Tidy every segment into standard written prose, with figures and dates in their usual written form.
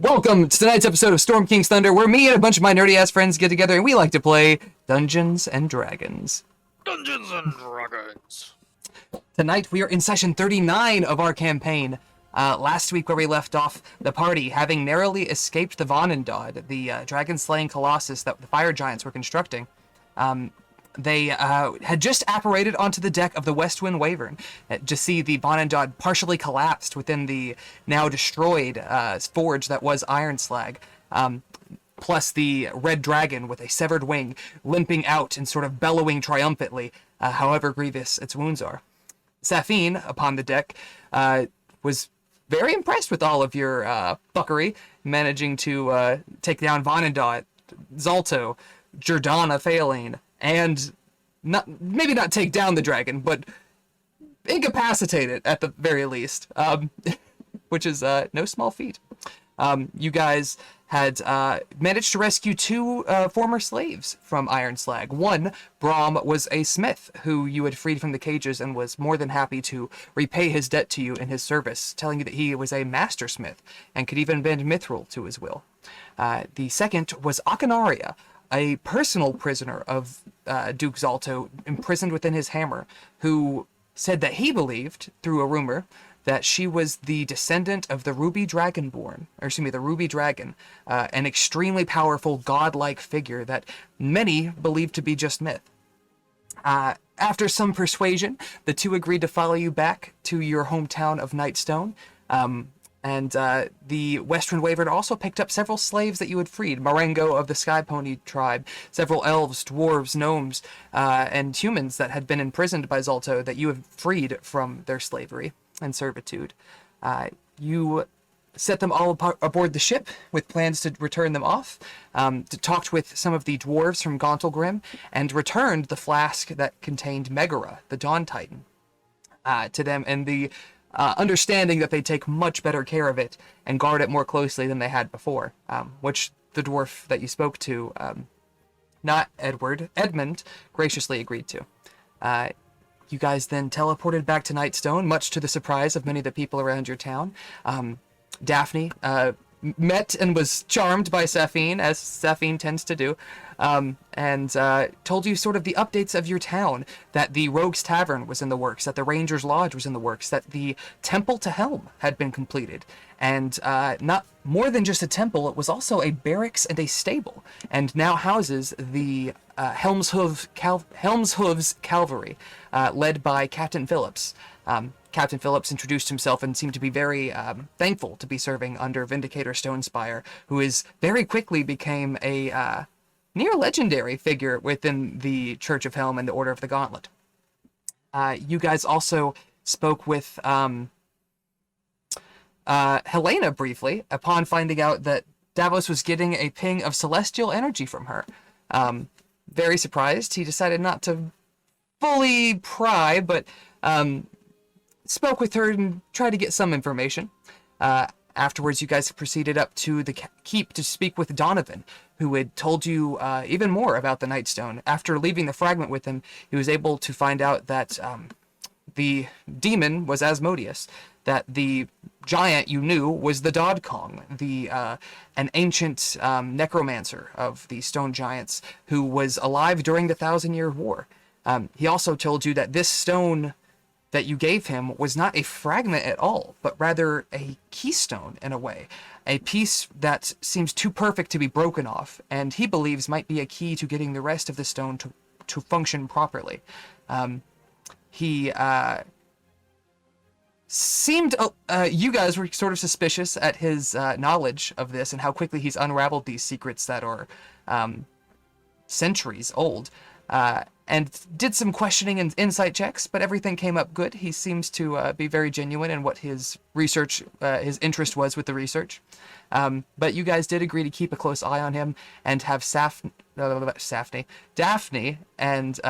Welcome to tonight's episode of Storm King's Thunder, where me and a bunch of my nerdy-ass friends get together and we like to play Dungeons and Dragons. Dungeons and Dragons. Tonight we are in session 39 of our campaign. Last week where we left off, the party, having narrowly escaped the Vonendod, the dragon-slaying colossus that the fire giants were constructing, they had just apparated onto the deck of the Westwind Wyvern to see the Vonendod partially collapsed within the now destroyed forge that was Ironslag, plus the red dragon with a severed wing limping out and sort of bellowing triumphantly, however grievous its wounds are. Safine, upon the deck, was very impressed with all of your fuckery, managing to take down Vonendod, Zalto, Jordana failing, and maybe not take down the dragon, but incapacitate it at the very least, which is no small feat. You guys had managed to rescue two former slaves from Ironslag. One, Brahm, was a smith who you had freed from the cages and was more than happy to repay his debt to you in his service, telling you that he was a master smith and could even bend mithril to his will. The second was Akanaria, a personal prisoner of Duke Zalto, imprisoned within his hammer, who said that he believed, through a rumor, that she was the descendant of the Ruby Dragonborn, or excuse me, the Ruby Dragon, an extremely powerful godlike figure that many believed to be just myth. After some persuasion, the two agreed to follow you back to your hometown of Nightstone, and the Westwind Wyvern also picked up several slaves that you had freed. Marengo of the Sky Pony tribe, several elves, dwarves, gnomes, and humans that had been imprisoned by Zalto that you had freed from their slavery and servitude. You set them all aboard the ship with plans to return them off, talked with some of the dwarves from Gauntlgrim, and returned the flask that contained Megara, the Dawn Titan, to them, and the understanding that they take much better care of it and guard it more closely than they had before, which the dwarf that you spoke to, not Edward, Edmund, graciously agreed to. You guys then teleported back to Nightstone, much to the surprise of many of the people around your town. Daphne met and was charmed by Safine, as Safine tends to do, and told you sort of the updates of your town, that the Rogue's Tavern was in the works, that the Ranger's Lodge was in the works, that the Temple to Helm had been completed, and not more than just a temple, it was also a barracks and a stable, and now houses the Helmshooves Cavalry, led by Captain Phillips. Captain Phillips introduced himself and seemed to be very thankful to be serving under Vindicator Stonespire, who is very quickly became a near legendary figure within the Church of Helm and the Order of the Gauntlet. You guys also spoke with Helena briefly upon finding out that Davos was getting a ping of celestial energy from her. Very surprised, he decided not to fully pry, but spoke with her and tried to get some information. Afterwards, you guys proceeded up to the keep to speak with Donovan, who had told you even more about the Nightstone. After leaving the fragment with him, he was able to find out that the demon was Asmodeus, that the giant you knew was the Dodkong, an ancient necromancer of the stone giants who was alive during the 1,000-Year War. He also told you that this stone that you gave him was not a fragment at all, but rather a keystone in a way, a piece that seems too perfect to be broken off, and he believes might be a key to getting the rest of the stone to function properly. He seemed, you guys were sort of suspicious at his knowledge of this and how quickly he's unraveled these secrets that are centuries old. And did some questioning and insight checks, but everything came up good. He seems to be very genuine in what his research, his interest was with the research. But you guys did agree to keep a close eye on him and have Daphne and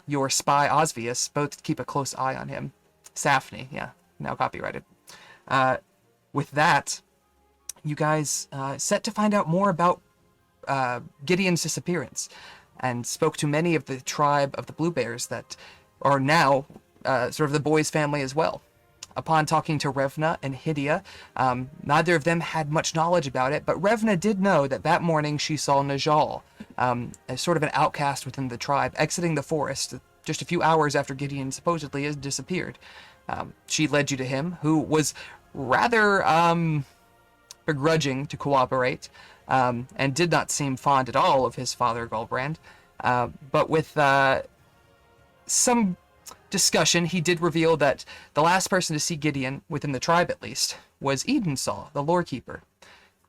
your spy Osvius both keep a close eye on him. Safne, yeah, now copyrighted. With that, you guys set to find out more about Gideon's disappearance, and spoke to many of the tribe of the Blue Bears that are now sort of the boys' family as well. upon talking to Revna and Hydia, neither of them had much knowledge about it, but Revna did know that morning she saw Najal, as sort of an outcast within the tribe, exiting the forest just a few hours after Gideon supposedly has disappeared. She led you to him, who was rather begrudging to cooperate, and did not seem fond at all of his father, Gulbrand. But with some discussion, he did reveal that the last person to see Gideon, within the tribe at least, was Edensaw, the lorekeeper.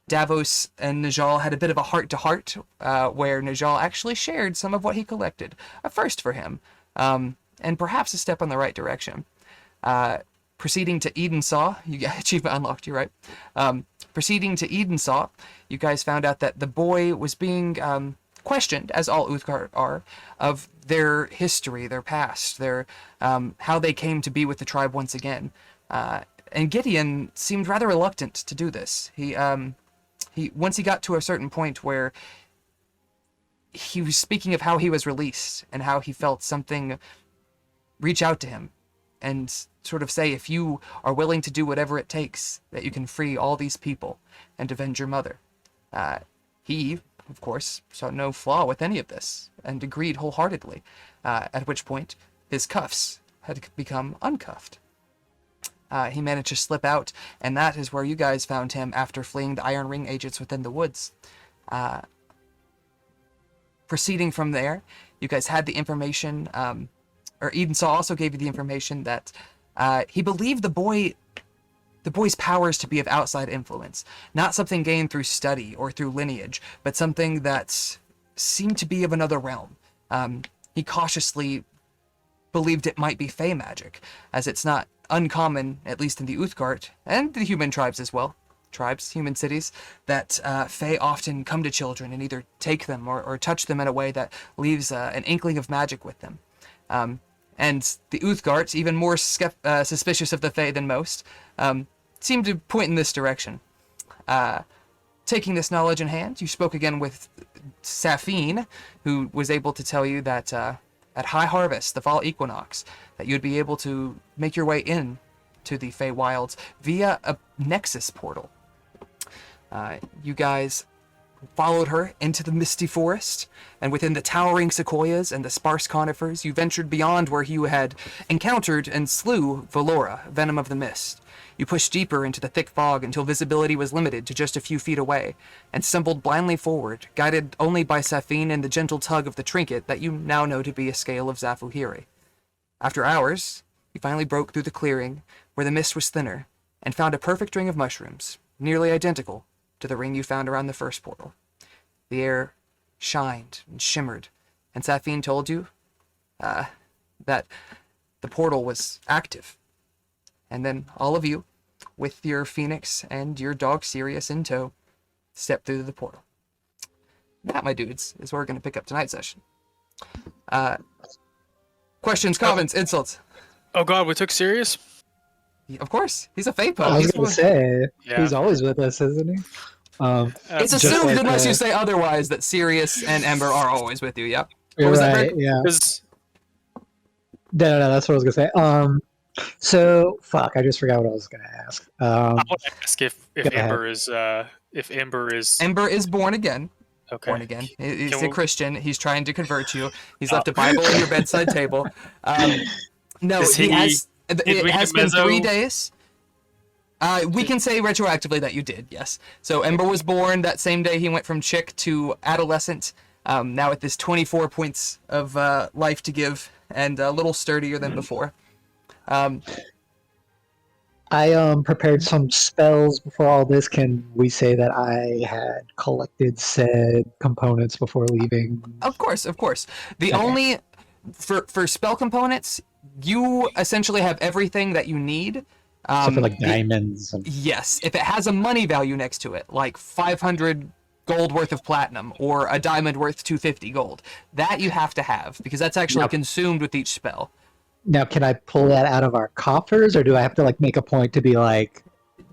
Davos and Najal had a bit of a heart-to-heart, where Najal actually shared some of what he collected. A first for him, and perhaps a step in the right direction. Proceeding to Edensaw, you got achievement unlocked, you're right. Proceeding to Edensaw, you guys found out that the boy was being questioned, as all Uthgardt are, of their history, their past, their how they came to be with the tribe once again. And Gideon seemed rather reluctant to do this. He once he got to a certain point where he was speaking of how he was released and how he felt something reach out to him and sort of say, if you are willing to do whatever it takes, that you can free all these people and avenge your mother. He, of course, saw no flaw with any of this and agreed wholeheartedly, at which point his cuffs had become uncuffed. He managed to slip out, and that is where you guys found him after fleeing the Iron Ring agents within the woods. Proceeding from there, you guys had the information, or Edensaw also gave you the information that he believed the boy's powers to be of outside influence, not something gained through study or through lineage, but something that seemed to be of another realm. He cautiously believed it might be Fey magic, as it's not uncommon, at least in the Uthgardt, and the human tribes as well, human cities, that Fey often come to children and either take them or touch them in a way that leaves an inkling of magic with them. And the Uthgardt, even more suspicious of the Fey than most, seem to point in this direction. Taking this knowledge in hand, you spoke again with Safine, who was able to tell you that at High Harvest, the fall equinox, that you'd be able to make your way in to the Feywilds via a nexus portal. You guys followed her into the misty forest, and within the towering sequoias and the sparse conifers, you ventured beyond where you had encountered and slew Valora, Venom of the Mist. You pushed deeper into the thick fog until visibility was limited to just a few feet away, and stumbled blindly forward, guided only by Safine and the gentle tug of the trinket that you now know to be a scale of Zafuhiri. After hours, you finally broke through the clearing, where the mist was thinner, and found a perfect ring of mushrooms, nearly identical to the ring you found around the first portal. The air shined and shimmered, and Safine told you that the portal was active. And then all of you, with your Phoenix and your dog Sirius in tow, stepped through the portal. That, my dudes, is where we're going to pick up tonight's session. Questions, comments, insults? Oh god, we took Sirius? Of course, he's a Feypo. I was going to say, Yeah. he's always with us, isn't he? It's just assumed, like, unless you say otherwise, that Sirius and Ember are always with you, yep. What You're was that, right, Greg? yeah. Because No, that's what I was going to say. So, fuck, I just forgot what I was going to ask. I want to ask if go ahead. Ember is Ember is born again. okay. Born again. He's Can a we- Christian. He's trying to convert you. He's left a Bible on your bedside table. No, Is he he- has. did It we has get been 3 Mezzo? days. We can say retroactively that you did, yes. So Ember was born that same day. He went from chick to adolescent. Now at this 24 points of life to give, and a little sturdier than before. I prepared some spells before all this. Can we say that I had collected said components before leaving? Of course. The Okay. only for spell components, you essentially have everything that you need. Except for like the- diamonds. And... Yes, if it has a money value next to it, like 500 gold worth of platinum or a diamond worth 250 gold, that you have to have because that's actually Yep. consumed with each spell. Now, can I pull that out of our coffers, or do I have to like make a point to be like,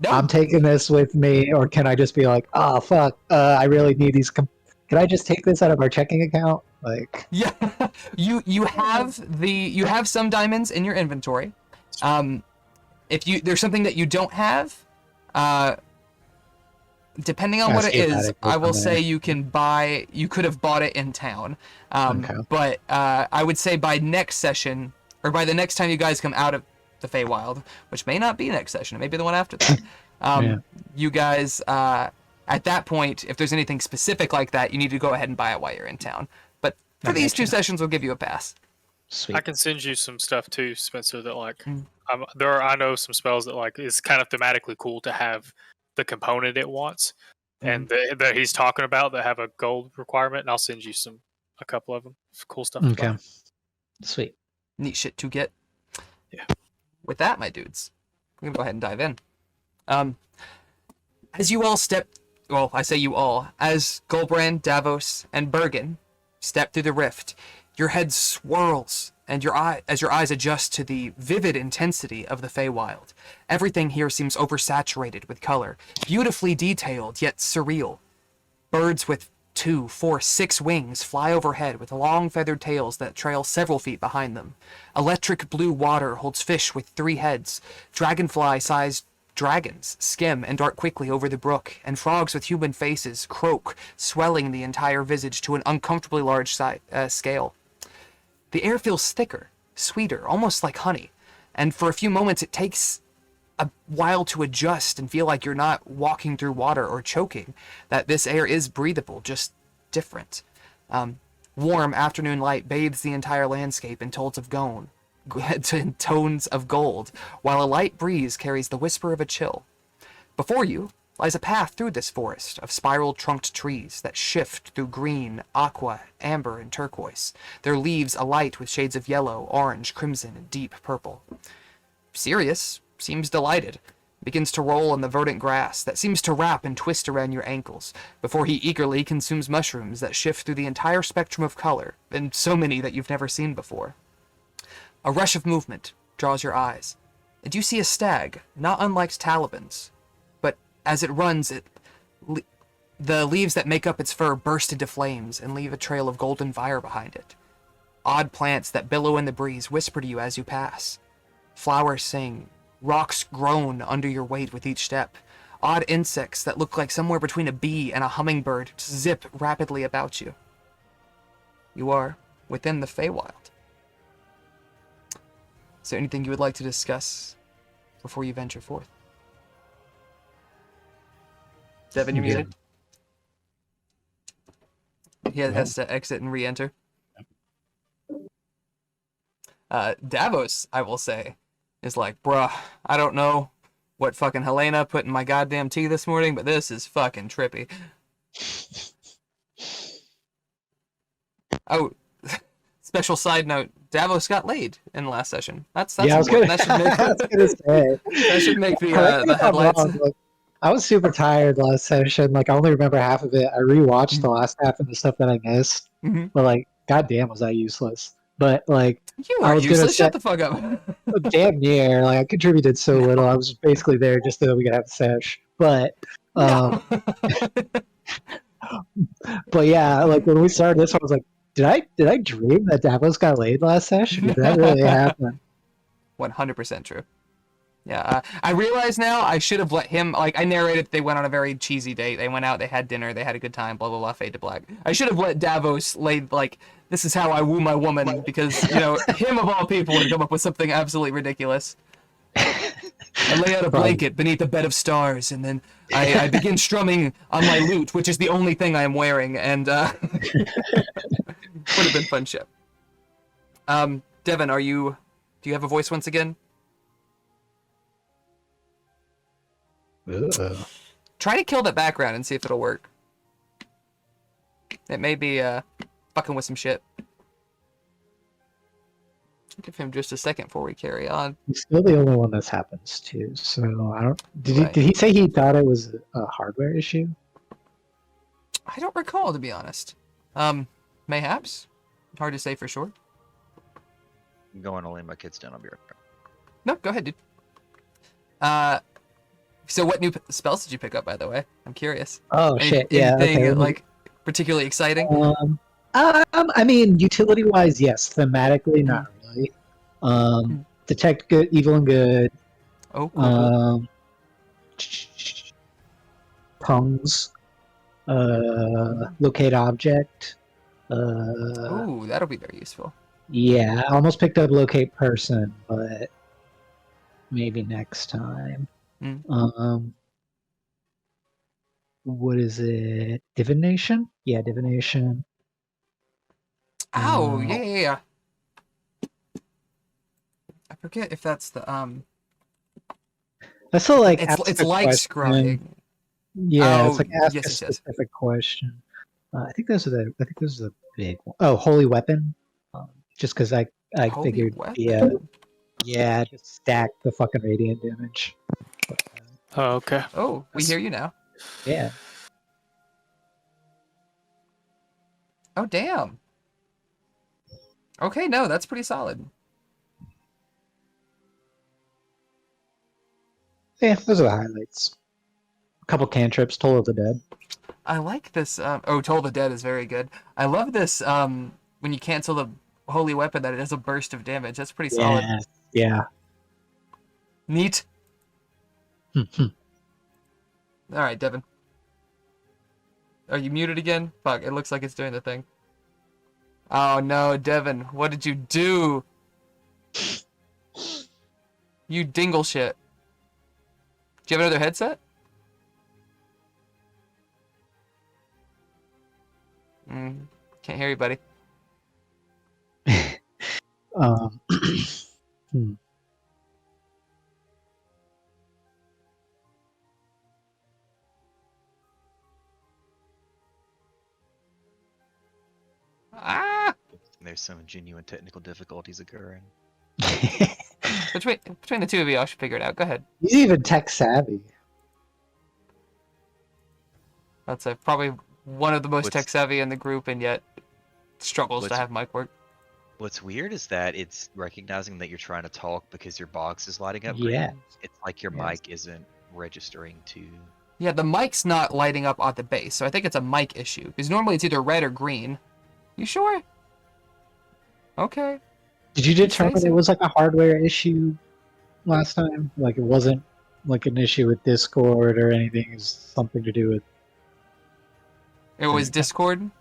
No, I'm taking this with me, or can I just be like, oh fuck, I really need these. Can I just take this out of our checking account? Like, yeah, you have some diamonds in your inventory. if there's something that you don't have, depending on what it Ask is, about it, I will from say there. you could have bought it in town. Okay. But I would say by next session, or by the next time you guys come out of the Feywild, which may not be next session, it may be the one after that. Yeah. You guys, at that point, if there's anything specific like that, you need to go ahead and buy it while you're in town. But for I these two gotcha. sessions, we'll give you a pass. Sweet. I can send you some stuff too, Spencer. That like, Mm. I know some spells that like is kind of thematically cool to have the component it wants, and that he's talking about that have a gold requirement. And I'll send you a couple of them. It's cool stuff. To Okay. buy. Sweet. Neat shit to get. Yeah. With that, my dudes, we're gonna go ahead and dive in. As you all well, I say you all, as Gulbrand, Davos, and Bergin step through the rift, your head swirls, and as your eyes adjust to the vivid intensity of the Feywild. Everything here seems oversaturated with color, beautifully detailed yet surreal. Birds with 2, 4, 6 wings fly overhead with long feathered tails that trail several feet behind them. Electric blue water holds fish with 3 heads. Dragonfly-sized dragons skim and dart quickly over the brook, and frogs with human faces croak, swelling the entire visage to an uncomfortably large scale. The air feels thicker, sweeter, almost like honey, and for a few moments it takes a while to adjust and feel like you're not walking through water or choking, that this air is breathable, just different. Warm afternoon light bathes the entire landscape in tones of gold, while a light breeze carries the whisper of a chill. Before you lies a path through this forest of spiral-trunked trees that shift through green, aqua, amber, and turquoise, their leaves alight with shades of yellow, orange, crimson, and deep purple. Sirius seems delighted, begins to roll on the verdant grass that seems to wrap and twist around your ankles, before he eagerly consumes mushrooms that shift through the entire spectrum of color, and so many that you've never seen before. A rush of movement draws your eyes, and you see a stag, not unlike Taliban's, but as it runs, the leaves that make up its fur burst into flames and leave a trail of golden fire behind it. Odd plants that billow in the breeze whisper to you as you pass. Flowers sing, rocks groan under your weight with each step. Odd insects that look like somewhere between a bee and a hummingbird zip rapidly about you. You are within the Feywild. Is there anything you would like to discuss before you venture forth? Devin, you're muted. He has to exit and re-enter. Davos, I will say, is like, bruh, I don't know what fucking Helena put in my goddamn tea this morning, but this is fucking trippy. Oh, special side note, Davos got laid in the last session. That's yeah, important. I That should make the Correct me if I'm headlights. wrong, like, I was super tired last session. Like, I only remember half of it. I rewatched the last half of the stuff that I missed. Mm-hmm. But, like, goddamn, was I useless. But, like, You I are was useless. gonna Shut the fuck up. damn near. Like, I contributed so little. I was basically there just so that we could have a sesh. But, No. but yeah, like, when we started this, I was like, did I dream that Davos got laid last session? Did that really happen? 100% true. Yeah, I realize now I should have let him, like, I narrated they went on a very cheesy date. They went out, they had dinner, they had a good time, blah, blah, blah, fade to black. I should have let Davos lay, like, this is how I woo my woman, because, you know, him of all people would come up with something absolutely ridiculous. I lay out a blanket beneath a bed of stars, and then I begin strumming on my lute, which is the only thing I am wearing, and would have been fun shit. Devin, do you have a voice once again? Try to kill that background and see if it'll work. It may be fucking with some shit. Give him just a second before we carry on. He's still the only one this happens to, so I don't. Did he say he thought it was a hardware issue? I don't recall, to be honest. Mayhaps. Hard to say for sure. I'm going to lay my kids down. I'll be right back. No, go ahead, dude. So what new spells did you pick up, by the way? I'm curious. Oh, shit, yeah. Anything, okay. like, particularly exciting? I mean, utility-wise, yes. Thematically, not really. Detect good, evil, and good. Oh, cool. Tongues. Locate object. Ooh, that'll be very useful. Yeah, I almost picked up locate person, but maybe next time. Mm. What is it? Divination? Yeah, divination. Oh, yeah. I forget if that's the I still like ask It's a like question. scrying. Yeah, it's Oh, like ask yes, a yes, yes. specific question. I think those are the big one. Oh, holy weapon. Just because I Holy figured weapon. yeah, just stack the fucking radiant damage. But, Oh, okay. Oh, we That's- hear you now. yeah. Oh, damn. Okay, no, that's pretty solid. Yeah, those are the highlights. A couple cantrips, Toll of the Dead. I like this. Oh, Toll the Dead is very good. I love this. When you cancel the holy weapon, that it does a burst of damage. That's pretty solid. Yeah. Neat. Hmm. All right, Devin. Are you muted again? Fuck, it looks like it's doing the thing. Oh no, Devin, what did you do? You dingle shit. Do you have another headset? Can't hear you, buddy. Hmm. Ah! There's some genuine technical difficulties occurring. Between the two of you, I should figure it out. Go ahead. He's even tech savvy. That's probably one of the most What's- tech savvy in the group, and yet struggles to What's- have mic work. What's weird is that it's recognizing that you're trying to talk because your box is lighting up Yeah. green. It's like your Yes. mic isn't registering to. Yeah, the mic's not lighting up on the base, so I think it's a mic issue. Because normally it's either red or green. You sure? Okay. Did you say determine so. it was like a hardware issue last time? Like it wasn't like an issue with Discord or anything? It's something to do with. It was Discord.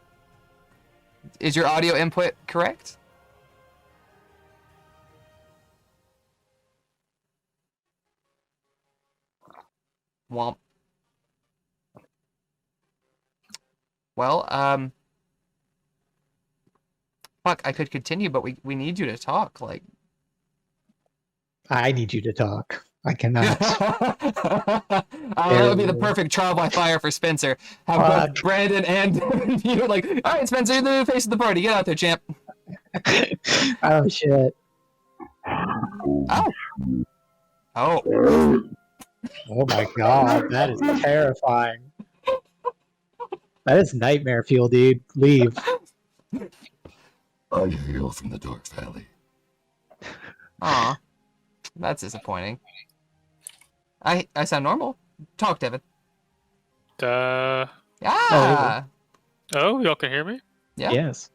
Is your audio input correct? Womp. Well, fuck, I could continue, but we need you to talk, like. I need you to talk. I cannot. That would be the perfect trial by fire for Spencer. Have both Brandon and you like, all right, Spencer, you're the face of the party. Get out there, champ. Oh shit! Oh. Oh. Oh my god, that is terrifying. That is nightmare fuel, dude. Leave. I hail from the Dark Valley. Aw. That's disappointing. I sound normal. Talk, Devin. Ah. Oh, y'all can hear me? Yeah. Yes.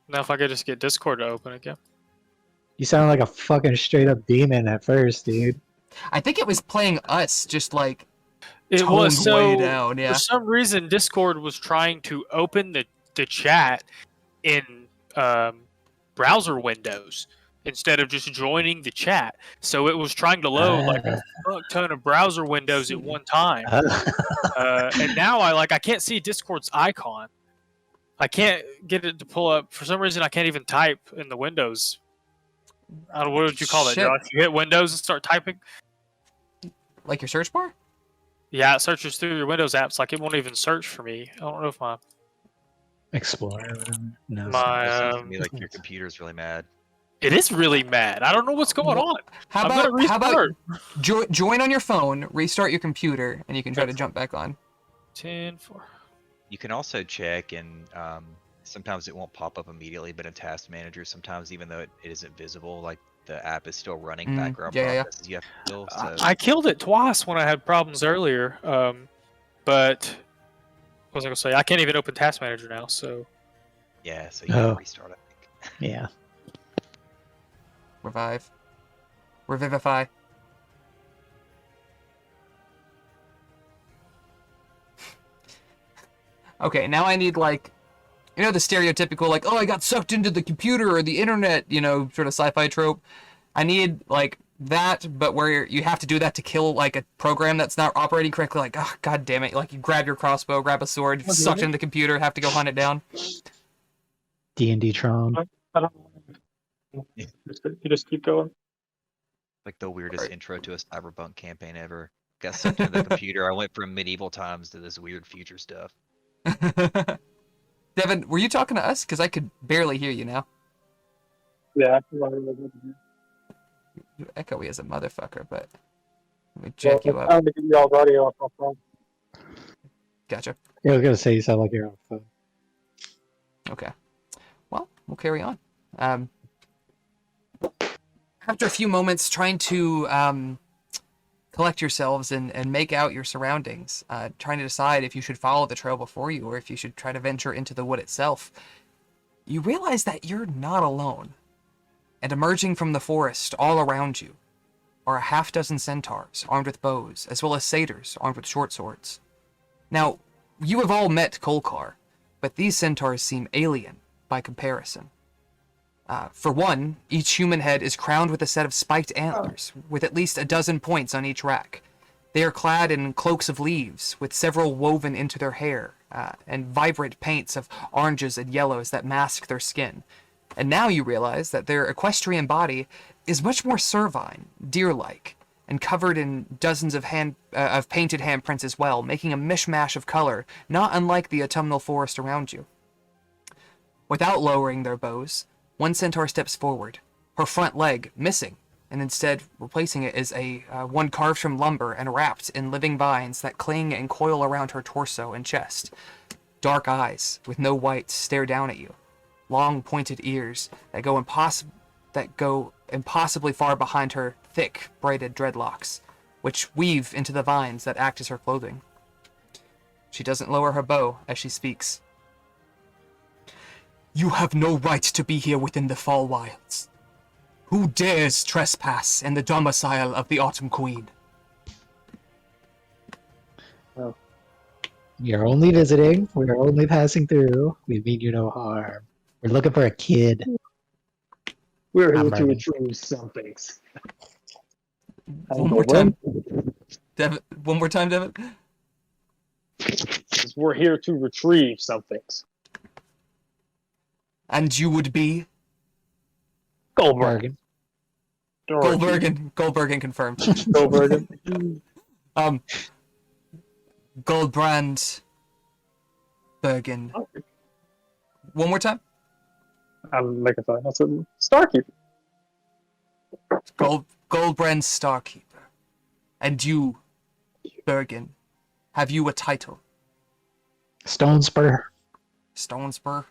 Now if I could just get Discord to open again. You sound like a fucking straight up demon at first, dude. I think it was playing us, just like It toned was so way down. Yeah. for some reason Discord was trying to open the chat in browser windows instead of just joining the chat. So it was trying to load like a fuck ton of browser windows at one time. And now I can't see Discord's icon. I can't get it to pull up. For some reason I can't even type in the windows. I don't know, what would you call that, Shit. Josh? You hit Windows and start typing? Like your search bar? Yeah, it searches through your Windows apps. Like it won't even search for me. I don't know if my Explorer. No. My, It seems to me like your computer's really mad. it is really mad. I don't know what's going on. How I'm gonna about restart. join on your phone, restart your computer, and you can try to jump back on. 10-4. You can also check, and sometimes it won't pop up immediately, but in Task Manager, sometimes even though it isn't visible, like the app is still running background yeah. processes you have to kill. So I killed it twice when I had problems earlier. But what was I gonna say? I can't even open Task Manager now. So yeah, so you can restart, I think. Yeah. Revive. Revivify. Okay, now I need like, the stereotypical like, oh, I got sucked into the computer or the internet, sort of sci-fi trope. I need like that, but where you have to do that to kill like a program that's not operating correctly. Like, oh, god damn it! Like you grab your crossbow, grab a sword, sucked into the computer, have to go hunt it down. D&D Tron. I don't know. You just keep going. Like the weirdest Right. intro to a cyberpunk campaign ever. Got sucked into the computer. I went from medieval times to this weird future stuff. Devin, were you talking to us? Because I could barely hear you now. Yeah. You're echoey as a motherfucker, but let me jack you up. I'm trying to get y'all's audio off my phone. Gotcha. Yeah, I was gonna say you sound like you're on phone. Okay. Well, we'll carry on. After a few moments trying to collect yourselves and make out your surroundings, trying to decide if you should follow the trail before you or if you should try to venture into the wood itself, you realize that you're not alone. And emerging from the forest all around you are a half-dozen centaurs armed with bows, as well as satyrs armed with short swords. Now, you have all met Kolkar, but these centaurs seem alien by comparison. For one, each human head is crowned with a set of spiked antlers, with at least a dozen points on each rack. They are clad in cloaks of leaves, with several woven into their hair, and vibrant paints of oranges and yellows that mask their skin. And now you realize that their equestrian body is much more cervine, deer-like, and covered in dozens of painted handprints as well, making a mishmash of color, not unlike the autumnal forest around you. Without lowering their bows, one centaur steps forward, her front leg missing, and instead replacing it is one carved from lumber and wrapped in living vines that cling and coil around her torso and chest. Dark eyes, with no whites, stare down at you. Long pointed ears that go impossibly far behind her thick, braided dreadlocks, which weave into the vines that act as her clothing. She doesn't lower her bow as she speaks. You have no right to be here within the Feywild. Who dares trespass in the domicile of the Autumn Queen? You're only visiting. We're only passing through. We mean you no harm. We're looking for a kid. We're I'm here to Mervin. retrieve some things. One more time. Devin, one more time, Devin. We're here to retrieve some things. And you would be? Goldberg. Bergen. Goldbergen confirmed. Goldberg. Goldbrand Bergen. One more time. I'm making fun. That's a Starkeeper. Goldbrand Starkeeper. And you, Bergen, have you a title? Stone Spur. Stone Spur?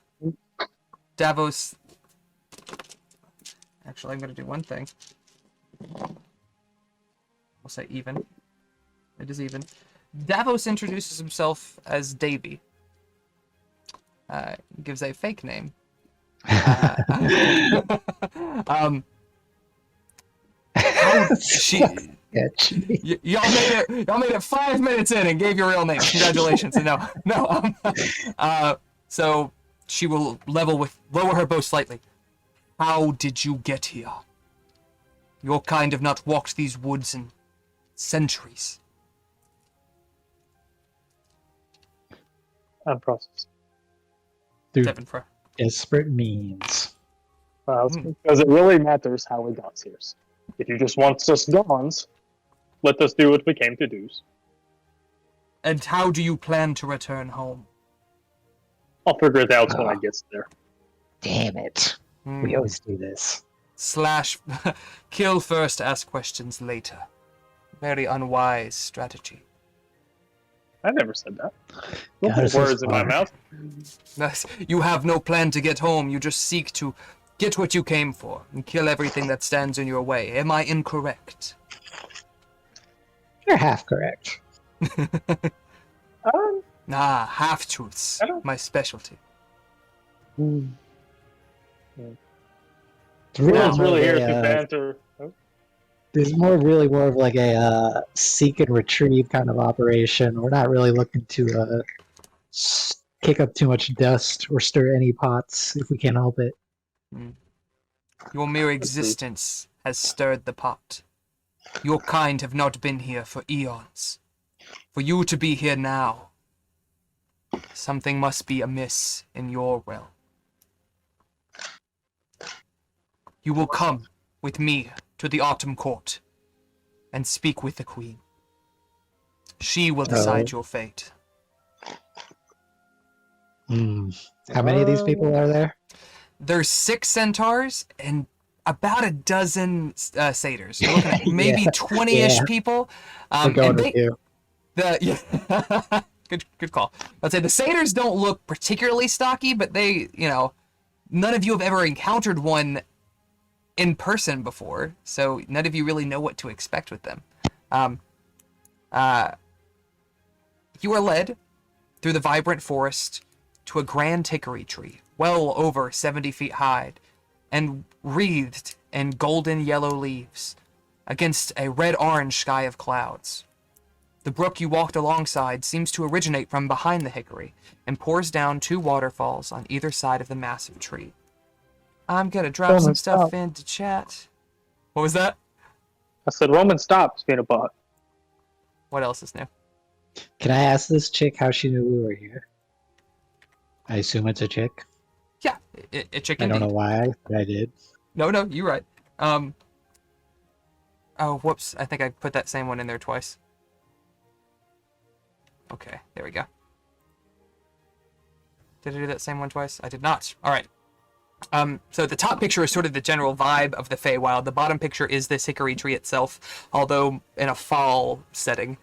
Davos. Actually, I'm going to do one thing. We'll say even. It is even. Davos introduces himself as Davy. Gives a fake name. How she, y'all made it 5 minutes in and gave your real name. Congratulations. So she will lower her bow slightly. How did you get here? Your kind have not walked these woods in centuries. Unprocessed. Through Devin Fry. desperate means. Because it really matters how we got here. If you just want us gone, let us do what we came to do. And how do you plan to return home? I'll figure it out when I get there. Damn it. We always do this. / kill first, ask questions later. Very unwise strategy. I never said that. Don't God, put this is words in my hard. mouth. You have no plan to get home. You just seek to get what you came for and kill everything that stands in your way. Am I incorrect? You're half correct. Half-truths. My specialty. It's We're really just really here more to of a, banter. There's really more of like a seek and retrieve kind of operation. We're not really looking to kick up too much dust or stir any pots if we can help it. Your mere existence has stirred the pot. Your kind have not been here for eons. For you to be here now, something must be amiss in your realm. You will come with me to the Autumn Court and speak with the Queen. She will decide your fate. How many of these people are there? There's 6 centaurs and about a dozen satyrs. You're looking at maybe 20-ish people. We're going with you. Good call. I'd say the satyrs don't look particularly stocky, but they, none of you have ever encountered one in person before, so none of you really know what to expect with them. You are led through the vibrant forest to a grand hickory tree, well over 70 feet high, and wreathed in golden yellow leaves against a red-orange sky of clouds. The brook you walked alongside seems to originate from behind the hickory and pours down 2 waterfalls on either side of the massive tree. I'm gonna drop some stuff into chat. What was that? I said Roman stops being a bot. What else is new? Can I ask this chick how she knew we were here? I assume it's a chick. Yeah, a chicken. I don't know why, but I did. No, you're right. Oh, whoops. I think I put that same one in there twice. Okay, there we go. Did I do that same one twice? I did not. All right. So the top picture is sort of the general vibe of the Feywild. The bottom picture is this hickory tree itself, although in a fall setting.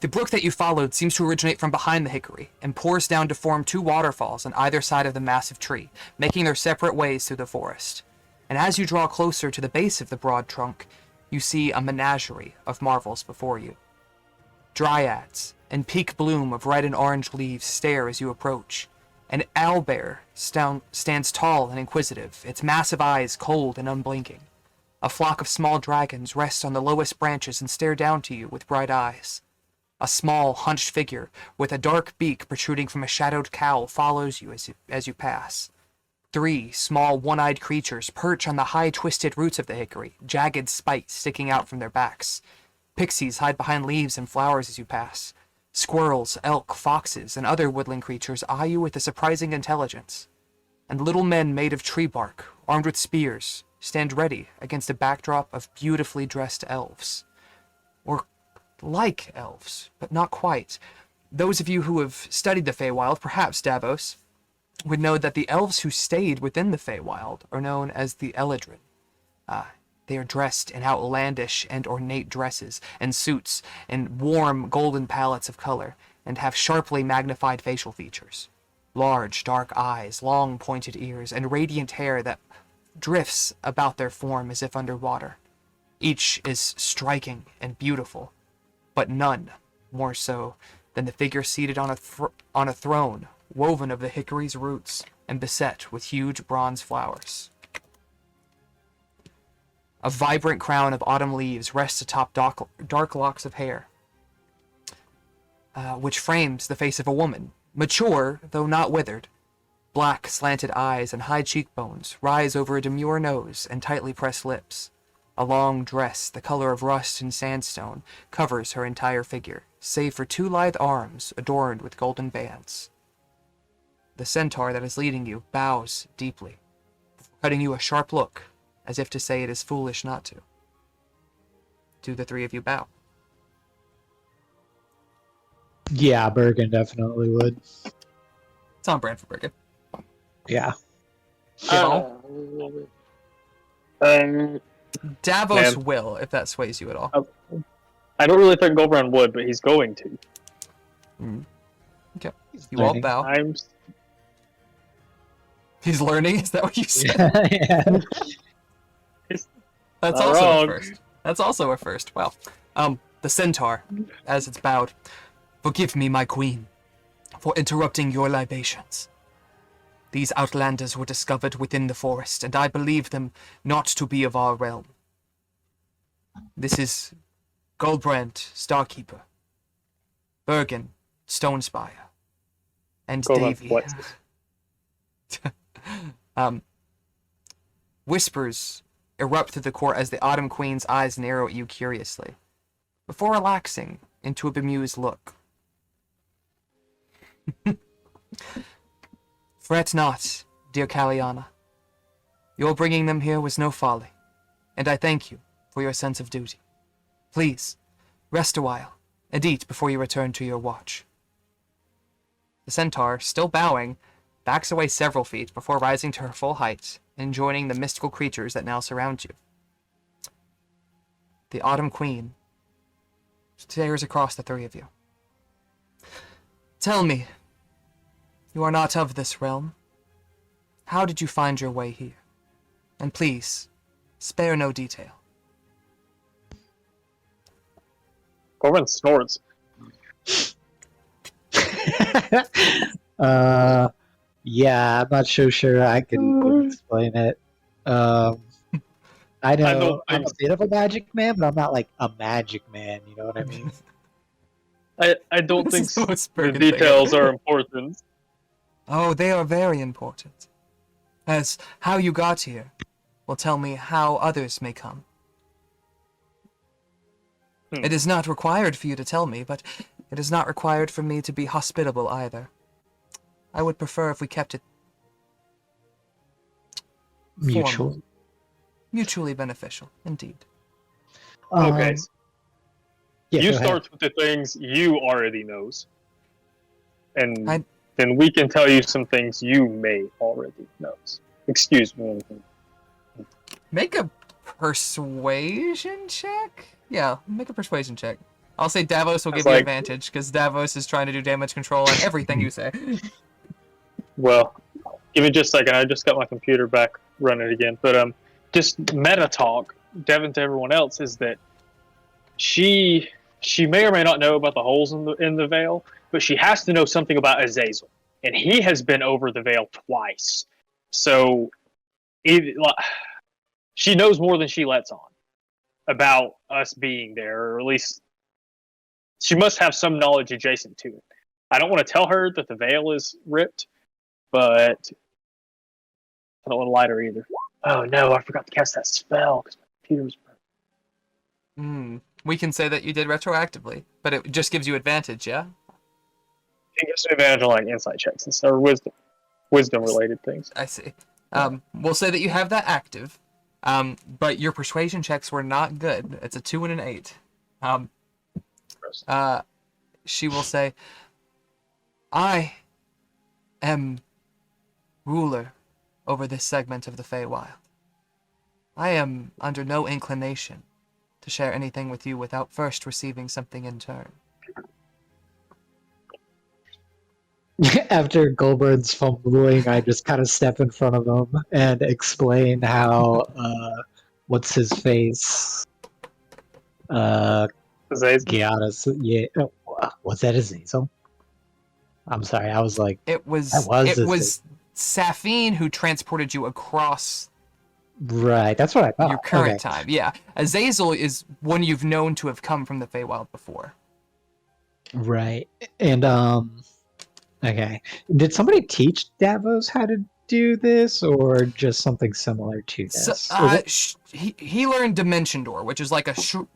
The brook that you followed seems to originate from behind the hickory and pours down to form 2 waterfalls on either side of the massive tree, making their separate ways through the forest. And as you draw closer to the base of the broad trunk, you see a menagerie of marvels before you. Dryads and peak bloom of red and orange leaves stare as you approach. An owlbear stands tall and inquisitive, its massive eyes cold and unblinking. A flock of small dragons rest on the lowest branches and stare down to you with bright eyes. A small, hunched figure with a dark beak protruding from a shadowed cowl follows you as you pass. 3 small, one-eyed creatures perch on the high, twisted roots of the hickory, jagged spikes sticking out from their backs. Pixies hide behind leaves and flowers as you pass. Squirrels, elk, foxes, and other woodland creatures eye you with a surprising intelligence. And little men made of tree bark, armed with spears, stand ready against a backdrop of beautifully dressed elves. Or like elves, but not quite. Those of you who have studied the Feywild, perhaps Davos, would know that the elves who stayed within the Feywild are known as the Eladrin. They are dressed in outlandish and ornate dresses and suits and warm golden palettes of color, and have sharply magnified facial features. Large, dark eyes, long pointed ears, and radiant hair that drifts about their form as if underwater. Each is striking and beautiful, but none more so than the figure seated on a throne woven of the hickory's roots and beset with huge bronze flowers. A vibrant crown of autumn leaves rests atop dark locks of hair, which frames the face of a woman, mature though not withered. Black slanted eyes and high cheekbones rise over a demure nose and tightly pressed lips. A long dress, the color of rust and sandstone, covers her entire figure, save for 2 lithe arms adorned with golden bands. The centaur that is leading you bows deeply, cutting you a sharp look, as if to say it is foolish not to. Do the 3 of you bow? Yeah, Bergen definitely would. It's on brand for Bergen. Yeah. Davos will, if that sways you at all. I don't really think Goldbrand would, but he's going to. Okay. You all bow. He's learning? Is that what you said? Yeah. That's also a first. That's also a first. Wow. The centaur, as it's bowed. Forgive me, my queen, for interrupting your libations. These outlanders were discovered within the forest, and I believe them not to be of our realm. This is Goldbrand, Starkeeper. Bergin, Stonespire, and Corbin Davy. flexes. Whispers erupt through the court as the Autumn Queen's eyes narrow at you curiously, before relaxing into a bemused look. Fret not, dear Kalianna. Your bringing them here was no folly, and I thank you for your sense of duty. Please, rest a while, and eat before you return to your watch. The centaur, still bowing, backs away several feet before rising to her full height and joining the mystical creatures that now surround you. The Autumn Queen stares across the three of you. Tell me, you are not of this realm. How did you find your way here? And please, spare no detail. Corbin snorts. Yeah, I'm not so sure I can explain it. I know I'm a bit of a magic man, but I'm not like a magic man, you know what I mean? I don't This think is the most the Bergin thing details ever. are important. Oh, they are very important. As how you got here will tell me how others may come. It is not required for you to tell me, but it is not required for me to be hospitable either. I would prefer if we kept it Mutual. mutually beneficial, indeed. Okay. Yeah, You go ahead. start with the things you already knows. And I- then we can tell you some things you may already knows. Excuse me. Make a persuasion check? Yeah, make a persuasion check. I'll say Davos will That's give you like- advantage, because Davos is trying to do damage control on everything you say. Well, give me just a second. I just got my computer back running again. But just meta talk, Devin, to everyone else, is that she may or may not know about the holes in the veil, but she has to know something about Azazel, and he has been over the veil twice. So she knows more than she lets on about us being there, or at least she must have some knowledge adjacent to it. I don't want to tell her that the veil is ripped, but I don't want to lie to her either. Oh no, I forgot to cast that spell because my computer was broken. We can say that you did retroactively, but it just gives you advantage, yeah? It gives me advantage on like insight checks and stuff, or wisdom related things. I see. We'll say that you have that active, but your persuasion checks were not good. It's a 2 and an 8. She will say, I am ruler over this segment of the Feywild. I am under no inclination to share anything with you without first receiving something in turn. After Goldberg's fumbling, I just kind of step in front of him and explain how, what's his face? Azazel? Giannis, yeah. Oh, was that Azazel? I'm sorry, I was like, It was That was the Safine who transported you across right, that's what I thought. your current Okay. time. Yeah, Azazel is one you've known to have come from the Feywild before. Right. And okay. Did somebody teach Davos how to do this or just something similar to this? So, he learned Dimension Door, which is like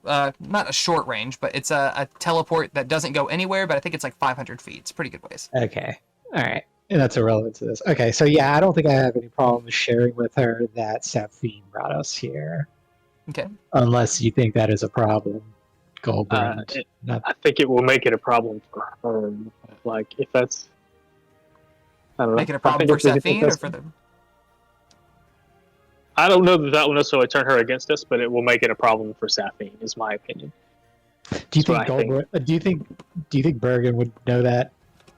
not a short range, but it's a teleport that doesn't go anywhere, but I think it's like 500 feet. It's pretty good ways. Okay. All right. And that's irrelevant to this. Okay, so yeah, I don't think I have any problem sharing with her that Safine brought us here. Okay. Unless you think that is a problem, Goldberg. I think it will make it a problem for her. Like, if that's... I don't know. Make it a I problem think for if we think Safine or that's- for the... I don't know that will necessarily turn her against us, but it will make it a problem for Safine, is my opinion. Do you That's what think I think. Goldberg? Do you think Bergen would know that?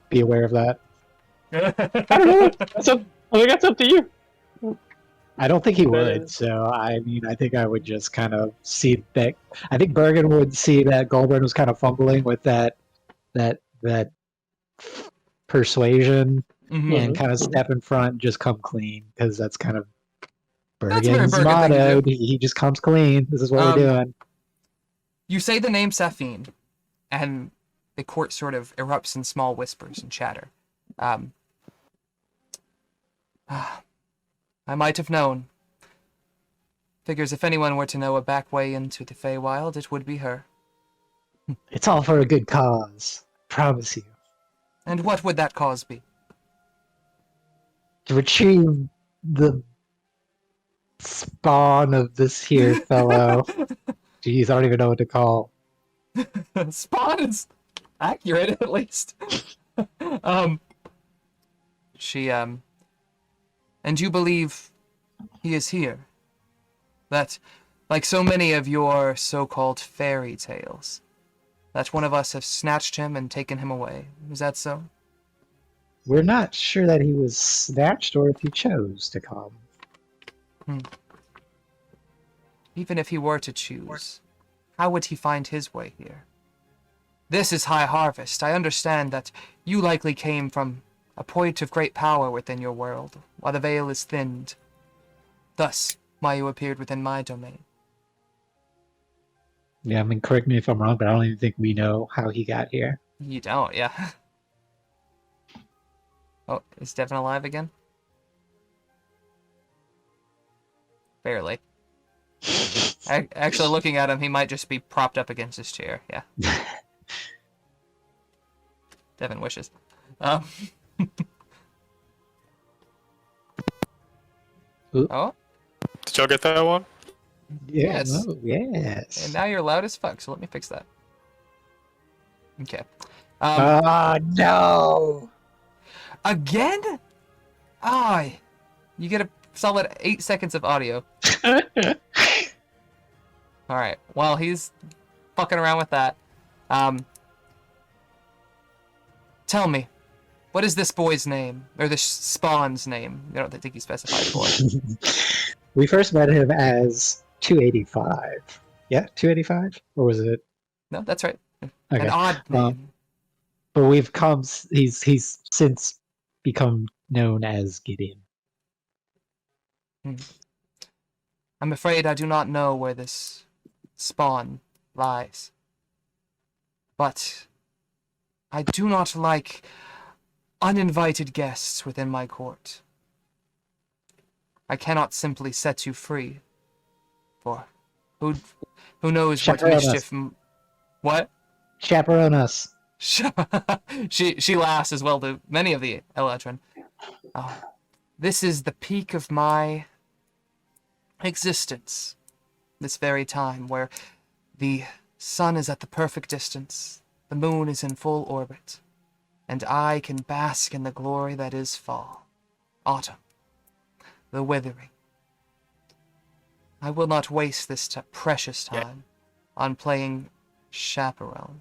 Be aware of that? I don't know. I think that's up to you. I don't think he would. So I mean, I think I would just kind of see that. I think Bergen would see that Goldberg was kind of fumbling with that persuasion Mhm. and kind of step in front and just come clean because that's kind of That's a very Bergen's Bergen thing to motto. do. He just comes clean. This is what we're doing. You say the name Safine, and the court sort of erupts in small whispers and chatter. I might have known. Figures if anyone were to know a back way into the Feywild, it would be her. It's all for a good cause. Promise you. And what would that cause be? To retrieve the spawn of this here fellow. Jeez, I don't even know what to call. Spawn is accurate, at least. And you believe he is here? That, like so many of your so-called fairy tales, that one of us have snatched him and taken him away. Is that so? We're not sure that he was snatched or if he chose to come. Even if he were to choose, how would he find his way here? This is High Harvest. I understand that you likely came from a point of great power within your world, while the veil is thinned. Thus, why you appeared within my domain. Yeah, I mean, correct me if I'm wrong, but I don't even think we know how he got here. You don't, yeah. Oh, is Devin alive again? Barely. Actually, looking at him, he might just be propped up against his chair, yeah. Devin wishes. Oh? Did y'all get that one? Yes. Yes. Oh, yes. And now you're loud as fuck, so let me fix that. Okay. Oh, no! Again? You get a solid 8 seconds of audio. Alright, while he's fucking around with that, tell me, what is this boy's name? Or this spawn's name? I don't think he specified for it. We first met him as 285. Yeah, 285? Or was it? No, that's right. Okay. An odd name. But we've come. He's since become known as Gideon. I'm afraid I do not know where this spawn lies. But I do not like uninvited guests within my court. I cannot simply set you free. For who knows Chaperone what mischief... What? Chaperone us. she laughs as well to many of the Eladrin. This is the peak of my existence. This very time where the sun is at the perfect distance, the moon is in full orbit, and I can bask in the glory that is fall, autumn, the withering. I will not waste this precious time on playing chaperone.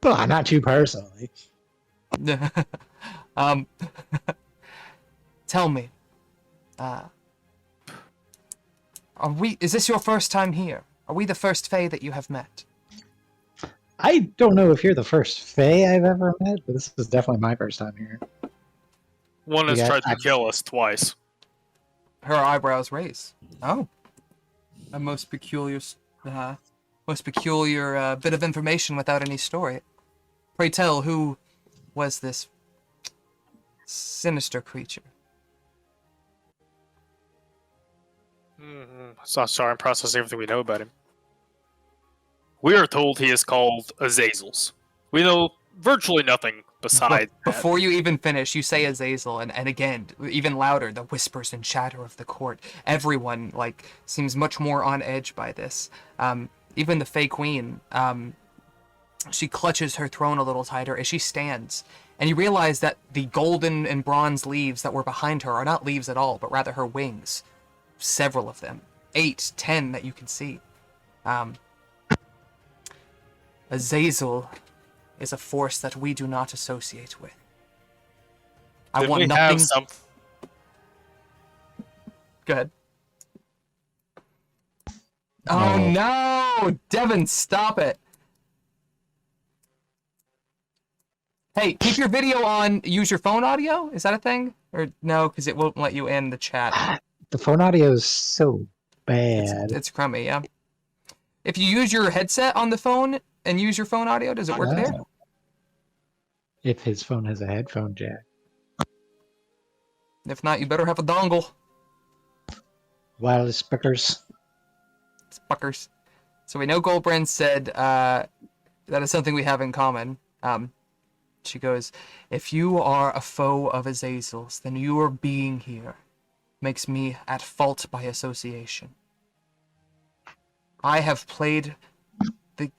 Well, not you personally. Tell me, is this your first time here? Are we the first Fae that you have met? I don't know if you're the first Fae I've ever met, but this is definitely my first time here. One has tried to kill us twice. Her eyebrows raise. Oh. A most peculiar bit of information without any story. Pray tell, who was this sinister creature? So sorry, I'm processing everything we know about him. We are told he is called Azazel's. We know virtually nothing besides that. Before you even finish, you say Azazel, and again, even louder, the whispers and chatter of the court. Everyone, seems much more on edge by this. Even the Fey Queen, she clutches her throne a little tighter as she stands. And you realize that the golden and bronze leaves that were behind her are not leaves at all, but rather her wings. Several of them. 8, 10 that you can see. Azazel is a force that we do not associate with. I want nothing... Go ahead. Oh no! Devin, stop it! Hey, keep your video on, use your phone audio? Is that a thing? Or no, because it won't let you in the chat. The phone audio is so bad. It's crummy, yeah. If you use your headset on the phone, and use your phone audio? Does it work there? If his phone has a headphone jack. If not, you better have a dongle. Wireless speakers. Fuckers. So we know Goldbrand said that is something we have in common. She goes, if you are a foe of Azazel's, then your being here makes me at fault by association. I have played the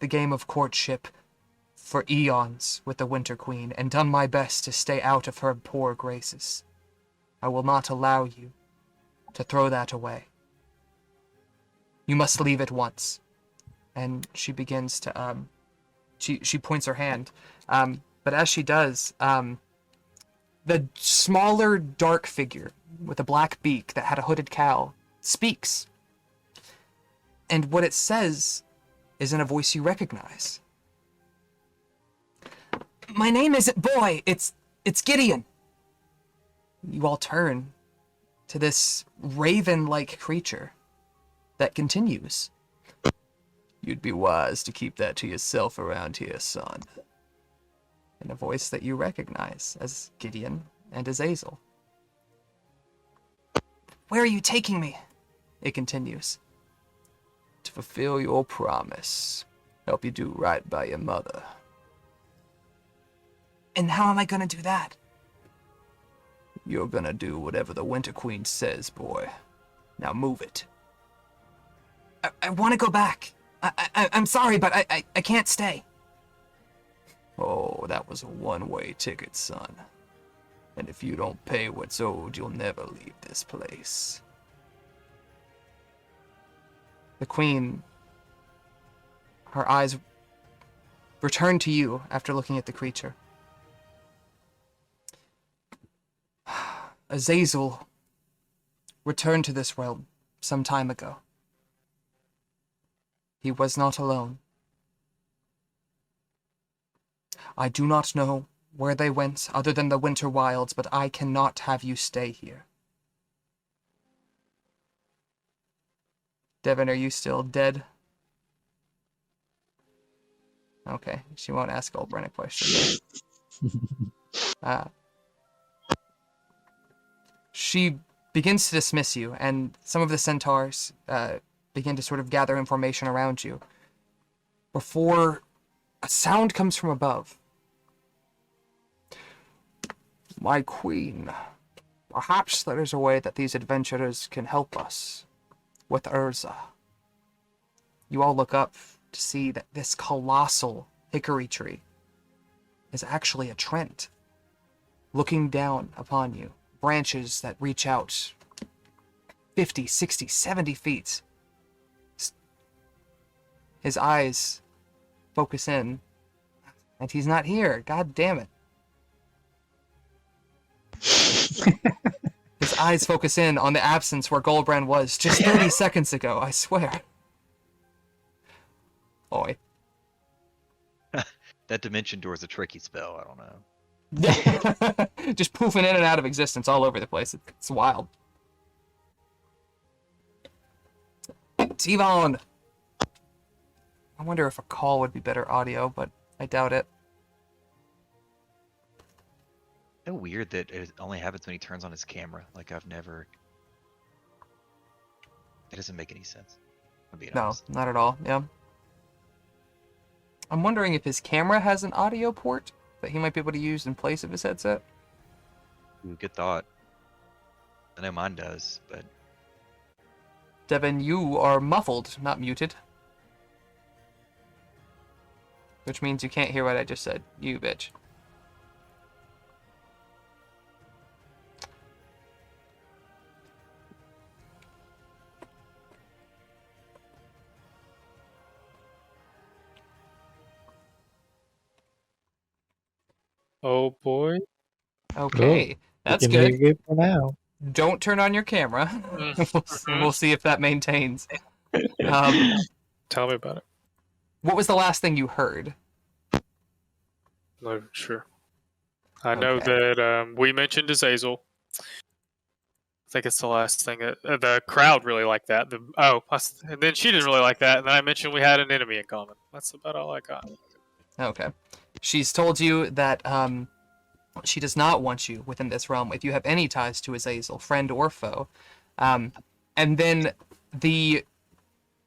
game of courtship for eons with the Winter Queen and done my best to stay out of her poor graces. I will not allow you to throw that away. You must leave at once. And she begins to, she points her hand. But as she does, the smaller, dark figure with a black beak that had a hooded cowl speaks. And what it says is in a voice you recognize. My name isn't Boy, it's Gideon. You all turn to this raven-like creature that continues. You'd be wise to keep that to yourself around here, son. In a voice that you recognize as Gideon and Azazel. Where are you taking me? It continues. To fulfill your promise. Help you do right by your mother. And how am I gonna do that? You're gonna do whatever the Winter Queen says, boy. Now move it. I want to go back. I'm sorry, but I can't stay. Oh, that was a one-way ticket, son. And if you don't pay what's owed, you'll never leave this place. The Queen, her eyes return to you after looking at the creature. Azazel returned to this realm some time ago. He was not alone. I do not know where they went other than the Winter Wilds, but I cannot have you stay here. Devin, are you still dead? Okay, she won't ask Goldbrand a question. She begins to dismiss you, and some of the centaurs begin to sort of gather information around you before a sound comes from above. My queen, perhaps there is a way that these adventurers can help us with Urza. You all look up to see that this colossal hickory tree is actually a Trent looking down upon you. Branches that reach out 50, 60, 70 feet. His eyes focus in, and he's not here. God damn it. His eyes focus in on the absence where Goldbrand was just 30 seconds ago, I swear. Oi. That dimension door is a tricky spell, I don't know. Just poofing in and out of existence all over the place. It's wild. T-Bone! I wonder if a call would be better audio, but I doubt it. So weird that it only happens when he turns on his camera. Like, I've never... It doesn't make any sense. No, not at all, yeah. I'm wondering if his camera has an audio port that he might be able to use in place of his headset. Ooh, good thought. I know mine does, but... Devin, you are muffled, not muted. Which means you can't hear what I just said. You bitch. Oh boy. Okay, that's can hear good. you for now. Don't turn on your camera. We'll see if that maintains. Tell me about it. What was the last thing you heard? Not even sure. I know that we mentioned Azazel. I think it's the last thing. The crowd really liked that. And then she didn't really like that. And then I mentioned we had an enemy in common. That's about all I got. Okay. She's told you that she does not want you within this realm if you have any ties to Azazel, friend or foe. And then the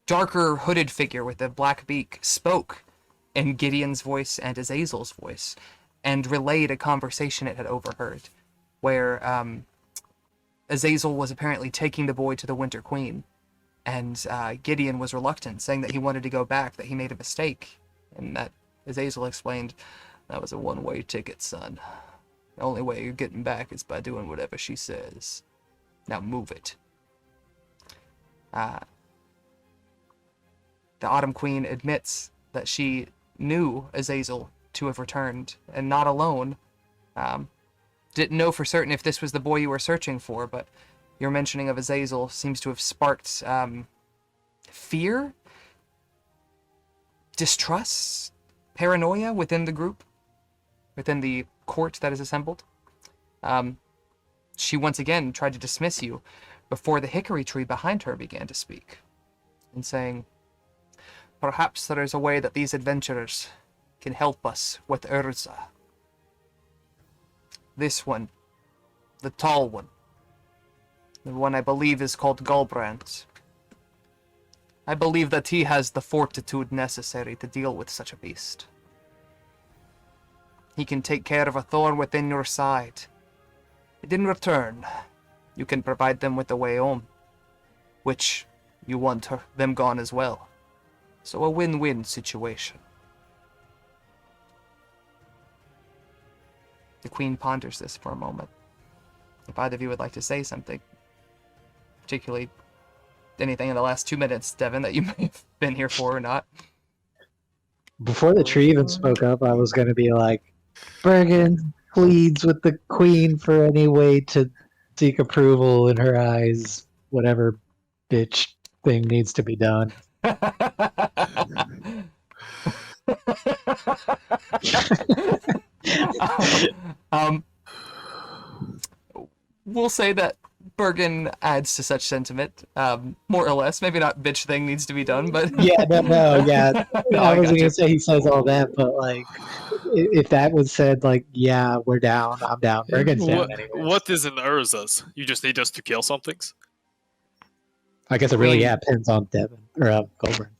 darker hooded figure with the black beak spoke in Gideon's voice and Azazel's voice and relayed a conversation it had overheard where Azazel was apparently taking the boy to the Winter Queen, and Gideon was reluctant, saying that he wanted to go back, that he made a mistake, and that Azazel explained, that was a one-way ticket, son. The only way you're getting back is by doing whatever she says. Now move it. The Autumn Queen admits that she knew Azazel to have returned, and not alone. Didn't know for certain if this was the boy you were searching for, but your mentioning of Azazel seems to have sparked fear, distrust, paranoia within the group, within the court that is assembled. She once again tried to dismiss you before the hickory tree behind her began to speak, and saying, perhaps there is a way that these adventurers can help us with Urza. This one, the tall one, the one I believe is called Gulbrand. I believe that he has the fortitude necessary to deal with such a beast. He can take care of a thorn within your side. And in return, you can provide them with a way home, which you want them gone as well. So a win-win situation. The Queen ponders this for a moment. If either of you would like to say something, particularly anything in the last 2 minutes, Devin, that you may have been here for or not. Before the tree even spoke up, I was going to be like, Bergen pleads with the Queen for any way to seek approval in her eyes. Whatever bitch thing needs to be done. We'll say that Bergen adds to such sentiment, more or less. Maybe not bitch thing needs to be done, but yeah, yeah. No, I I wasn't got gonna you. say he says all that, but like, if that was said, like, yeah, we're down, I'm down, Bergen's down anyway. What is in Urza's? You just need us to kill somethings? I guess it really depends on Devin or Goldberg.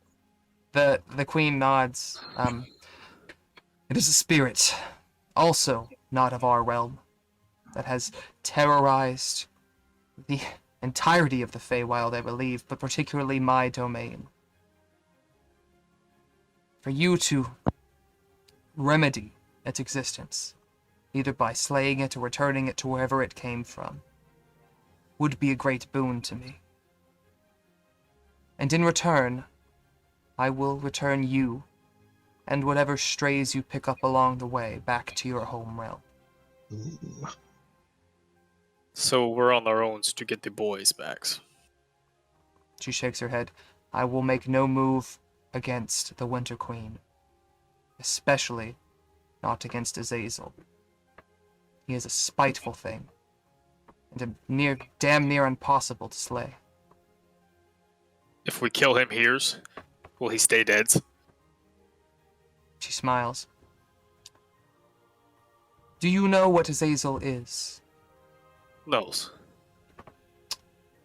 The Queen nods. It is a spirit, also not of our realm, that has terrorized the entirety of the Feywild, I believe, but particularly my domain. For you to remedy its existence, either by slaying it or returning it to wherever it came from, would be a great boon to me. And in return, I will return you and whatever strays you pick up along the way back to your home realm. So we're on our own to get the boys back. She shakes her head. I will make no move against the Winter Queen, especially not against Azazel. He is a spiteful thing, and damn near impossible to slay. If we kill him here, will he stay dead? She smiles. Do you know what Azazel is? Knows.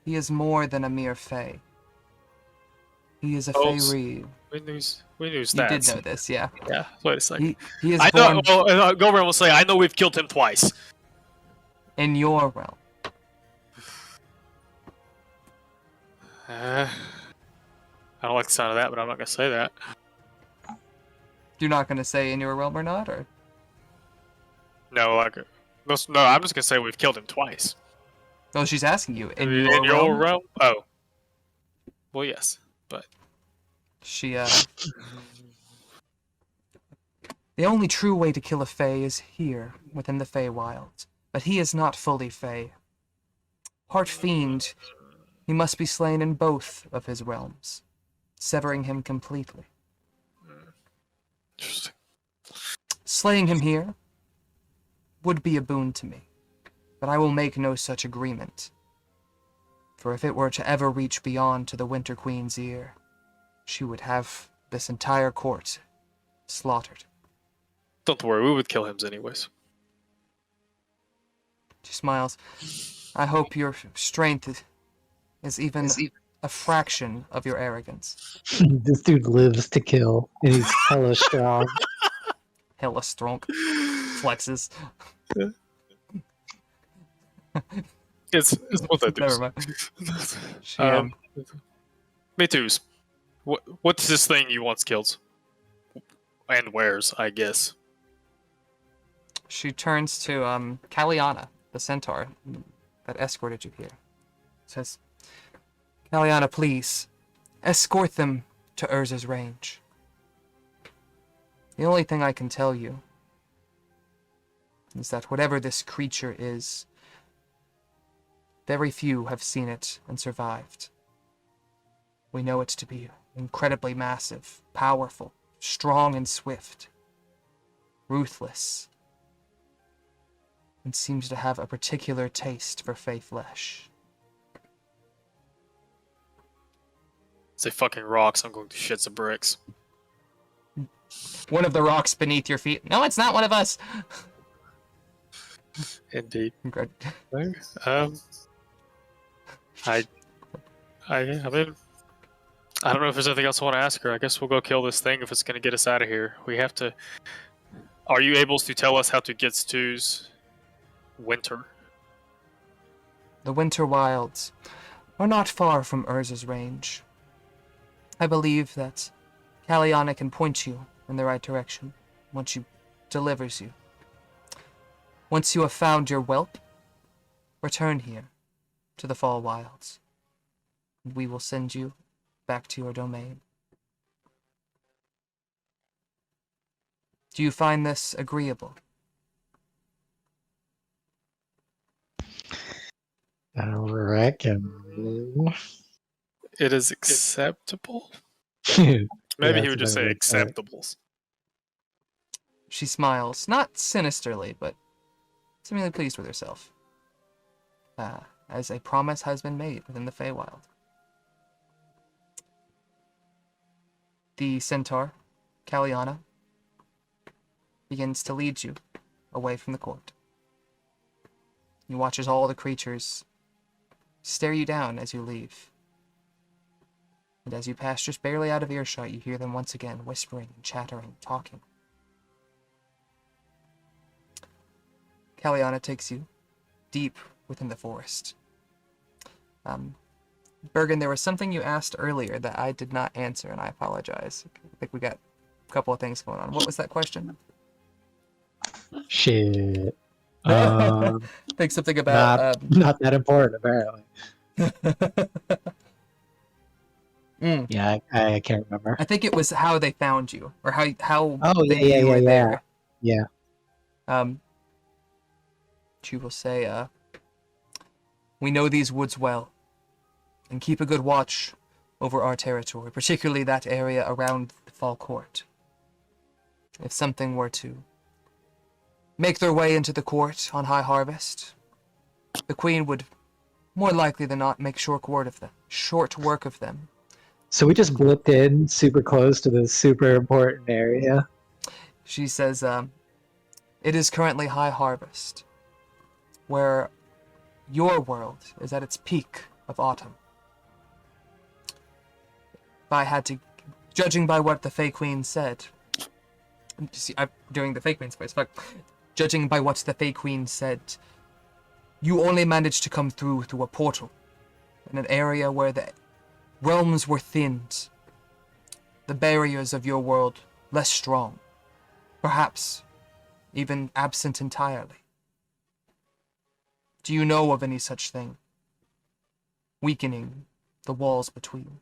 He is more than a mere Fey. He is a Feywild. We knew You that. did know this, yeah. Yeah, wait a second. He is I born know. Goldberg will say, I know we've killed him twice. in your realm. I don't like the sound of that, but I'm not going to say that. You're not going to say in your realm or not, or? No, I'm just going to say we've killed him twice. No, she's asking you. In In your realm? realm? Oh. Well, yes, but... She, The only true way to kill a Fey is here, within the Feywild. But he is not fully Fey. Part Fiend, he must be slain in both of his realms, severing him completely. Interesting. Slaying him here would be a boon to me, but I will make no such agreement For if it were to ever reach beyond to the Winter Queen's ear, she would have this entire court slaughtered. Don't worry, we would kill him anyways. She smiles. I hope your strength is even a fraction of your arrogance. This dude lives to kill, and he's hella strong. Hella strong. Flexes. It's what they do. Never mind. She, Me too's. What's this thing you once killed? And wears, I guess. She turns to Kalianna, the centaur that escorted you here. Says, Kalianna, please, escort them to Urza's range. The only thing I can tell you is that whatever this creature is, very few have seen it and survived. We know it to be incredibly massive, powerful, strong and swift, ruthless, and seems to have a particular taste for fey flesh. Say fucking rocks, I'm going to shit some bricks. One of the rocks beneath your feet. No, it's not one of us. Indeed. Good. I mean, I don't know if there's anything else I want to ask her. I guess we'll go kill this thing if it's going to get us out of here. We have to... Are you able to tell us how to get to's winter? The Winter Wilds are not far from Urza's range. I believe that Kalianna can point you in the right direction once she delivers you. Once you have found your whelp, return here to the Fall Wilds. We will send you back to your domain. Do you find this agreeable? I reckon. It is acceptable? Maybe Maybe he would just say acceptables. She smiles, not sinisterly, but seemingly pleased with herself. As a promise has been made within the Feywild. The centaur, Kalianna, begins to lead you away from the court. He watches all the creatures stare you down as you leave. And as you pass just barely out of earshot, you hear them once again whispering, chattering, talking. Kalianna takes you deep within the forest. BERGIN, there was something you asked earlier that I did not answer, and I apologize. I think we got a couple of things going on. What was that question? Shit. I think something about... Not that important, apparently. Yeah, I can't remember. I think it was how they found you, or how Oh, they knew you were there. Yeah. She will say, we know these woods well, and keep a good watch over our territory, particularly that area around the Fall Court. If something were to make their way into the court on High Harvest, the Queen would more likely than not make short work of them. So we just blipped in super close to this super important area. She says, it is currently High Harvest, where your world is at its peak of autumn. If I had to, judging by what the Fey Queen said, I'm doing the Fey Queen's voice, but judging by what the Fey Queen said, you only managed to come through a portal in an area where the realms were thinned, the barriers of your world less strong, perhaps even absent entirely. Do you know of any such thing, weakening the walls between?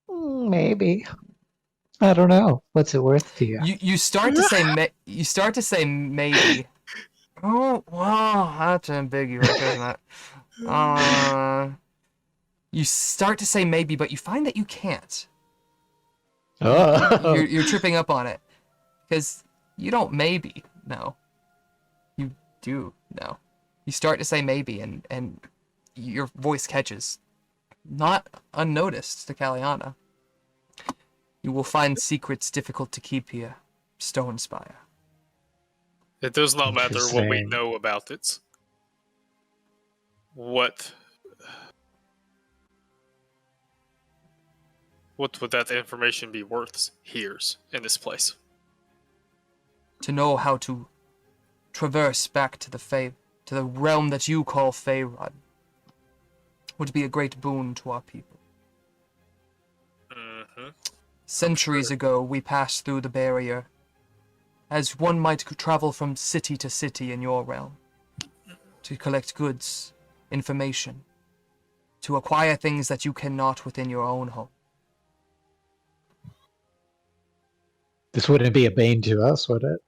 Maybe. I don't know. What's it worth to you? You start to say you start to say maybe. Oh, wow, that's ambiguous, isn't it? You start to say maybe, but you find that you can't. Oh. You're tripping up on it because you don't maybe know. You do know. You start to say maybe, and your voice catches. Not unnoticed to Kalianna. You will find secrets difficult to keep here, Stonespire. It does not matter what we Interesting. know about it. What would that information be worth here in this place? To know how to traverse back to the realm that you call Feywild would be a great boon to our people. Mm-hmm. Centuries ago, we passed through the barrier, as one might travel from city to city in your realm, to collect goods, information, to acquire things that you cannot within your own home. This wouldn't be a bane to us, would it?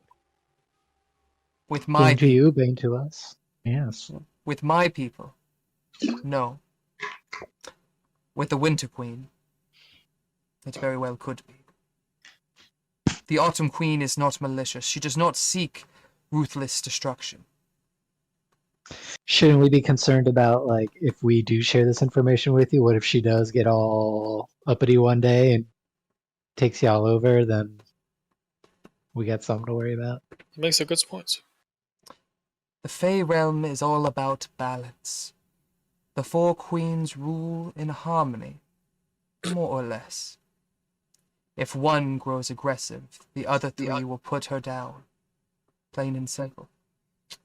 With my Bane to you, bane to us. Yes. With my people, no. With the Winter Queen, it very well could be. The Autumn Queen is not malicious. She does not seek ruthless destruction. Shouldn't we be concerned about, like, if we do share this information with you, what if she does get all uppity one day and takes y'all over, then we got something to worry about. He makes a good point. The Fey realm is all about balance. The four queens rule in harmony, more or less. If one grows aggressive, the other three will put her down. Plain and simple.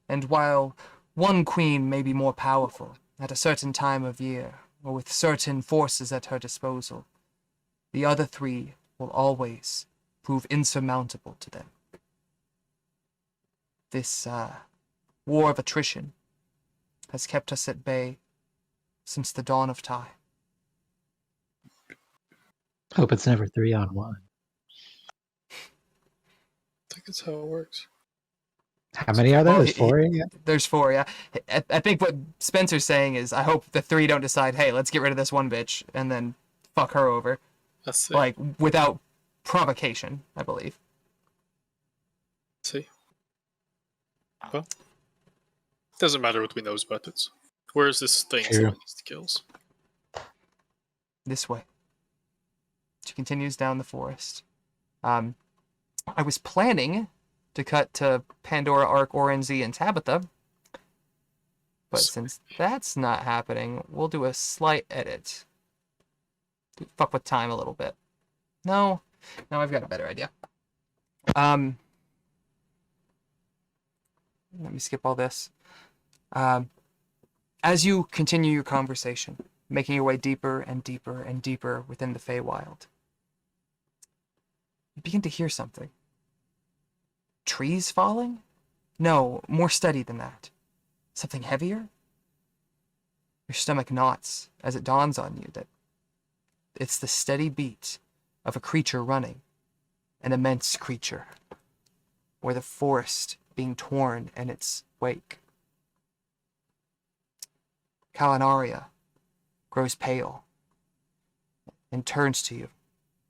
And while one queen may be more powerful at a certain time of year, or with certain forces at her disposal, the other three will always prove insurmountable to them. This war of attrition has kept us at bay since the dawn of time. Hope it's never 3-on-1. I think that's how it works. How many are there? Well, There's 4? Yeah. There's 4, yeah. I think what Spencer's saying is, I hope the 3 don't decide, hey, let's get rid of this one bitch, and then fuck her over. Let's see. Like, without provocation, I believe. See. Well, doesn't matter between those methods. Where is this thing True. sending these kills? This way. She continues down the forest. I was planning to cut to Pandora, Ark, Orin, Z, and Tabitha, but since that's not happening, we'll do a slight edit. Fuck with time a little bit. No, I've got a better idea. Let me skip all this. As you continue your conversation, making your way deeper and deeper and deeper within the Feywild, you begin to hear something. Trees falling? No, more steady than that. Something heavier? Your stomach knots as it dawns on you that it's the steady beat of a creature running, an immense creature, or the forest being torn in its wake. Kalianna grows pale and turns to you,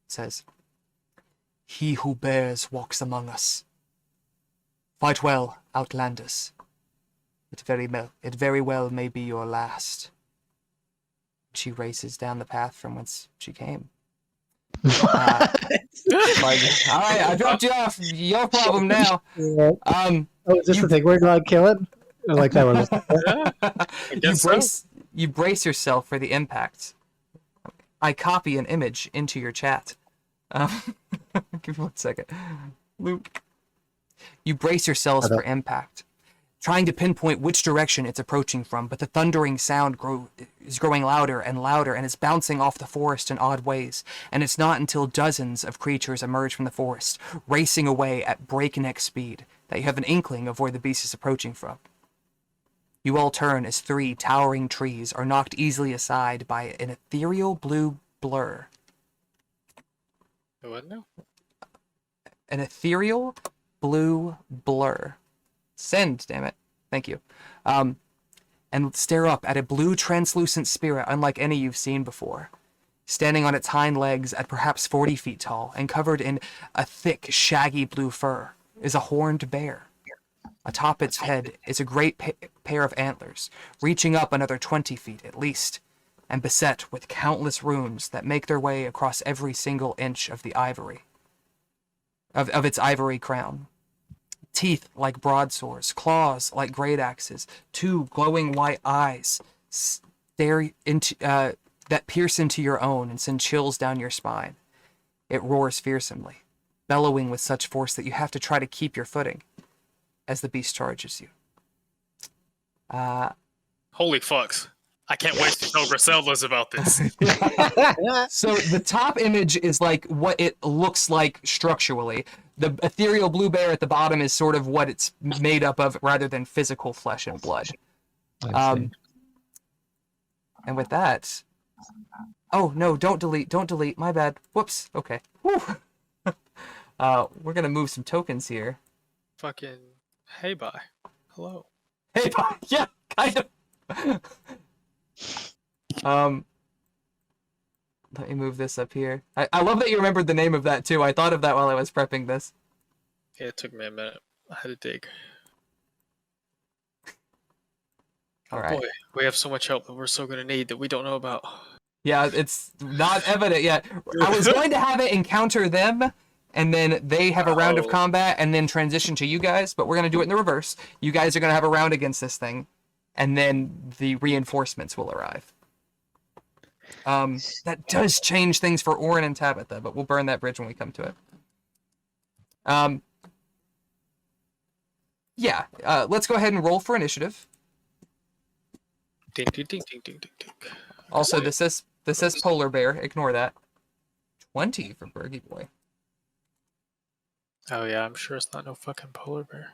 says, "He who bears walks among us. Fight well, Outlanders. It very well may be your last." She races down the path from whence she came. Alright, I dropped you off. Your problem now. Oh, is this the thing we're like killing? Or like that one? You brace yourself for the impact. I copy an image into your chat. Give me 1 second. Luke. You brace yourselves for impact, trying to pinpoint which direction it's approaching from, but the thundering sound is growing louder and louder, and it's bouncing off the forest in odd ways, and it's not until dozens of creatures emerge from the forest, racing away at breakneck speed, that you have an inkling of where the beast is approaching from. You all turn as 3 towering trees are knocked easily aside by an ethereal blue blur. What now? An ethereal blue blur. Send, damn it. Thank you. And stare up at a blue translucent spirit unlike any you've seen before. Standing on its hind legs at perhaps 40 feet tall and covered in a thick, shaggy blue fur is a horned bear. Atop its head is a great pair of antlers, reaching up another 20 feet at least, and beset with countless runes that make their way across every single inch of the ivory, of its ivory crown. Teeth like broadswords, claws like great axes, two glowing white eyes stare into that pierce into your own and send chills down your spine. It roars fearsomely, bellowing with such force that you have to try to keep your footing as the beast charges you. Holy fucks. I can't wait to tell Griselda's about this. So the top image is like what it looks like structurally. The ethereal blue bear at the bottom is sort of what it's made up of rather than physical flesh and blood. And with that... Oh, no, don't delete. My bad. Whoops. Okay. Whew. We're going to move some tokens here. Fucking, hey, bye. Hello. Hey, bye. Yeah, kind of. Let me move this up here. I love that you remembered the name of that too. I thought of that while I was prepping this. Yeah, it took me a minute. I had to dig. All right. Boy, we have so much help that we're so going to need that we don't know about. Yeah, it's not evident yet. I was going to have it encounter them, and then they have a round of combat, and then transition to you guys, but we're going to do it in the reverse. You guys are going to have a round against this thing, and then the reinforcements will arrive. That does change things for Orin and Tabitha, but we'll burn that bridge when we come to it. Yeah, let's go ahead and roll for initiative. Ding, ding, ding, ding, ding, ding, ding. Also, this says polar bear. Ignore that. 20 for Bergie Boy. Oh yeah, I'm sure it's not no fucking polar bear.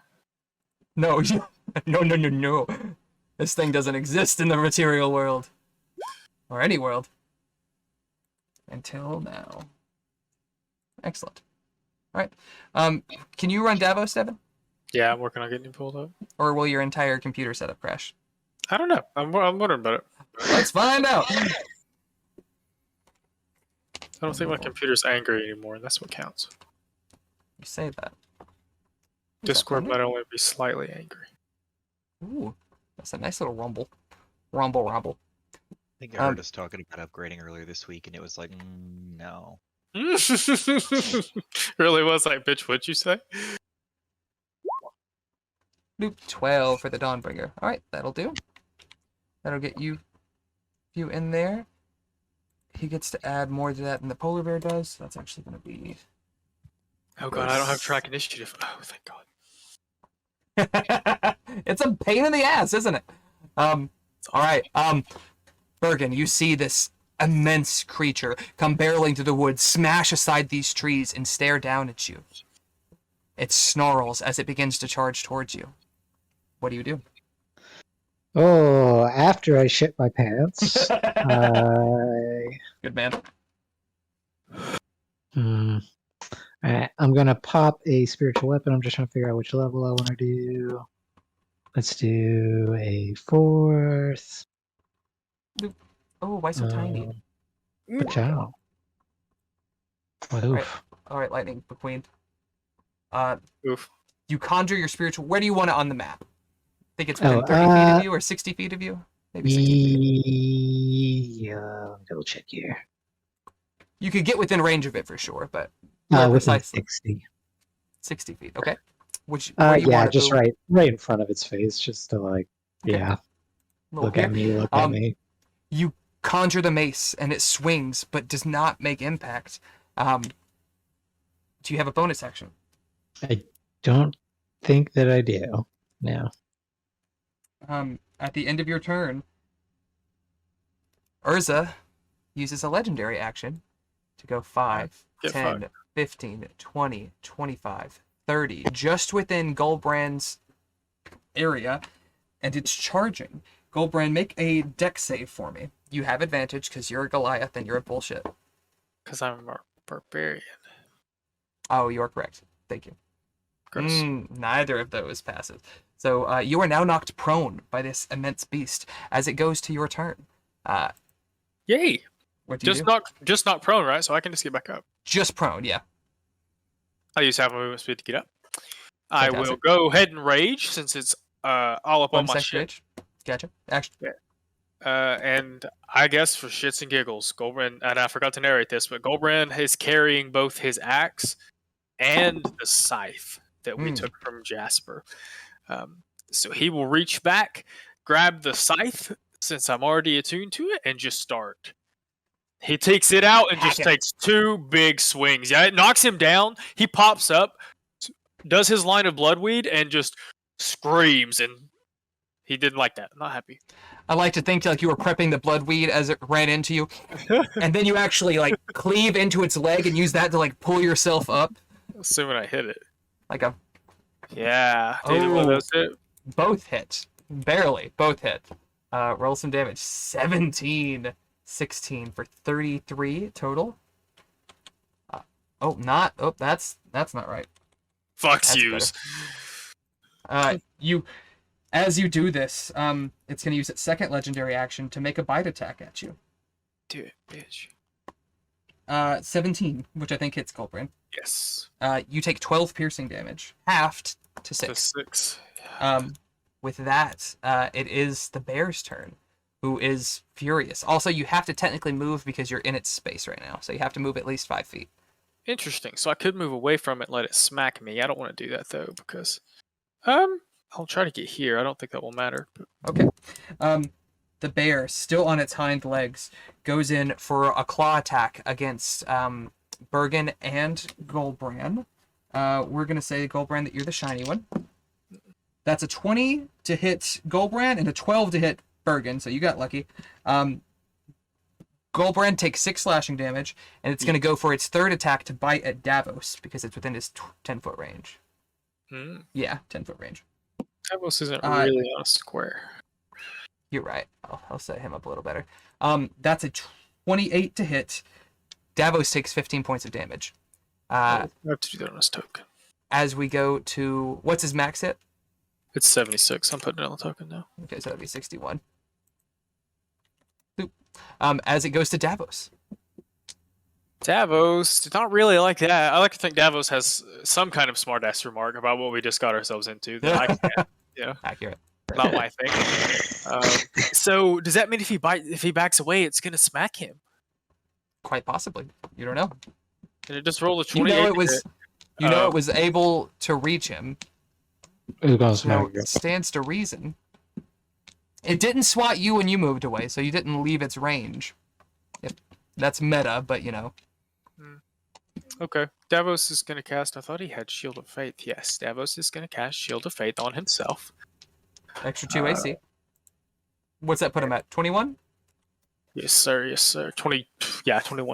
No, no. This thing doesn't exist in the material world. Or any world. Until now. Excellent. Alright. Can you run Davos, Devin? Yeah, I'm working on getting you pulled up. Or will your entire computer setup crash? I don't know. I'm wondering about it. Let's find out! I don't think my computer's angry anymore, and that's what counts. You say that. Discord might only be slightly angry. Ooh, that's a nice little rumble. Rumble. I think I heard us talking about upgrading earlier this week, and it was like, no. Really was like, bitch, what'd you say? Loop 12 for the Dawnbringer. Alright, that'll do. That'll get you in there. He gets to add more to that than the polar bear does. So that's actually going to be... Oh god, I don't have track initiative. Oh, thank god. It's a pain in the ass, isn't it? Alright, Bergen, you see this immense creature come barreling through the woods, smash aside these trees, and stare down at you. It snarls as it begins to charge towards you. What do you do? Oh, after I shit my pants, Good man. Alright, I'm gonna pop a spiritual weapon. I'm just trying to figure out which level I want to do. Let's do a 4th. Oh, why so tiny? Watch out. Oof. Alright, Lightning McQueen. Oof. You conjure your spiritual... Where do you want it on the map? Think it's within 30 feet of you or 60 feet of you? Maybe 60 feet. Double check here. You could get within range of it for sure, but... Within precisely. 60. 60 feet, okay. Where you Yeah, want it just moved? right in front of its face, just to like, Okay. yeah. Little Look at here. me, look at me. You conjure the mace, and it swings, but does not make impact. Do you have a bonus action? I don't think that I do. No. At the end of your turn, Urza uses a legendary action to go 5, Get 10, 15, 20, 25, 30, just within Goldbrand's area, and it's charging. Goldbrand, make a dex save for me. You have advantage because you're a Goliath and you're a bullshit. Because I'm a barbarian. Oh, you are correct. Thank you. Gross. Neither of those passes. So you are now knocked prone by this immense beast as it goes to your turn. Yay! What do you Just do? not prone, right? So I can just get back up. Just prone, yeah. I use half my movement speed to get up. I will Fantastic. go ahead and rage since it's all up on my Bonus shit. extra H. Gotcha. Action. And I guess for shits and giggles, Golbrand, and I forgot to narrate this, but Golbrand is carrying both his axe and the scythe that we took from Jasper. So he will reach back, grab the scythe, since I'm already attuned to it, and just start. He takes it out and just takes 2 big swings. Yeah, it knocks him down. He pops up, does his line of bloodweed, and just screams. And he didn't like that. Not happy. I like to think like you were prepping the bloodweed as it ran into you, and then you actually like cleave into its leg and use that to like pull yourself up. Assuming I hit it. Like a. Yeah. Did one of those hit? Both hit. Barely. Both hit. Roll some damage. 17. 16 for 33 total. That's not right. Fucks yous. As you do this, it's going to use its second legendary action to make a bite attack at you. Do it, bitch. 17, which I think hits Golbrand. Yes. You take 12 piercing damage, halved to 6. To 6. With that, it is the bear's turn, who is furious. Also, you have to technically move because you're in its space right now, so you have to move at least 5 feet. Interesting. So I could move away from it and let it smack me. I don't want to do that, though, because... I'll try to get here. I don't think that will matter. But... Okay. The bear, still on its hind legs, goes in for a claw attack against BERGIN and Golbrand. We're going to say, Golbrand, that you're the shiny one. That's a 20 to hit Golbrand and a 12 to hit BERGIN, so you got lucky. Golbrand takes 6 slashing damage, and it's going to go for its third attack to bite at Davos, because it's within his 10-foot range. Yeah, 10-foot range. Davos isn't really on a square. You're right. I'll set him up a little better. That's a 28 to hit. Davos takes 15 points of damage. I have to do that on his token. As we go to... What's his max hit? It's 76. I'm putting it on the token now. Okay, so that'd be 61. Boop. As it goes to Davos. Davos, not really like that. I like to think Davos has some kind of smart-ass remark about what we just got ourselves into that I can't, Accurate. Not my thing. So does that mean if he backs away, it's gonna smack him? Quite possibly. You don't know. And it just rolled a 28. It was able to reach him. It stands to reason. It didn't swat you when you moved away, so you didn't leave its range. That's meta, but you know. Okay. Davos is going to cast... I thought he had Shield of Faith. Yes, Davos is going to cast Shield of Faith on himself. Extra 2 AC. What's that put him at? 21? Yes, sir. Yes, sir. 21.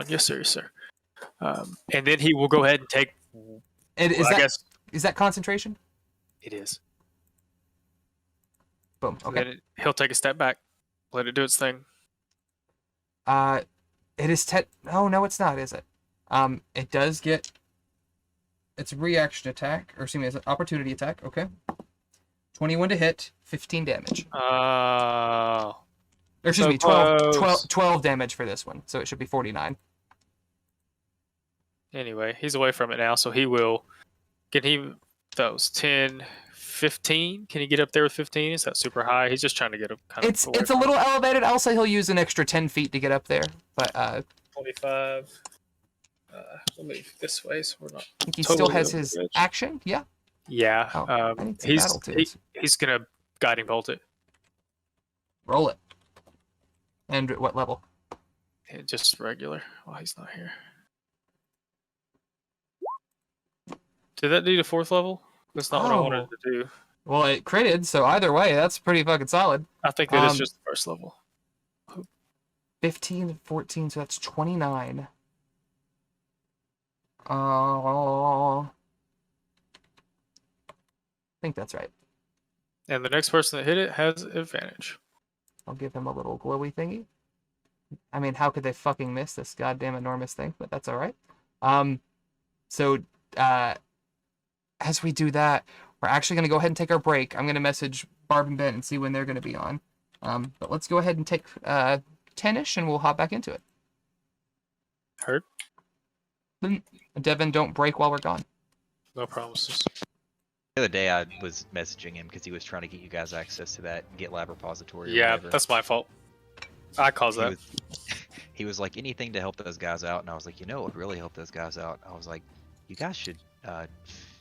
Yes, sir. Yes, sir. And then he will go ahead and take... Is that concentration? It is. Boom. Okay. He'll take a step back. Let it do its thing. It is Oh, no, it's not, is it? It does get its reaction attack, or excuse me, it's an opportunity attack. Okay. 21 to hit, 15 damage. Or excuse me, 12 damage for this one, so it should be 49. Anyway, he's away from it now, so he will... Can he... Those 10, 15? Can he get up there with 15? Is that super high? He's just trying to get up kind of... It's a little elevated. I'll say he'll use an extra 10 feet to get up there, but... 25... Let me this way, so we're not... I think he still has his action, yeah? Yeah. He's going to Guiding Bolt it. Roll it. And at what level? Just regular, while he's not here. Did that do the 4th level? That's not what I wanted to do. Well, it critted, so either way, that's pretty fucking solid. I think that is just the 1st level. 15 and 14, so that's 29. I think that's right. And the next person that hit it has advantage. I'll give him a little glowy thingy. I mean, how could they fucking miss this goddamn enormous thing? But that's all right. As we do that, we're actually going to go ahead and take our break. I'm going to message Barb and Ben and see when they're going to be on. But let's go ahead and take 10-ish, and we'll hop back into it. Heard. Devin, don't break while we're gone. No promises. The other day I was messaging him because he was trying to get you guys access to that GitLab repository. Or Yeah, whatever. that's my fault. I caused that. He was like, anything to help those guys out, and I was like, what would really help those guys out? I was like, you guys should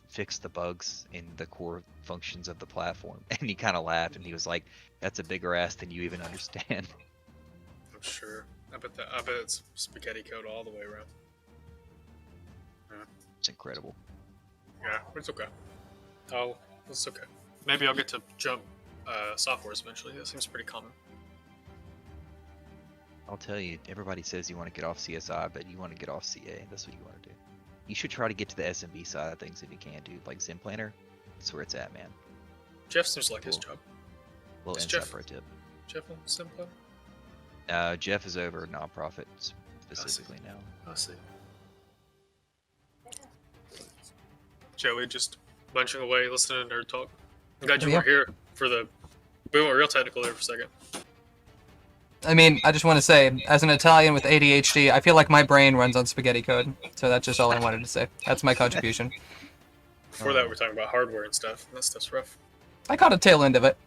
fix the bugs in the core functions of the platform. And he kind of laughed, and he was like, that's a bigger ass than you even understand. I'm sure. I bet it's spaghetti code all the way around. It's incredible. Yeah, it's okay. Oh, it's okay. Maybe I'll get to jump softwares eventually. That seems pretty common. I'll tell you, everybody says you want to get off CSI, but you want to get off CA. That's what you want to do. You should try to get to the SMB side of things if you can, dude. Like Zen Planner, that's where it's at, man. Jeff seems like his job. Little Is inside Jeff- pro tip. Jeff on Simpler? Jeff is over nonprofit specifically now. I see. Joey just bunching away, listening to nerd talk. I'm glad you Yeah. weren't here for the. We went real technical there for a second. I mean, I just want to say, as an Italian with ADHD, I feel like my brain runs on spaghetti code. So that's just all I wanted to say. That's my contribution. Before that, we were talking about hardware and stuff. And that stuff's rough. I caught a tail end of it.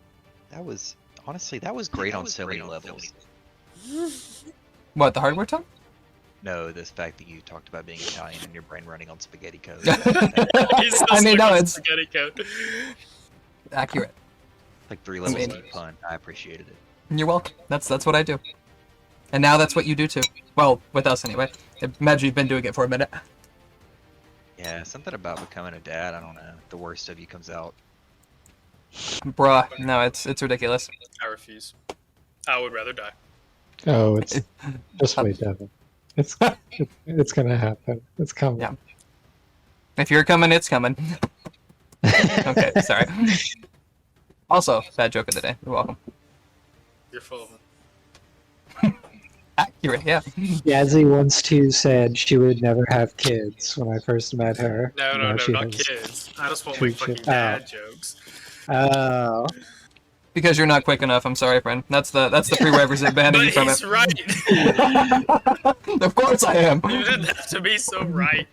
That was honestly great on so many levels. What, the hardware talk? No, this fact that you talked about being Italian and your brain running on spaghetti code. He's still I mean, stuck no, with it's- spaghetti code. Accurate. Like 3 levels mean- deep pun. I appreciated it. You're welcome. That's what I do. And now that's what you do too. Well, with us anyway. Imagine you've been doing it for a minute. Yeah, something about becoming a dad. I don't know. The worst of you comes out. Bruh, no, it's ridiculous. I refuse. I would rather die. Oh, it's just wait, Devin. It's gonna happen. It's coming. Yeah. If you're coming, it's coming. Okay, sorry. Also, bad joke of the day. You're welcome. You're full of them. Accurate, yeah. Yazzie once too said she would never have kids when I first met her. No, Now she not has kids. I just won't two make fucking kids. dad jokes. Oh. Because you're not quick enough. I'm sorry, friend. That's the prerequisite banning But you from he's it. right. Of course I am. You didn't have to be so right.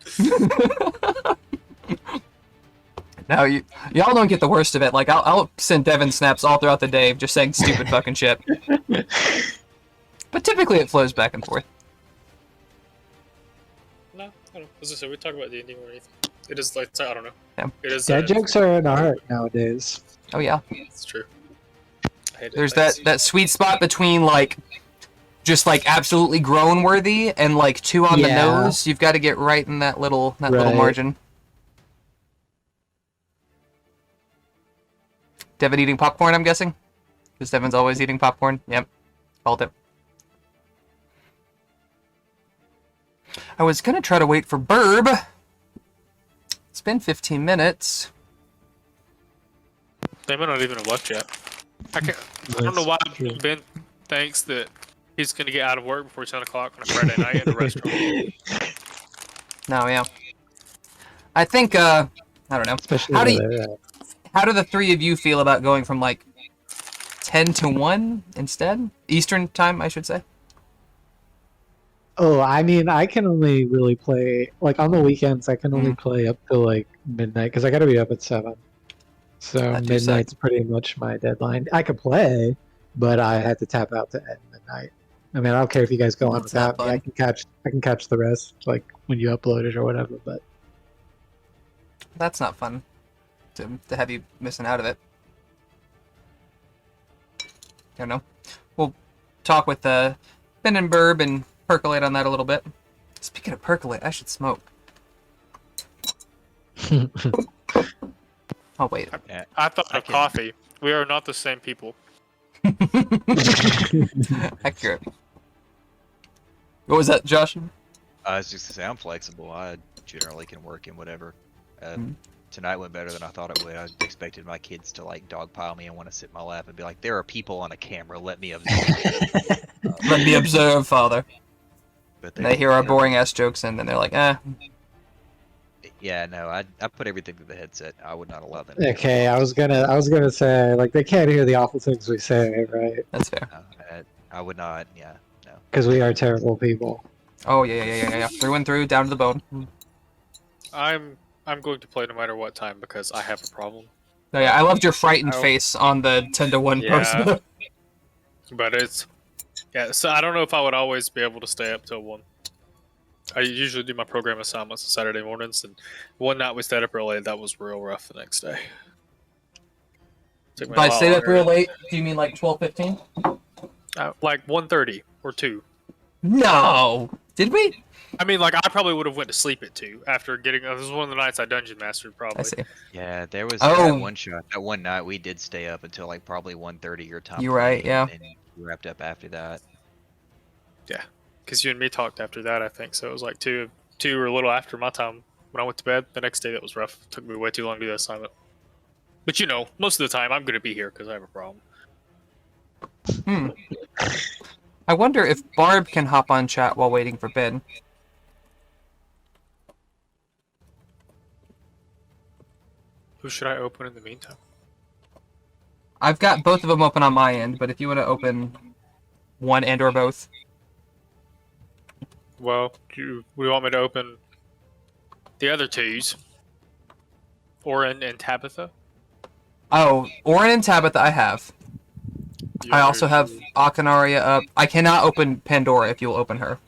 Now y'all don't get the worst of it. Like I'll send Devin snaps all throughout the day just saying stupid fucking shit. But typically it flows back and forth. No, I don't know. As I said, we talk about D&D more than anything. It is like, I don't know. Yeah. It is. Dad jokes are an art nowadays. Oh yeah. It's true. I hate it. There's that sweet spot between like just like absolutely groan worthy and like 2 on the Yeah. nose. You've got to get right in that little little Right. margin. Devin eating popcorn, I'm guessing? Because Devin's always eating popcorn. Yep. Called it. I was gonna try to wait for Burb. It's been 15 minutes. They might not even have left yet. I don't know why Ben thinks that he's going to get out of work before 10 o'clock on a Friday night at a restaurant. No, yeah. I think, I don't know. Especially How do where you- they're at. How do the 3 of you feel about going from like 10 to 1 instead? Eastern time, I should say. Oh, I mean, I can only really play like on the weekends. I can only play up till like midnight because I got to be up at 7. So That do suck. midnight's pretty much my deadline. I could play, but I had to tap out at midnight. I mean, I don't care if you guys go on That's not without me. fun. I can catch the rest like when you upload it or whatever. But That's not fun to have you missing out of it. I don't know. We'll talk with Ben and Burb and percolate on that a little bit. Speaking of percolate, I should smoke. Oh, wait. I thought I of can- coffee. We are not the same people. Accurate. What was that, Josh? I was just gonna say I'm flexible. I generally can work in whatever. Tonight went better than I thought it would. I expected my kids to like dogpile me and want to sit in my lap and be like, "There are people on a camera. Let me observe." Let me observe, Father. But They hear our boring ass jokes and then they're like, eh. Yeah, no, I put everything through the headset. I would not allow them. okay, I was gonna say like they can't hear the awful things we say, right? That's fair. I would not. Yeah, no. Because we are terrible people. Oh, yeah. Through and through, down to the bone. I'm I'm going to play no matter what time because I have a problem. No, yeah, I loved your frightened Oh. face on the 10 to 1 Yeah. post. But it's so I don't know if I would always be able to stay up till 1. I usually do my program assignments on Saturday mornings, and one night we stayed up early. That was real rough the next day. Took me a By while stayed up longer. real late, do you mean like 12:15? Like 1:30 or 2. No! Did we? I mean, like, I probably would have went to sleep at 2 after getting. This was one of the nights I dungeon mastered, probably. I see. Yeah, there was Oh. that one shot. That one night we did stay up until like probably 1:30 your time. You're right, playing, yeah. And we wrapped up after that. Because you and me talked after that, I think. So it was like 2 or a little after my time when I went to bed. The next day, that was rough. It took me way too long to do the assignment. But you know, most of the time, I'm going to be here because I have a problem. I wonder if Barb can hop on chat while waiting for Ben. Who should I open in the meantime? I've got both of them open on my end, but if you want to open one and or both. Well, we want me to open the other 2s? Orin and Tabitha? Oh, Orin and Tabitha I have. The I also other have two- Akanaria up. I cannot open Pandora if you'll open her.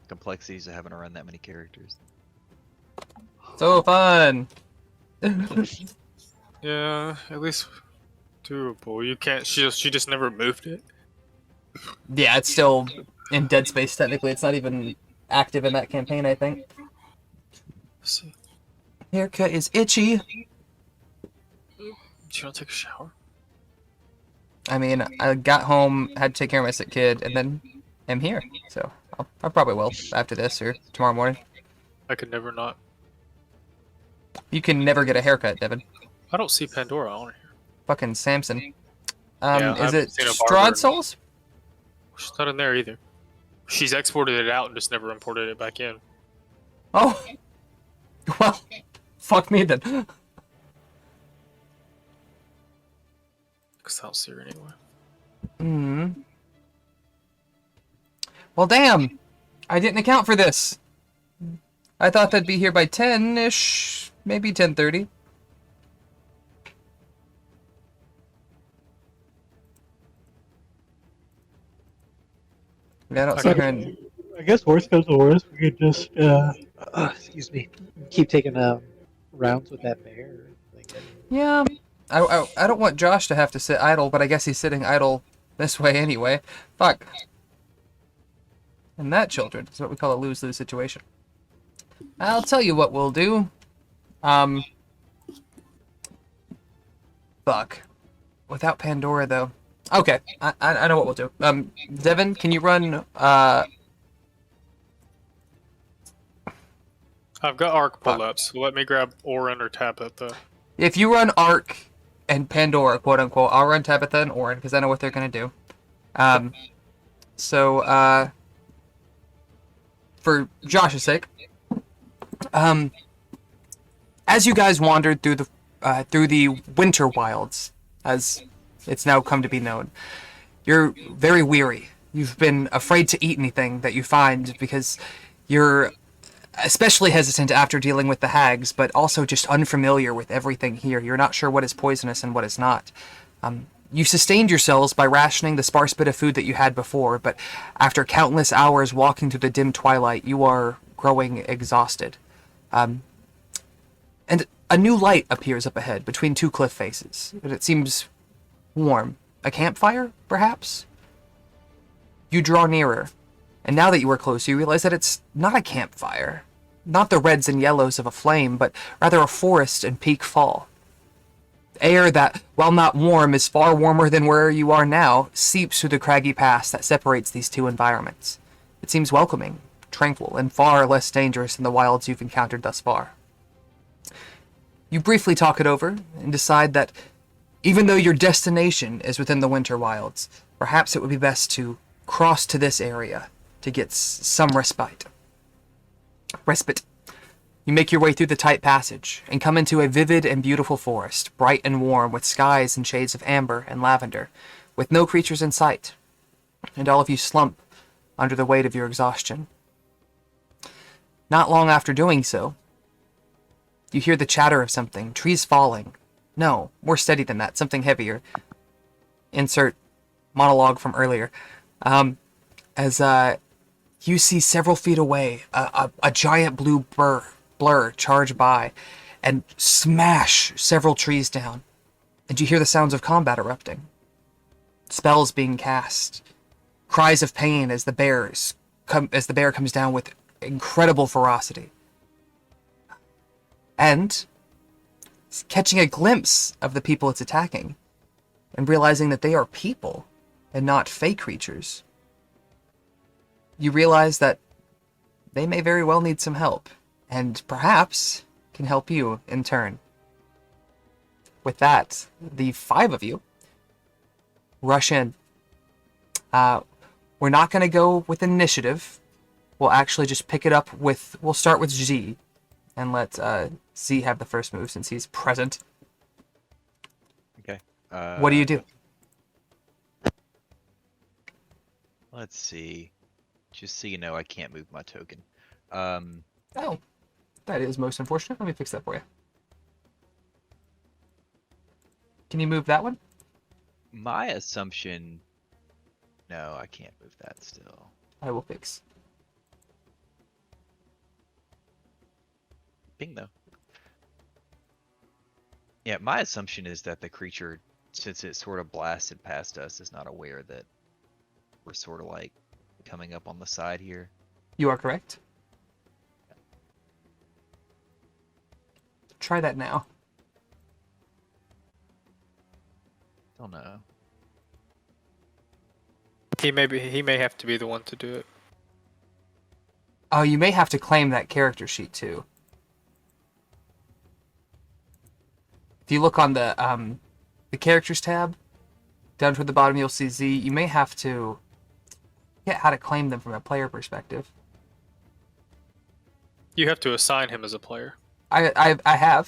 Complexities of having to run that many characters. So fun! Yeah, at least doable. You can't. She just never moved it. Yeah, it's still in Dead Space technically. It's not even active in that campaign, I think. Let's see. Haircut is itchy. Do you want to take a shower? I mean, I got home, had to take care of my sick kid, and then am here. So I probably will after this or tomorrow morning. I could never not. You can never get a haircut, Devin. I don't see Pandora on here. Fucking Samson. Yeah, I Is haven't it seen a barber. Strahd Souls? She's not in there either. She's exported it out and just never imported it back in. Oh! Well, fuck me then. Because I don't see her anywhere. Hmm. Well, damn! I didn't account for this. I thought they'd be here by 10-ish, maybe 10:30. Yeah, I don't see her in... I guess worst comes to worst, we could just excuse me, keep taking rounds with that bear. Yeah, I don't want Josh to have to sit idle, but I guess he's sitting idle this way anyway. Fuck. And that, children, is what we call a lose-lose situation. I'll tell you what we'll do. Fuck. Without Pandora, though. Okay, I know what we'll do. Devin, can you run, I've got Arc pulled up, so let me grab Orin or Tabitha. If you run Ark and Pandora, quote unquote, I'll run Tabitha and Orin because I know what they're gonna do. For Josh's sake, as you guys wandered through the winter wilds, as it's now come to be known, you're very weary. You've been afraid to eat anything that you find because you're especially hesitant after dealing with the hags, but also just unfamiliar with everything here. You're not sure what is poisonous and what is not. You sustained yourselves by rationing the sparse bit of food that you had before, but after countless hours walking through the dim twilight, you are growing exhausted. And a new light appears up ahead between two cliff faces, and it seems warm. A campfire, perhaps? You draw nearer. And now that you are close, you realize that it's not a campfire. Not the reds and yellows of a flame, but rather a forest in peak fall. Air that, while not warm, is far warmer than where you are now, seeps through the craggy pass that separates these two environments. It seems welcoming, tranquil, and far less dangerous than the wilds you've encountered thus far. You briefly talk it over and decide that even though your destination is within the winter wilds, perhaps it would be best to cross to this area to get some respite. You make your way through the tight passage and come into a vivid and beautiful forest, bright and warm, with skies and shades of amber and lavender, with no creatures in sight. And all of you slump under the weight of your exhaustion. Not long after doing so, you hear the chatter of something, trees falling. No, more steady than that, something heavier. Insert monologue from earlier. As you see several feet away, a giant blue blur charge by and smash several trees down. And you hear the sounds of combat erupting. Spells being cast. Cries of pain as the bear comes down with incredible ferocity. And catching a glimpse of the people it's attacking and realizing that they are people and not fey creatures. You realize that they may very well need some help, and perhaps can help you in turn. With that, the 5 of you rush in. We're not going to go with initiative. We'll actually just pick it up with... We'll start with Z, and let Z have the first move since he's present. Okay. What do you do? Let's see. Just so you know, I can't move my token. Oh, that is most unfortunate. Let me fix that for you. Can you move that one? My assumption... No, I can't move that still. I will fix. Ping, though. Yeah, my assumption is that the creature, since it sort of blasted past us, is not aware that we're sort of like coming up on the side here. You are correct. Try that now. Don't know. He may have to be the one to do it. Oh, you may have to claim that character sheet too. If you look on the characters tab, down toward the bottom you'll see Z. You may have to get how to claim them from a player perspective. You have to assign him as a player. I've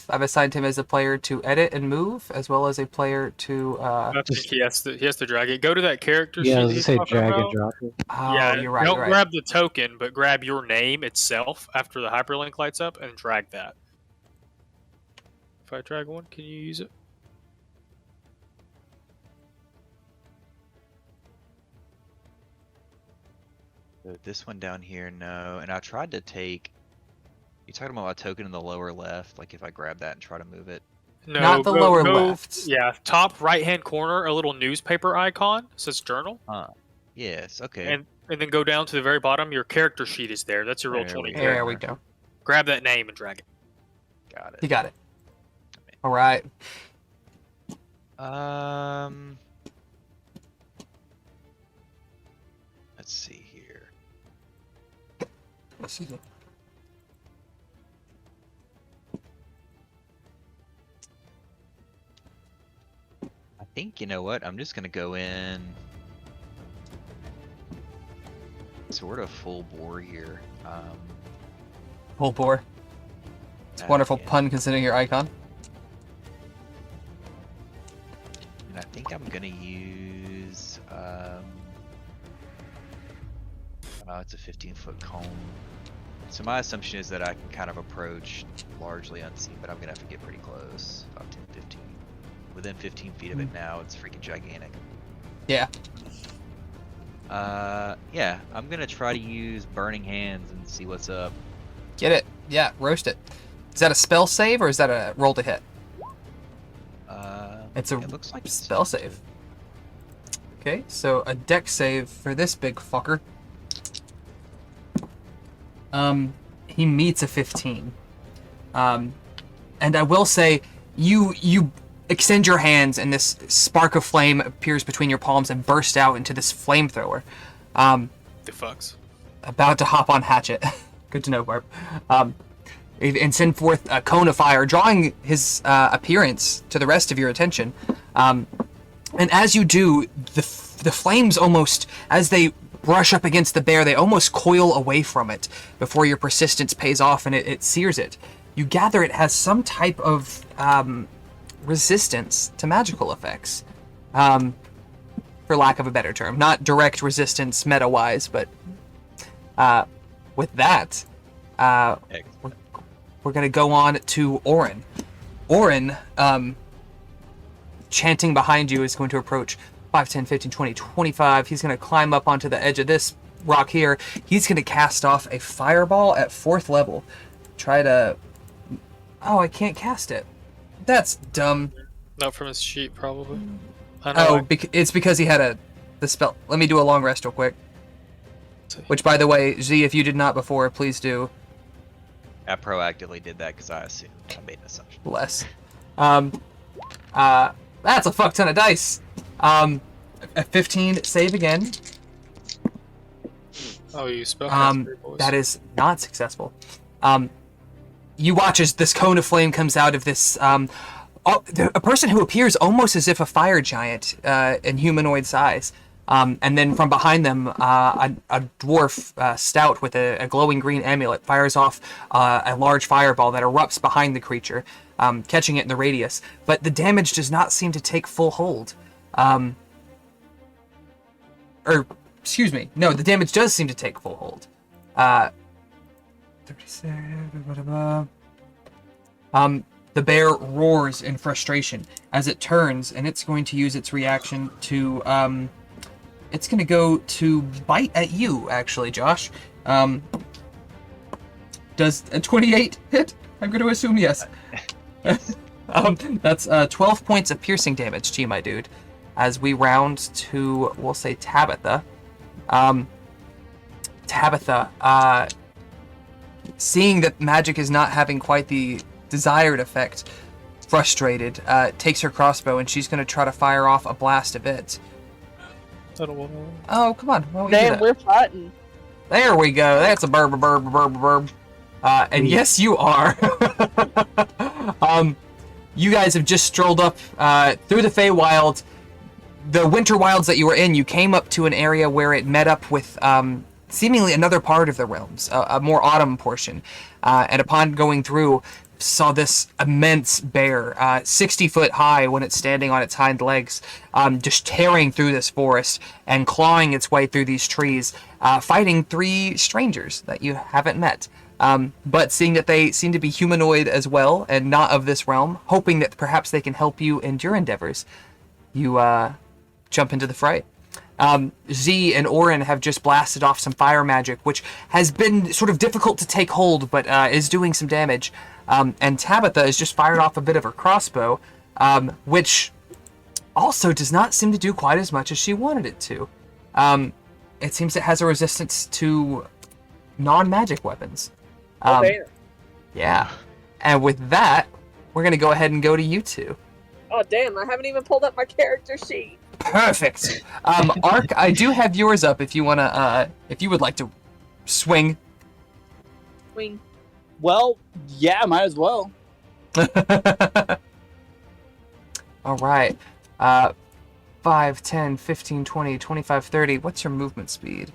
assigned him as a player to edit and move, as well as a player to. I think he has to drag it. Go to that character sheet. Yeah, I was that gonna he's say talking drag about. and drop it. Oh, Yeah, you're right. Don't You're right. grab the token, but grab your name itself after the hyperlink lights up and drag that. If I drag one, can you use it? So this one down here, no. And I tried to take... You talking about a token in the lower left? Like if I grab that and try to move it? No, Not the lower left. Yeah, top right-hand corner, a little newspaper icon says journal, Yes, okay. and then go down to the very bottom. Your character sheet is there. That's your roll There 20 we go. character. There we go. Grab that name and drag it. Got it. You got it. All right. Let's see here. Excuse me. I think, you know what? I'm just gonna go in sort of full bore here. Full bore. It's a wonderful yeah. pun considering your icon. And I think I'm gonna use it's a 15-foot cone. So my assumption is that I can kind of approach largely unseen, but I'm gonna have to get pretty close. About 10, 15. Within 15 feet of it now, it's freaking gigantic. Yeah. Yeah, I'm gonna try to use Burning Hands and see what's up. Get it. Yeah, roast it. Is that a spell save or is that a roll to hit? It's a It looks like spell save. Okay, so a dex save for this big fucker. He meets a 15. And I will say, you extend your hands and this spark of flame appears between your palms and bursts out into this flamethrower. The fucks. About to hop on Hatchet. Good to know, Barb. And send forth a cone of fire, drawing his appearance to the rest of your attention. And as you do, the flames almost, as they brush up against the bear, they almost coil away from it before your persistence pays off and it sears it. You gather it has some type of resistance to magical effects, for lack of a better term. Not direct resistance meta-wise, but With that, we're going to go on to Orin. Orin, chanting behind you, is going to approach 5, 10, 15, 20, 25. He's going to climb up onto the edge of this rock here. He's going to cast off a fireball at 4th level. Try to... Oh, I can't cast it. That's dumb. Not from his sheet, probably. It's because he had the spell. Let me do a long rest real quick. Which, by the way, Z, if you did not before, please do. I proactively did that because I assumed. I made an assumption. Bless. That's a fuck ton of dice. A 15 save again. Oh, you spell that is not successful. You watch as this cone of flame comes out of this a person who appears almost as if a fire giant in humanoid size. And then from behind them, a dwarf stout with a glowing green amulet fires off a large fireball that erupts behind the creature, catching it in the radius. But the damage does not seem to take full hold. Excuse me. No, the damage does seem to take full hold. 36. The bear roars in frustration as it turns, and it's going to use its reaction to... it's going to go to bite at you, actually, Josh. Does a 28 hit? I'm going to assume yes. That's 12 points of piercing damage to you, my dude. As we round to, we'll say, Tabitha. Tabitha, seeing that magic is not having quite the desired effect, frustrated, takes her crossbow, and she's going to try to fire off a blast of it. Oh, come on. Why don't we do Damn, that? we're fighting. There we go. That's a burb. And yes, you are. You guys have just strolled up through the Feywild. The Winter Wilds that you were in, you came up to an area where it met up with seemingly another part of the realms, a more autumn portion. And upon going through, saw this immense bear, 60 foot high when it's standing on its hind legs, just tearing through this forest and clawing its way through these trees, fighting 3 strangers that you haven't met. But seeing that they seem to be humanoid as well and not of this realm, hoping that perhaps they can help you in your endeavors, you jump into the fray. Z and Orin have just blasted off some fire magic, which has been sort of difficult to take hold, but is doing some damage. And Tabitha has just fired off a bit of her crossbow, which also does not seem to do quite as much as she wanted it to. It seems it has a resistance to non-magic weapons. Yeah. And with that, we're going to go ahead and go to you two. Oh, damn, I haven't even pulled up my character sheet. Perfect. Ark, I do have yours up if you want to, if you would like to swing. Swing. Well, yeah, might as well. All right. 5, 10, 15, 20, 25, 30. What's your movement speed?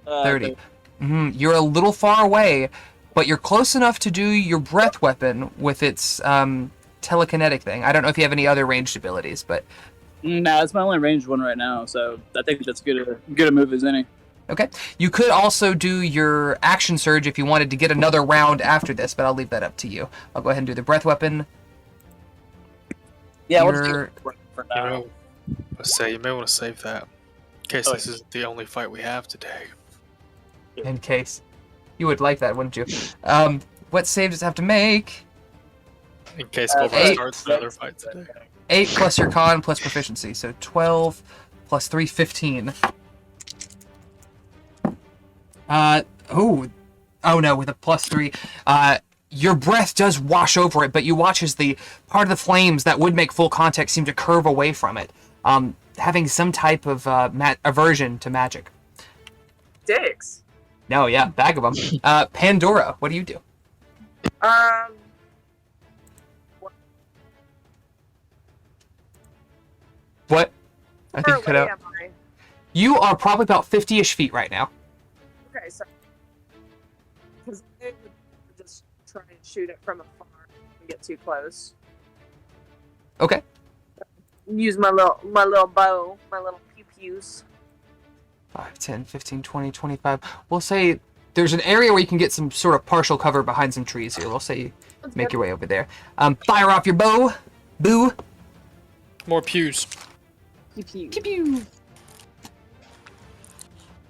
30. You're a little far away, but you're close enough to do your breath weapon with its telekinetic thing. I don't know if you have any other ranged abilities, but... Nah, it's my only ranged one right now, so I think that's good a move as any. Okay. You could also do your action surge if you wanted to get another round after this, but I'll leave that up to you. I'll go ahead and do the breath weapon. Yeah, Your- we'll just get it for now. You may want to save that in case this is the only fight we have today. In case. You would like that, wouldn't you? What save does it have to make? In case Uh, Cobra eight. starts another fight today. 8 plus your con plus proficiency, so 12 plus 3, 15. Oh no, with a plus 3. Your breath does wash over it, but you watch as the part of the flames that would make full contact seem to curve away from it, having some type of aversion to magic. Dicks. No, yeah, bag of them. Pandora, what do you do? What? I think you cut out. Am I? You are probably about 50-ish feet right now. Okay, so because I would just try and shoot it from afar and get too close. Okay. Use my little bow, my little pew pews. 5, 10, 15, 20, 25. We'll say there's an area where you can get some sort of partial cover behind some trees here. We'll say you make your way over there. Fire off your bow. Boo. More pews. Pew pew. Pew pew.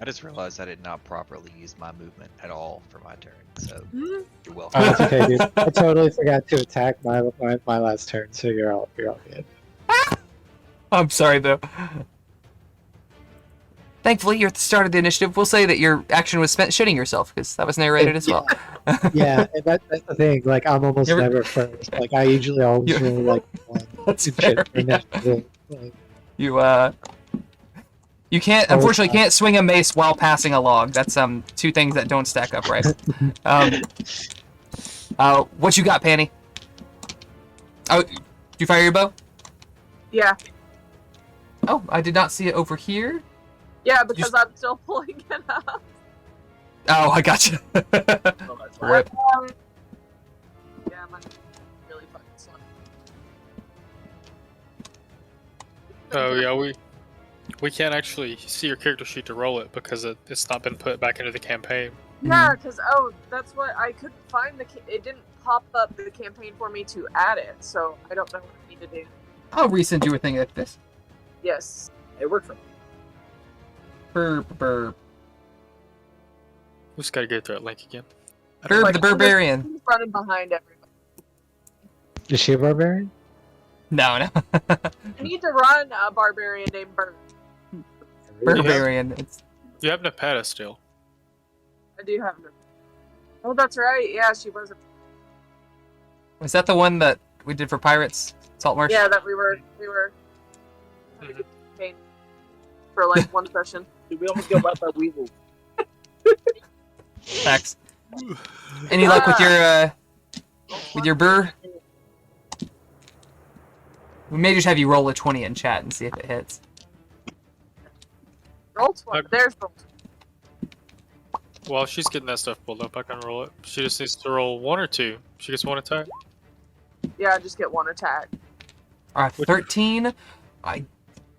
I just realized I did not properly use my movement at all for my turn, so Hmm? you're welcome. Oh, it's okay, dude. I totally forgot to attack my last turn, so you're all good. I'm sorry, though. Thankfully, you're at the start of the initiative. We'll say that your action was spent shitting yourself, because that was narrated as well. Yeah, and that's the thing. Like, I'm almost You're- never first. Like, I usually always You're- roll like one. That's and fair, shit for yeah. initiative. Like, You can't, Oh, unfortunately, fine. can't swing a mace while passing a log. That's two things that don't stack up right. What you got, Panny? Oh, did you fire your bow? Yeah. Oh, I did not see it over here. Yeah, because I'm still pulling it up. Oh, I got you. Oh, that's fine. Rip. Yeah, my really fucking slow. Oh yeah, we can't actually see your character sheet to roll it because it's not been put back into the campaign. Yeah, because that's what I couldn't find it didn't pop up the campaign for me to add it, so I don't know what I need to do. I'll resend you a thing like this. Yes. It worked for me. Burr. We just gotta get through that link again. Burr Like, the Barbarian. He's running behind everybody. is she a barbarian? No. I need to run a barbarian named Bird. Barbarian. It's You have Nepeta still. I do have her. Oh, that's right. Yeah, she was. Was that the one that we did for Pirates? Saltmarsh? Yeah, that we were Mhm. campaign for like one session. Dude, we almost got wiped by weasels. Facts. Any luck with your burr? We may just have you roll a 20 in chat and see if it hits. Roll 20. There's roll 20. While she's getting that stuff pulled up, I can roll it. She just needs to roll 1 or 2. She gets 1 attack. Yeah, I just get one attack. Alright, 13.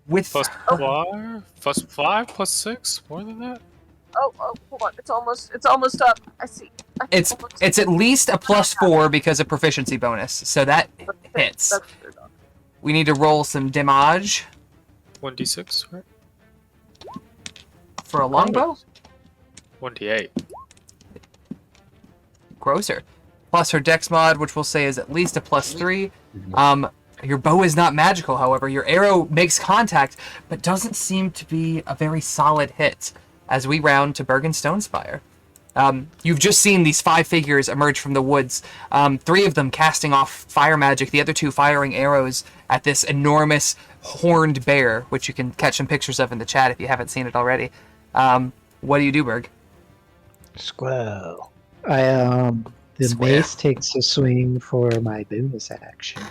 With Plus 5? Plus 5? Plus 6? More than that? Oh, hold on. It's almost up. I see. it's at least a +4 because of proficiency bonus, so that hits. That's good. We need to roll some damage 1d6, right? for a longbow. 1d8. Grosser. Plus her dex mod, which we'll say is at least a +3. Your bow is not magical, however. Your arrow makes contact, but doesn't seem to be a very solid hit as we round to Bergen Stonespire. You've just seen these 5 figures emerge from the woods, 3 of them casting off fire magic, the other 2 firing arrows at this enormous horned bear, which you can catch some pictures of in the chat if you haven't seen it already. What do you do, Berg? Squirrel. The Square. mace takes a swing for my bonus action.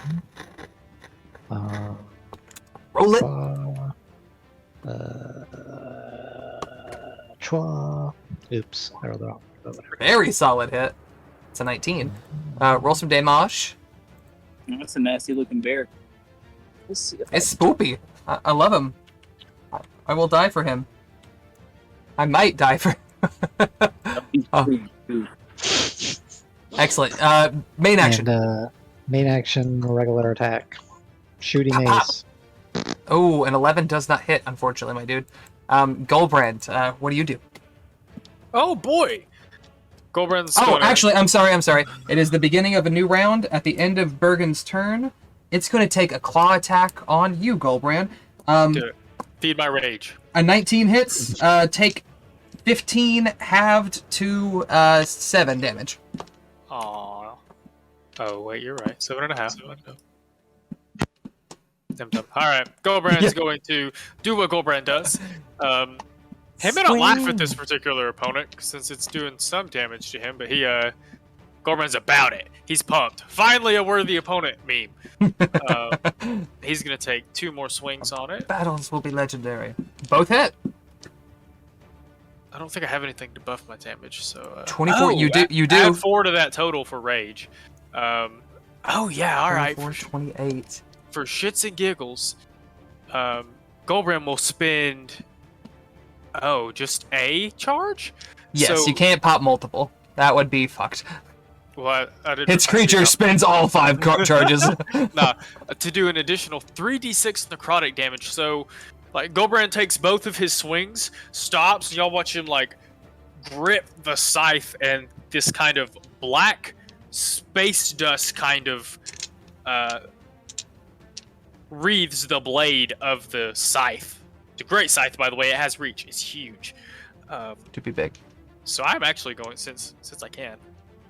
Roll it. Oops, I rolled it wrong. But whatever. Very solid hit. It's a 19. Roll some damage. That's a nasty looking bear. Let's see if It's spoopy. I love him. I will die for him. I might die for Oh. Excellent. Main action. And main action, regular attack, shooting Pop, pop. ace. Oh, an 11 does not hit, unfortunately, my dude. Goldbrand, what do you do? Oh boy! Goldbrand's Oh, gonna... actually, I'm sorry. It is the beginning of a new round. At the end of Bergen's turn, it's going to take a claw attack on you, Goldbrand. Do it. Feed my rage. A 19 hits. Take 15 halved to 7 damage. Aww. Oh, wait, you're right. 7.5. Alright, Goldbrand's going to do what Goldbrand does. He may not laugh at this particular opponent since it's doing some damage to him, but Goldbrand's about it. He's pumped. Finally a worthy opponent meme. He's going to take 2 more swings on it. Battles will be legendary. Both hit. I don't think I have anything to buff my damage, so... 24, you do. Add 4 to that total for rage. Oh yeah, alright. 24, 28. For shits and giggles, Goldbrand will spend... Oh, just a charge? Yes, So- you can't pop multiple. That would be fucked. Well, I didn't. Its creature spends all 5 charges. Nah, to do an additional 3d6 necrotic damage. So, like, Goldbrand takes both of his swings, stops, and y'all watch him, like, grip the scythe, and this kind of black space dust kind of wreathes the blade of the scythe. It's a great scythe, by the way. It has reach. It's huge. To be big. So I'm actually going, since I can,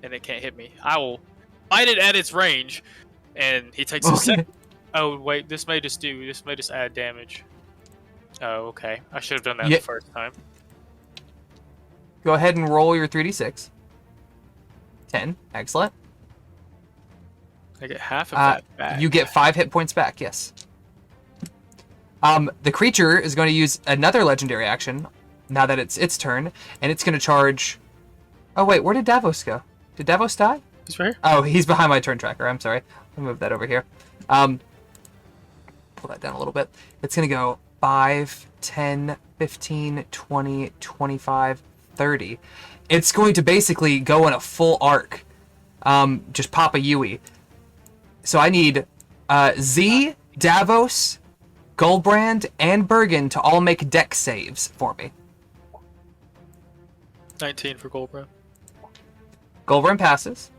and it can't hit me, I will bite it at its range, and he takes a Okay. second. Oh wait, this may just add damage. Oh, okay. I should have done that Yeah. the first time. Go ahead and roll your 3d6. 10. Excellent. I get half of Uh, that back. You get 5 hit points back, yes. The creature is going to use another legendary action now that it's its turn, and it's going to charge... Oh, wait, where did Davos go? Did Davos die? He's right here. Oh, he's behind my turn tracker. I'm sorry. I'll move that over here. Pull that down a little bit. It's going to go 5, 10, 15, 20, 25, 30. It's going to basically go in a full arc. Just pop a Yui. So I need Z, Davos, Goldbrand, and Bergen to all make dex saves for me. 19 for Goldbrand. Goldbrand passes.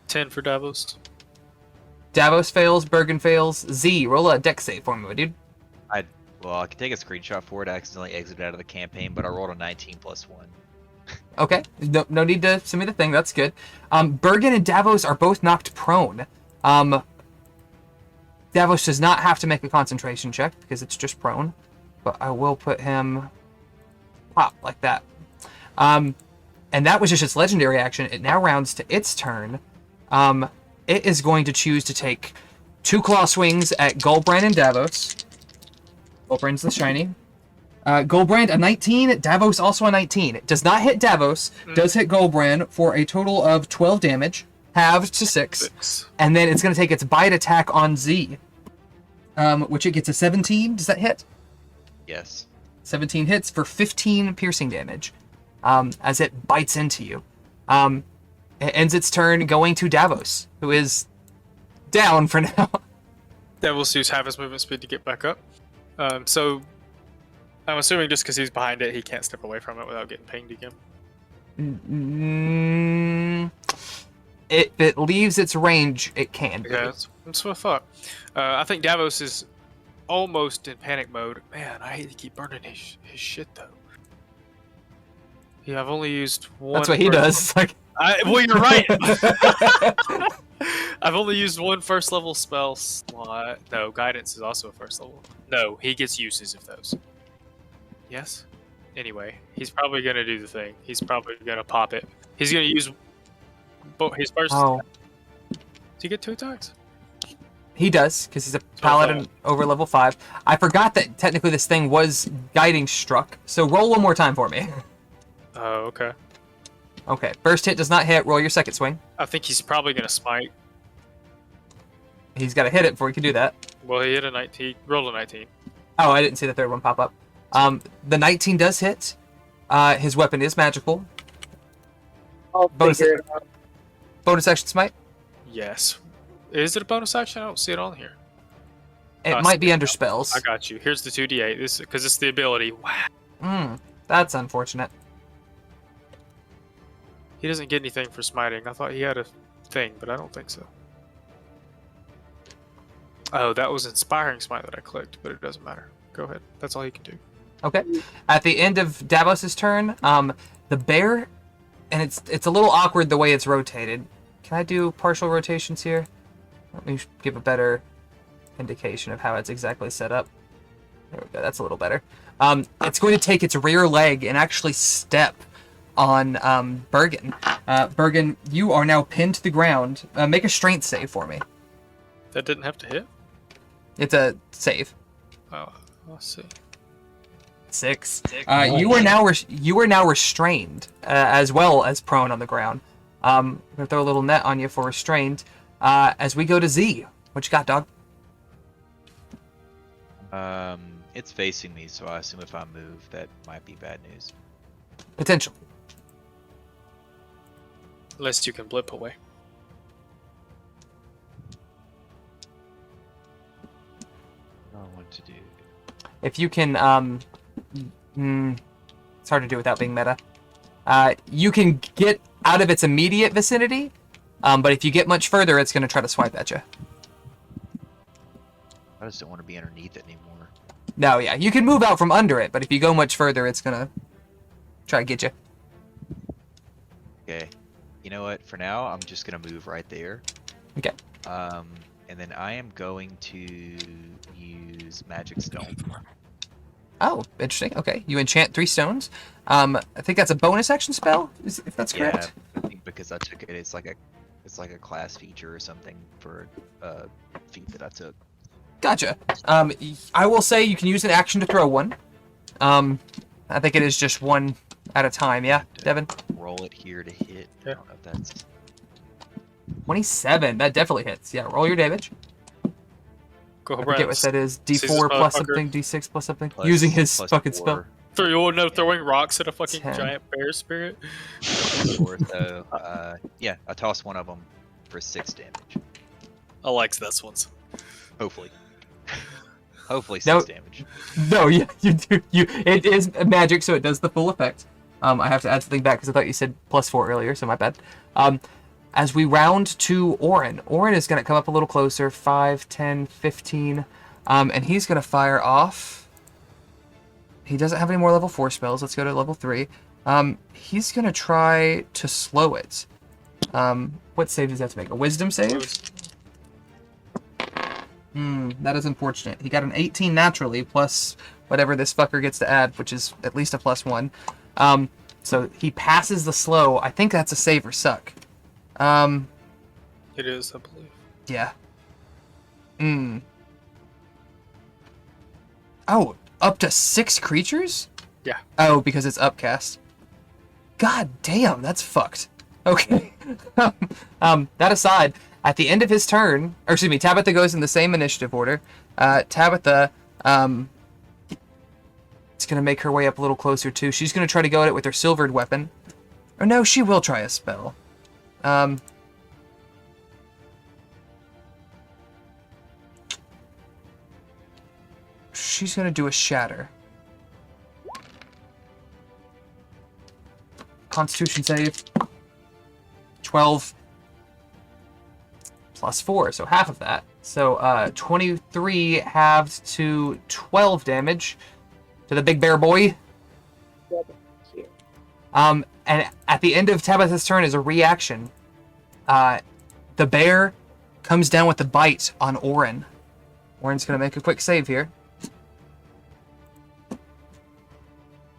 10 for Davos. Davos fails. Bergen fails. Z, roll a dex save for me, my dude. Well, I can take a screenshot for it. I accidentally exited out of the campaign, but I rolled a 19 plus 1. Okay, no need to send me the thing. That's good. Bergen and Davos are both knocked prone. Davos does not have to make a concentration check because it's just prone, but I will put him pop like that. And that was just its legendary action. It now rounds to its turn. It is going to choose to take 2 claw swings at Goldbrand and Davos. Goldbrand's the shiny. Goldbrand a 19, Davos also a 19. It does not hit Davos, does hit Goldbrand for a total of 12 damage, halved to 6. And then it's going to take its bite attack on Z, which it gets a 17. Does that hit? Yes. 17 hits for 15 piercing damage as it bites into you. It ends its turn going to Davos, who is down for now. Davos used half his movement speed to get back up. So I'm assuming just because he's behind it, he can't step away from it without getting pinged again. If it leaves its range, it can. Yeah, that's what I thought. I think Davos is almost in panic mode. Man, I hate to keep burning his shit though. Yeah, I've only used one. That's what he does. Like, well, you're right. I've only used one first level spell slot. No, guidance is also a first level. No, he gets uses of those. Yes. Anyway, he's probably gonna do the thing. He's probably gonna pop it. He's gonna use his first. oh, Does he get 2 attacks? he does, because he's a what I paladin over level 5. I forgot that technically this thing was guiding struck, so roll one more time for me. Oh, okay. Okay, first hit does not hit. Roll your second swing. I think he's probably gonna smite. He's got to hit it before he can do that. Well, he hit a 19. He rolled a 19. Oh, I didn't see the third one pop up. The 19 does hit. His weapon is magical. I'll Bonus figure it out. Bonus action smite. Yes. Is it a bonus action? I don't see it on here. It might be under spells. I got you. Here's the 2d8. This because it's the ability. Wow. That's unfortunate. He doesn't get anything for smiting. I thought he had a thing, but I don't think so. Oh, that was inspiring smite that I clicked, but it doesn't matter. Go ahead. That's all he can do. Okay. At the end of Davos's turn, the bear, and it's a little awkward the way it's rotated. Can I do partial rotations here? Let me give a better indication of how it's exactly set up. There we go. That's a little better. It's going to take its rear leg and actually step on Bergen. Bergen, you are now pinned to the ground. Make a strength save for me. That didn't have to hit? It's a save. Oh, let's see. 6. You are now restrained, as well as prone on the ground. I'm gonna throw a little net on you for restrained. As we go to Z, what you got, dog? It's facing me, so I assume if I move, that might be bad news. Potential. Unless you can blip away. I don't know what to do. If you can, it's hard to do without being meta. You can get out of its immediate vicinity, but if you get much further, it's going to try to swipe at you. I just don't want to be underneath it anymore. No, yeah, you can move out from under it, but if you go much further, it's going to try to get you. Okay. You know what? For now, I'm just gonna move right there. Okay. And then I am going to use Magic Stone. Oh, interesting. Okay, you enchant 3 stones. I think that's a bonus action spell, if that's correct. Yeah, I think because I took it, it's like a class feature or something for a feat that I took. Gotcha. I will say you can use an action to throw one. I think it is just one at a time. Yeah, Devin. Roll it here to hit. Yeah. I don't know if that's 27. That definitely hits. Yeah, roll your damage. Go I forget what that is. Seize this D4 plus motherfucker. something, D6 plus something. plus- Using his plus fucking 4. spell. Throwing rocks at a fucking 10. giant bear spirit. So, yeah, I toss one of them for 6 damage. I like this ones. Hopefully. Hopefully 6 No. damage. No, yeah, you do. It is magic, so it does the full effect. I have to add something back because I thought you said +4 earlier, so my bad. As we round to Orin, Orin is going to come up a little closer, 5, 10, 15, and he's going to fire off. He doesn't have any more level 4 spells. Let's go to level 3. He's going to try to slow it. What save does he have to make? A wisdom save? That is unfortunate. He got an 18 naturally, plus whatever this fucker gets to add, which is at least a +1. So he passes the slow. I think that's a save or suck. It is, I believe. Yeah. Oh, up to 6 creatures? Yeah. Oh, because it's upcast. God damn, that's fucked. Okay. That aside, at the end of his turn, or excuse me, Tabitha goes in the same initiative order. Tabitha, it's gonna make her way up a little closer too. She's gonna try to go at it with her silvered weapon. Or no, she will try a spell. She's gonna do a shatter. Constitution save. 12 plus 4, so half of that. So 23 halved to 12 damage to the big bear boy. And at the end of Tabitha's turn, as a reaction, the bear comes down with a bite on Orin. Orin's gonna make a quick save here.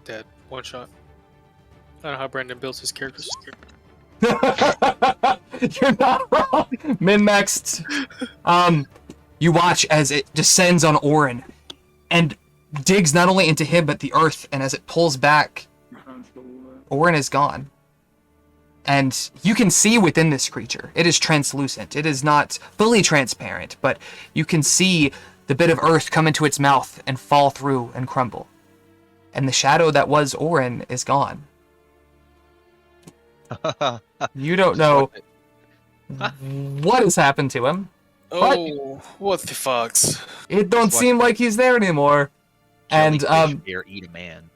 Dead. One shot. I don't know how Brandon builds his characters. You're not wrong. Min-maxed. You watch as it descends on Orin and digs not only into him but the earth, and as it pulls back, Orin is gone. And you can see within this creature. It is translucent. It is not fully transparent, but you can see the bit of earth come into its mouth and fall through and crumble. And the shadow that was Orin is gone. You don't know what has happened to him. Oh, what the fucks? It don't Just seem like he's there anymore. And Jellyfish bear eat a man.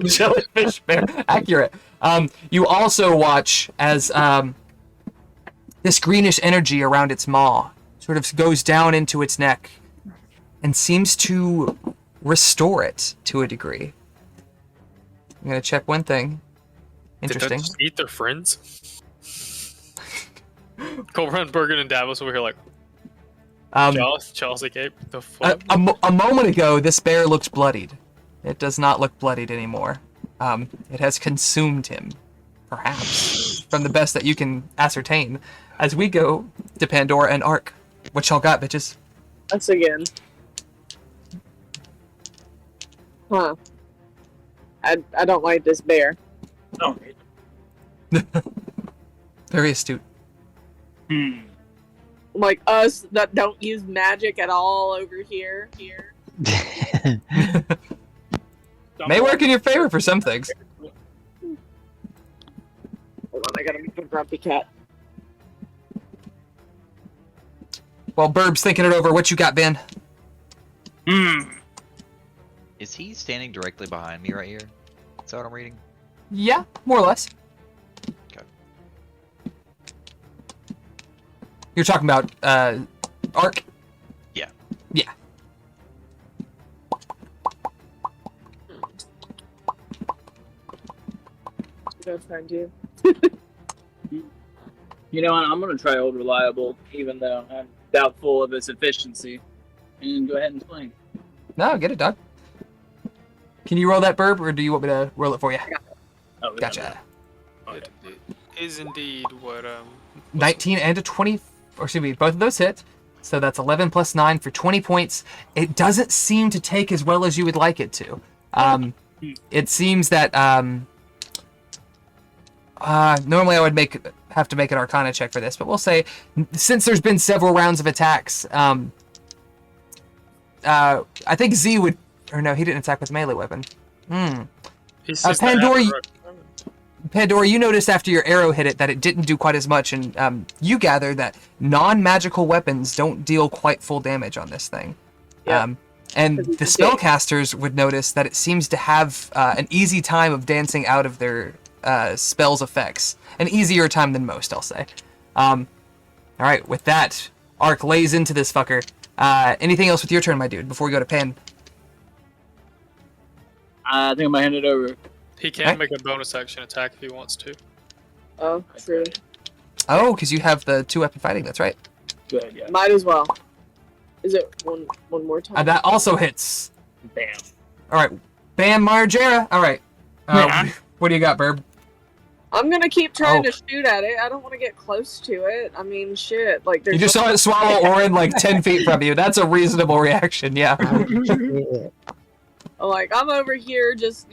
jellyfish bear, accurate. You also watch as this greenish energy around its maw sort of goes down into its neck and seems to restore it to a degree. I'm gonna check one thing. Interesting. Did that just eat their friends? Go run Bergen and Davos over here like Charles Gabe. The fuck? A moment ago, this bear looked bloodied. It does not look bloodied anymore. It has consumed him, perhaps, from the best that you can ascertain. As we go to Pandora and Ark, what y'all got, bitches? Us again. Huh. I don't like this bear. Oh, Very astute. Like us that don't use magic at all over here. May work in your favor for some things. gotta make a grumpy cat. While Burb's thinking it over, what you got, Ben? Is he standing directly behind me right here? Is that what I'm reading? Yeah, more or less. Okay. You're talking about Ark? Yeah. Yeah. Go find you. You know what? I'm gonna try Old Reliable, even though I'm doubtful of its efficiency, and go ahead and explain. No, get it done. Can you roll that Burb, or do you want me to roll it for you? Oh, we got Gotcha. It is indeed what 19 and a 20, or excuse me, both of those hit. So that's 11 plus 9 for 20 points. It doesn't seem to take as well as you would like it to. It seems that normally I would have to make an Arcana check for this, but we'll say since there's been several rounds of attacks, I think Z would, or no, he didn't attack with a melee weapon. Pandora, you noticed after your arrow hit it that it didn't do quite as much, and you gather that non-magical weapons don't deal quite full damage on this thing. Yeah. And the spellcasters would notice that it seems to have an easy time of dancing out of their spell's effects. An easier time than most, I'll say. Alright, with that, Ark lays into this fucker. Anything else with your turn, my dude, before we go to Pan? I think I'm gonna hand it over. He can make a bonus action attack if he wants to. Oh, true. Oh, because you have the 2-weapon fighting, that's right. Good, yeah. Might as well. Is it one more time? That also hits. Bam. Alright, Bam Margera. Alright. What do you got, Burb? I'm gonna keep trying to shoot at it. I don't want to get close to it. I mean, shit. Like, there's You just saw it swallow Orin like 10 feet from you. That's a reasonable reaction, yeah. like, I'm over here just,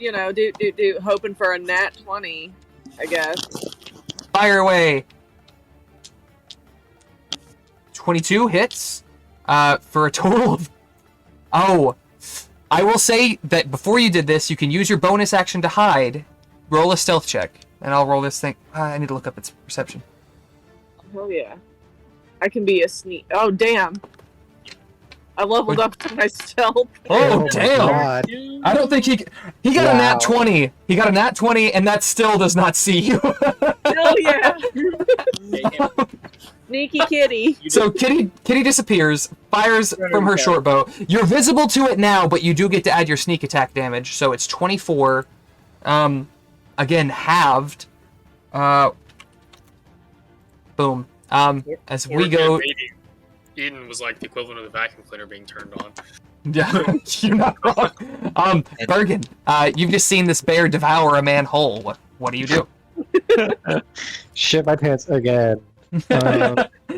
hoping for a nat 20, I guess. Fire away. 22 hits for a total of... Oh, I will say that before you did this, you can use your bonus action to hide. Roll a stealth check, and I'll roll this thing. I need to look up its perception. Oh, yeah. I can be a sneak. Oh, damn. I leveled up to my stealth. Oh, damn. God. I don't think he got a nat 20. He got a nat 20, and that still does not see you. Hell yeah. Sneaky kitty. So Kitty disappears, fires from her short bow. You're visible to it now, but you do get to add your sneak attack damage, so it's 24. Again, halved. Boom. As we go... Eden was like the equivalent of the vacuum cleaner being turned on. Yeah, you're not wrong. Bergen, you've just seen this bear devour a man whole. What do you do? Shit my pants again.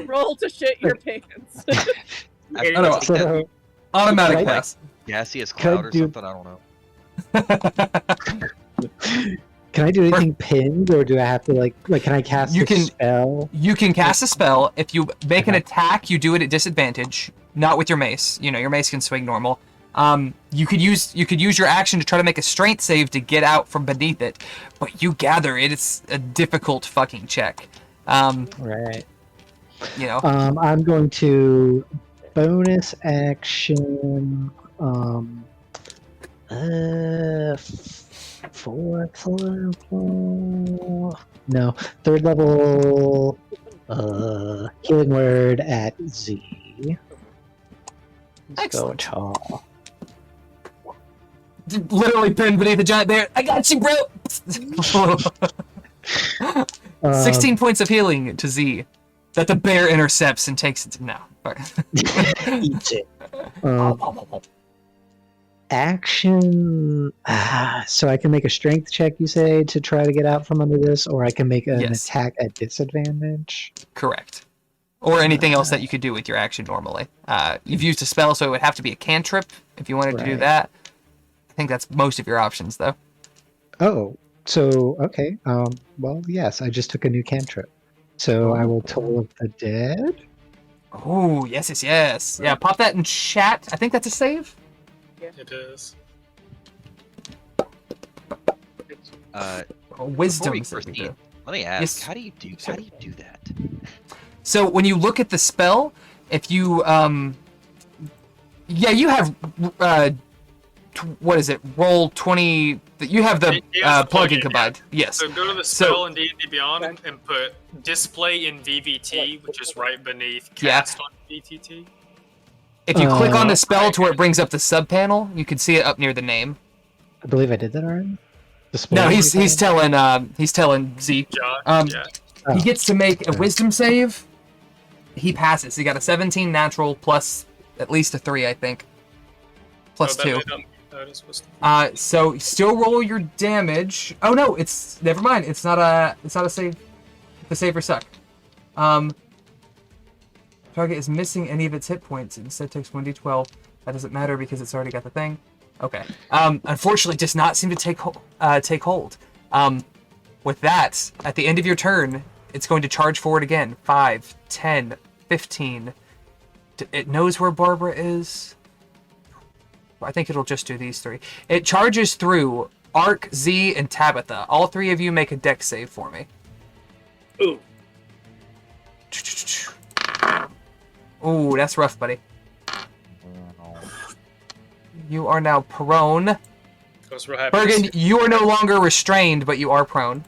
Roll to shit your pants. I don't know. So, Automatic Right. pass. gaseous Could cloud or do- something. I don't know. can I do anything pinned, or do I have to like can I cast You a can- spell? You can cast a spell. If you make an attack, you do it at disadvantage. Not with your mace. Your mace can swing normal. You could use your action to try to make a strength save to get out from beneath it, but you gather it's a difficult fucking check. Right. I'm going to bonus action. Fourth level. No, third level. Healing word at Z. Let's go Excellent. tall. literally pinned beneath the giant bear. I got you, bro. 16 points of healing to Z that the bear intercepts and takes it. No. Eats it. Action. So I can make a strength check, you say, to try to get out from under this, or I can make an Yes. attack at disadvantage. Correct. Or anything else that you could do with your action normally. You've used a spell, so it would have to be a cantrip if you wanted to do Right. that. I think that's most of your options, though. Oh, so okay. Well, yes, I just took a new cantrip. So I will toll of the dead. Oh, yes. Yeah, pop that in chat. I think that's a save. It is. Wisdom we saving proceed, throw. Let me ask, Yes. how do you do that? So when you look at the spell, if you yeah, you have what is it? Roll 20. You have the Yes, plugin plugin, combined. Yes. So go to the So- spell in D&D Beyond and put display in VVT, which is right beneath Yeah. cast on VTT. If you click on Uh, the spell to where it brings up the sub panel, you can see it up near the name. I believe I did that already. Display No, he's everything? he's telling Z. John, yeah. He Oh, gets to make a okay. wisdom save. He passes. He got a 17 natural plus at least a 3, I think. Plus 2. That is wisdom. So still roll your damage. Oh no, it's never mind. It's not a save. The save or suck. Target is missing any of its hit points. It instead takes 1d12. That doesn't matter because it's already got the thing. Okay. Unfortunately, does not seem to take hold. With that, at the end of your turn, it's going to charge forward again. 5, 10, 15. It knows where Barbara is. I think it'll just do these 3. It charges through Ark, Z, and Tabitha. All 3 of you make a dex save for me. Ooh. Ooh, that's rough, buddy. You are now prone. I was real happy. Bergen, you are no longer restrained, but you are prone.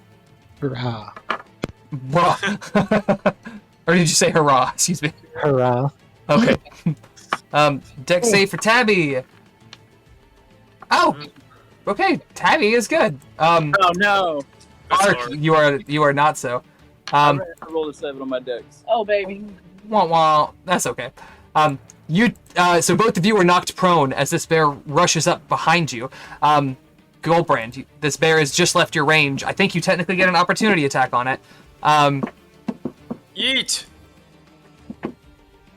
Hurrah. Bruh. Or did you say hurrah? Excuse me. Hurrah. Okay. Dex save for Tabby. Oh. Okay, Tabby is good. Oh no! That's Ark, hard. you are not so. I rolled a 7 on my dex. Oh baby. Wah wah. That's okay. So both of you are knocked prone as this bear rushes up behind you. Goldbrand, this bear has just left your range. I think you technically get an opportunity attack on it. Yeet!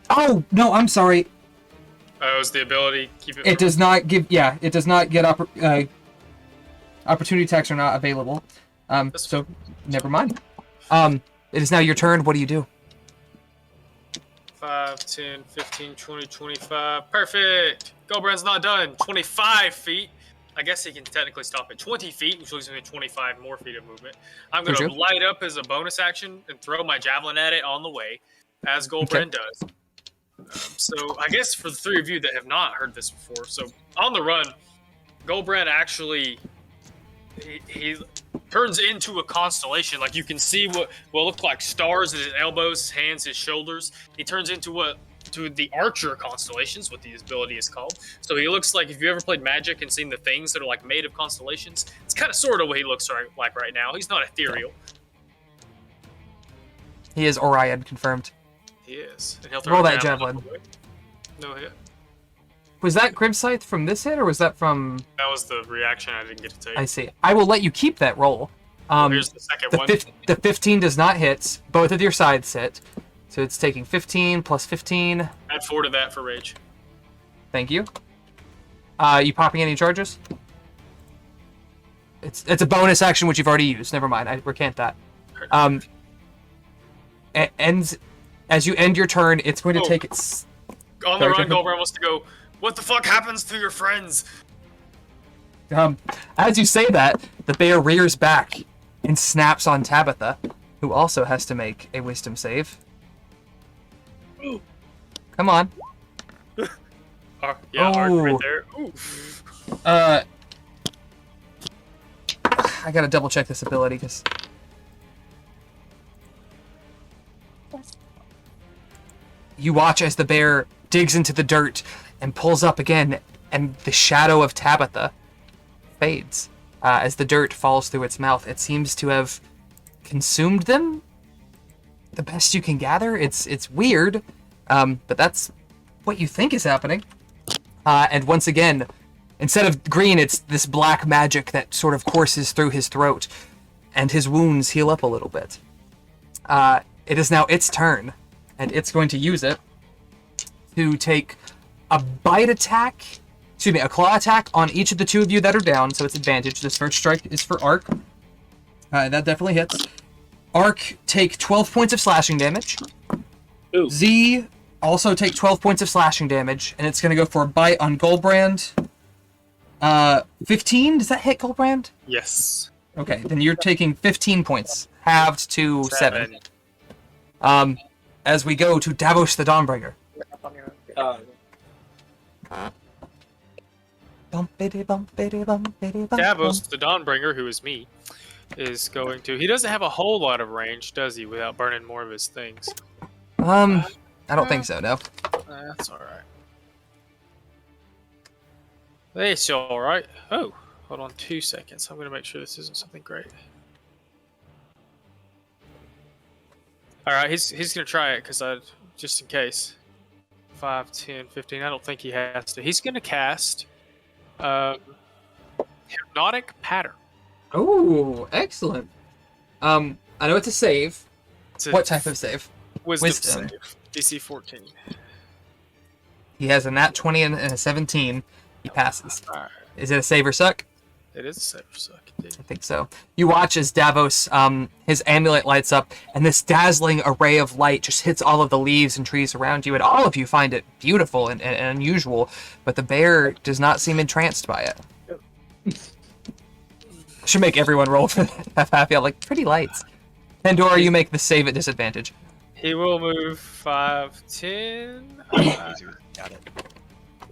Oh no, I'm sorry. Oh, it was the ability. Keep it. It does not give. Yeah, it does not get opportunity attacks are not available. So never mind. It is now your turn. What do you do? 5, 10, 15, 20, 25. Perfect! Goldbrand's not done. 25 feet. I guess he can technically stop at 20 feet, which leaves me 25 more feet of movement. I'm going to True. light up as a bonus action and throw my javelin at it on the way, as Goldbrand does. So I guess for the 3 of you that have not heard this before, so on the run, Goldbrand actually he turns into a constellation. Like you can see what look like stars at his elbows, his hands, his shoulders. He turns into the Archer constellations, what the ability is called. So he looks like, if you ever played Magic and seen the things that are like made of constellations, it's kind of sort of what he looks like right now. He's not ethereal. He is Orion confirmed. He is. And he'll throw Roll a that javelin. away. No hit. Was that Grim Scythe from this hit, or was that from? That was the reaction I didn't get to take. I see. I will let you keep that roll. Here's the second one. The 15 does not hit. Both of your sides hit. So it's taking 15 plus 15. Add 4 to that for rage. Thank you. You popping any charges? It's a bonus action which you've already used. Never mind. I recant that. Ends as you end your turn. It's going to take its. On the Sorry, run, Jacob. Goldbrand wants to go, what the fuck happens to your friends? As you say that, the bear rears back and snaps on Tabitha, who also has to make a wisdom save. Come on. Arc right Oh. there. Ooh. I gotta double check this ability because. You watch as the bear digs into the dirt and pulls up again, and the shadow of Tabitha fades as the dirt falls through its mouth. It seems to have consumed them. The best you can gather. It's weird, but that's what you think is happening. And once again, instead of green, it's this black magic that sort of courses through his throat, and his wounds heal up a little bit. It is now its turn, and it's going to use it to take a bite attack, a claw attack on each of the 2 of you that are down, so it's advantage. This first strike is for Ark. That definitely hits. Ark, take 12 points of slashing damage. Ooh. Z, also take 12 points of slashing damage, and it's going to go for a bite on Goldbrand. 15, does that hit Goldbrand? Yes. Okay, then you're taking 15 points halved to 7. As we go to Davos the Dawnbringer. Bumpity, bumpity, bumpity, bump, Davos, bump. the Dawnbringer, who is me, is going to. He doesn't have a whole lot of range, does he, without burning more of his things? I don't think so, no. That's alright. That's alright. Oh, hold on 2 seconds. I'm going to make sure this isn't something great. Alright, he's going to try it, because just in case. 5, 10, 15. I don't think he has to. He's going to cast Hypnotic Pattern. Oh, excellent. I know it's a save. It's a What type of save? Wisdom Wisdom. save. DC 14. He has a nat 20 and a 17. He passes. Alright. Is it a save or suck? It is a save or suck, indeed. I think so. You watch as Davos, his amulet lights up, and this dazzling array of light just hits all of the leaves and trees around you, and all of you find it beautiful and unusual, but the bear does not seem entranced by it. Should make everyone roll for that. Happy. Like, pretty lights. Pandora, you make the save at disadvantage. He will move 5, 10. Got it.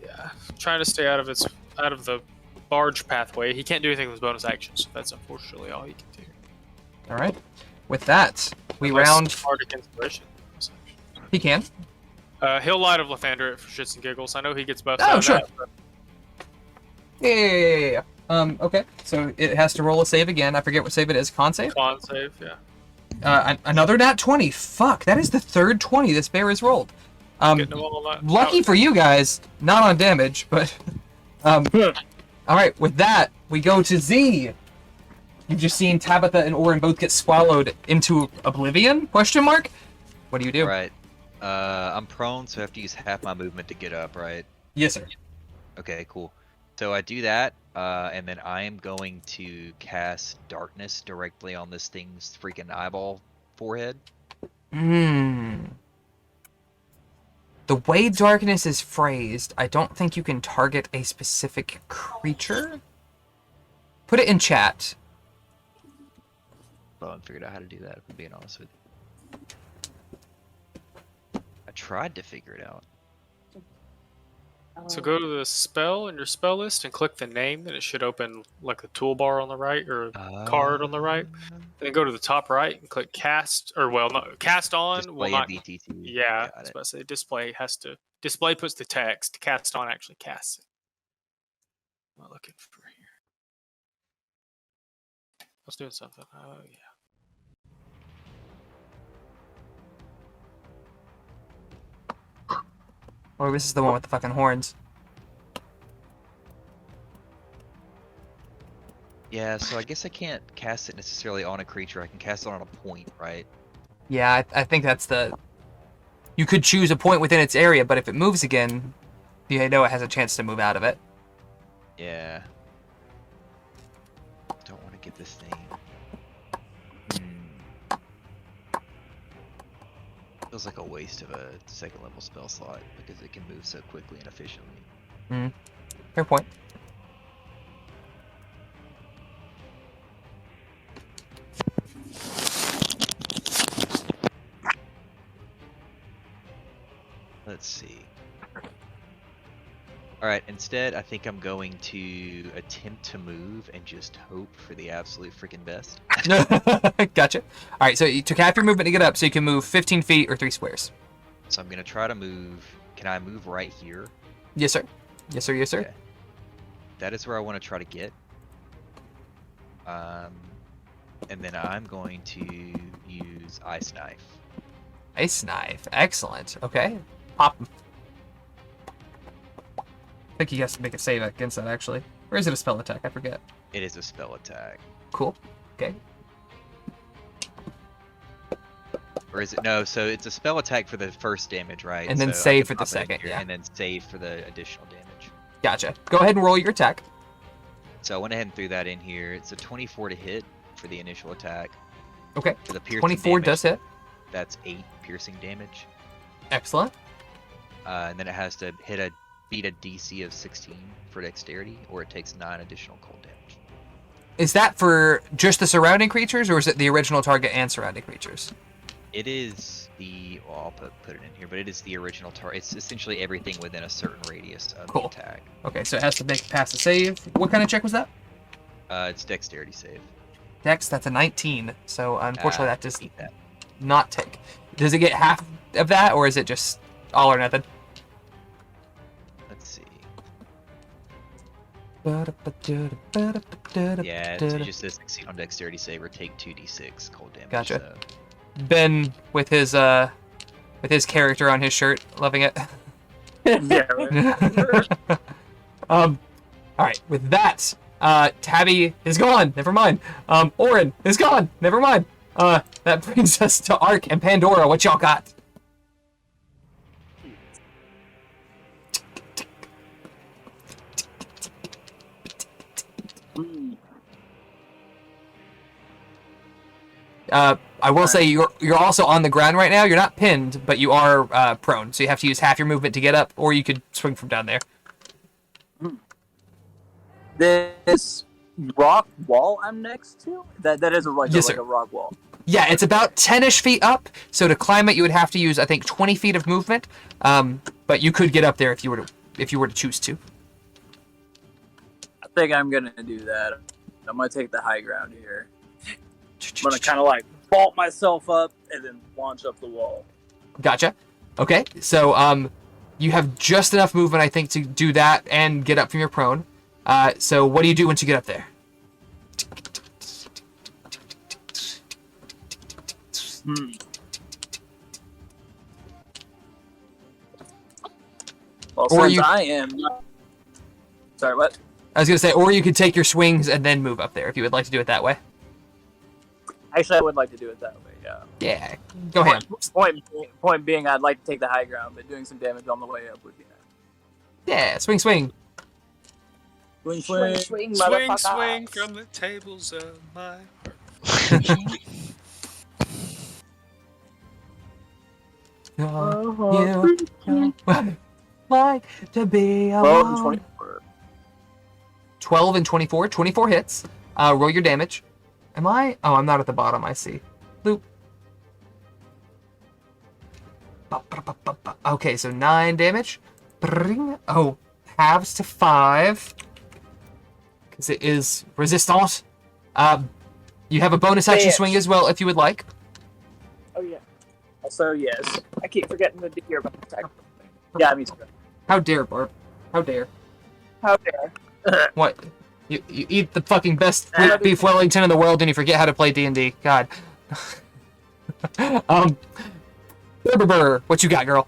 Yeah, trying to stay out of the barge pathway. He can't do anything with his bonus action, so that's unfortunately all he can do. All right. With that, we Unless round. Bardic Inspiration. He can. He'll Light of Lathander for shits and giggles. I know he gets buffs. Oh, out of sure. that, but Yeah. Okay. So it has to roll a save again. I forget what save it is. Con save? con save, yeah. Another nat 20. Fuck, that is the third 20 this bear has rolled. Getting them all that. Lucky for you guys, not on damage, but all right. With that, we go to Z. You've just seen Tabitha and Orin both get swallowed into oblivion? Question mark. What do you do? Right. I'm prone, so I have to use half my movement to get up, right? Yes, sir. Okay, cool. So I do that, and then I am going to cast Darkness directly on this thing's freaking eyeball forehead. The way darkness is phrased, I don't think you can target a specific creature. Put it in chat. I haven't figured out how to do that, if I'm being honest with you. I tried to figure it out. So go to the spell in your spell list and click the name, and it should open like the toolbar on the right or card on the right. Then go to the top right and click cast, or well, no, cast on. Display Will not. BTT. Yeah, Got I was it. about to say display puts the text. Cast on actually casts it. What am I looking for here? I was doing something. Oh yeah. Or this is the one with the fucking horns. Yeah, so I guess I can't cast it necessarily on a creature. I can cast it on a point, right? Yeah, I think that's the... You could choose a point within its area, but if it moves again, you know it has a chance to move out of it. Yeah. Don't want to get this thing. Feels like a waste of a second level spell slot because it can move so quickly and efficiently. Fair point. Let's see. Alright, instead I think I'm going to attempt to move and just hope for the absolute freaking best. Gotcha. All right, so you took half your movement to get up, so you can move 15 feet or 3 squares. So I'm going to try to move. Can I move right here? Yes, sir. Yes, sir. Yes, sir. Okay. That is where I want to try to get. And then I'm going to use Ice Knife. Ice Knife. Excellent. Okay. Pop him. I think he has to make a save against that, actually. Or is it a spell attack? I forget. It is a spell attack. Cool. Okay. Or is it? No, so it's a spell attack for the first damage, right? And then So I save can for the pop it in second, here, yeah. And then save for the additional damage. Gotcha. Go ahead and roll your attack. So I went ahead and threw that in here. It's a 24 to hit for the initial attack. Okay. For the piercing 24 damage, does hit. That's 8 piercing damage. Excellent. And then it has to beat a DC of 16 for dexterity, or it takes 9 additional cold damage. Is that for just the surrounding creatures, or is it the original target and surrounding creatures? It is the. Well, I'll put it in here, but it is the original target. It's essentially everything within a certain radius of Cool. the attack. Okay, so it has to pass a save. What kind of check was that? It's dexterity save. Dex, that's a 19. So unfortunately, that does Beat that. not take. Does it get half of that, or is it just all or nothing? Let's see. Yeah, Yeah, it just says succeed on dexterity save or take 2d6 cold damage. Gotcha. So. Ben with his character on his shirt, loving it. Yeah. Right. All right, with that, Tabby is gone. Never mind. Orin is gone. Never mind. That brings us to Ark and Pandora. What y'all got? I will say you're also on the ground right now. You're not pinned, but you are prone. So you have to use half your movement to get up, or you could swing from down there. This rock wall I'm next to? That is a like, Yes, like sir. a rock wall. Yeah, it's about 10-ish feet up. So to climb it, you would have to use, I think, 20 feet of movement. But you could get up there if you were to choose to. I think I'm gonna do that. I'm gonna take the high ground here. I'm gonna kind of like vault myself up and then launch up the wall. Gotcha. Okay, so you have just enough movement, I think, to do that and get up from your prone. So what do you do once you get up there? Well, Or since you- I am. Sorry, what? I was gonna say, or you could take your swings and then move up there if you would like to do it that way. Actually, I would like to do it that way. Yeah. Yeah, go ahead. Point being, I'd like to take the high ground, but doing some damage on the way up would be nice. Yeah, swing, swing. Swing, Swing, swing. swing, Swing, motherfucker. swing from the tables of my. You like to be 12 and alone. 24. 12 and 24. 24 hits. Roll your damage. Am I? Oh, I'm not at the bottom. I see. Loop. Okay, so 9 damage. Bring. Oh, halves to 5. Because it is resistance. You have a bonus action Bitch. swing as well if you would like. Oh yeah. Also yes. I keep forgetting to hear about the tech. Yeah, me too. How dare, Barb? How dare? How dare. What? You eat the fucking best beef Wellington in the world and you forget how to play D&D. God. Burr, what you got, girl?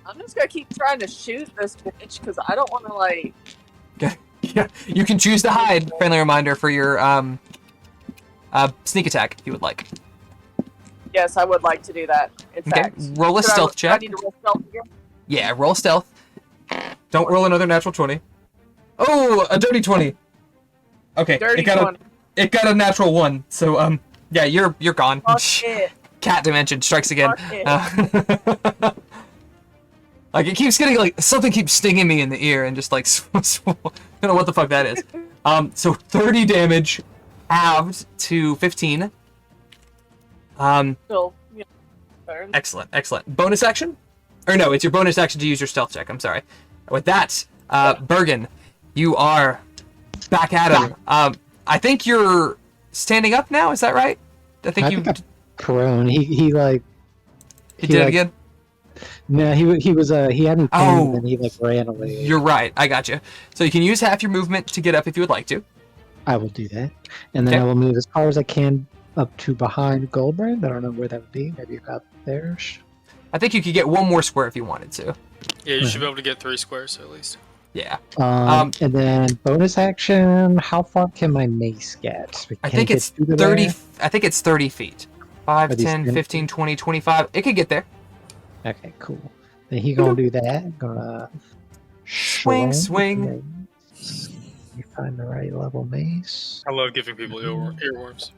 I'm just gonna keep trying to shoot this bitch because I don't want to like. Yeah, you can choose to hide. Friendly reminder for your sneak attack if you would like. Yes, I would like to do that. In Okay, fact, roll a Should stealth do I check. need to roll stealth again? Yeah, roll stealth. Don't roll another natural 20. Oh, a dirty 20. Okay, Dirty it got 20. a natural 1. So yeah, you're gone. Fuck it. Cat dimension strikes again. Fuck it. Like it keeps getting like something keeps stinging me in the ear and just like I don't know what the fuck that is. So 30 damage halved to 15. Still, you know, better. Excellent, excellent. Bonus action? Or no, it's your bonus action to use your stealth check. I'm sorry. With that, Bergen, you are back at him. I think you're standing up now. Is that right? I think I'm prone. He like did it like- again. no, he was he had me pinned Oh. and he like ran away. You're right. I got you. So you can use half your movement to get up if you would like to. I will do that, and then Okay. I will move as far as I can up to behind Goldbrand. I don't know where that would be. Maybe about there. I think you could get one more square if you wanted to. Yeah, you should be able to get 3 squares at least. Yeah. And then bonus action. How far can my mace get? I Can think it get it's through the 30. wire? I think it's 30 feet. 5, Are these 10, 10? 15, 20, 25. It could get there. Okay, cool. Then he gonna do that. Gonna Swing, swing. Let me find the right level mace. I love giving people earworms.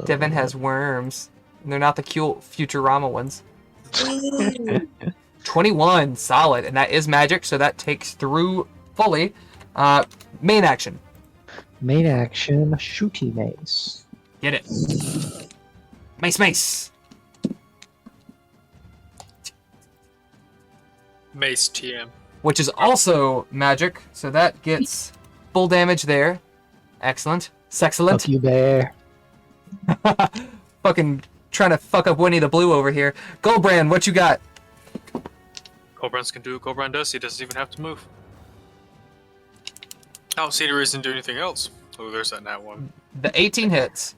Devin has worms. And they're not the cute Futurama ones. 21, solid. And that is magic, so that takes through fully. Main action. Main action, shooty mace. Get it. Mace. Mace TM. Which is also magic, so that gets full damage there. Excellent. Sexcellent. Fuck you, bear. Fucking trying to fuck up Winnie the Blue over here. Goldbrand, what you got? Goldbrand's can do what Goldbrand does. He doesn't even have to move. I don't see any reason to do anything else. Oh, there's that nat one. The 18 hits.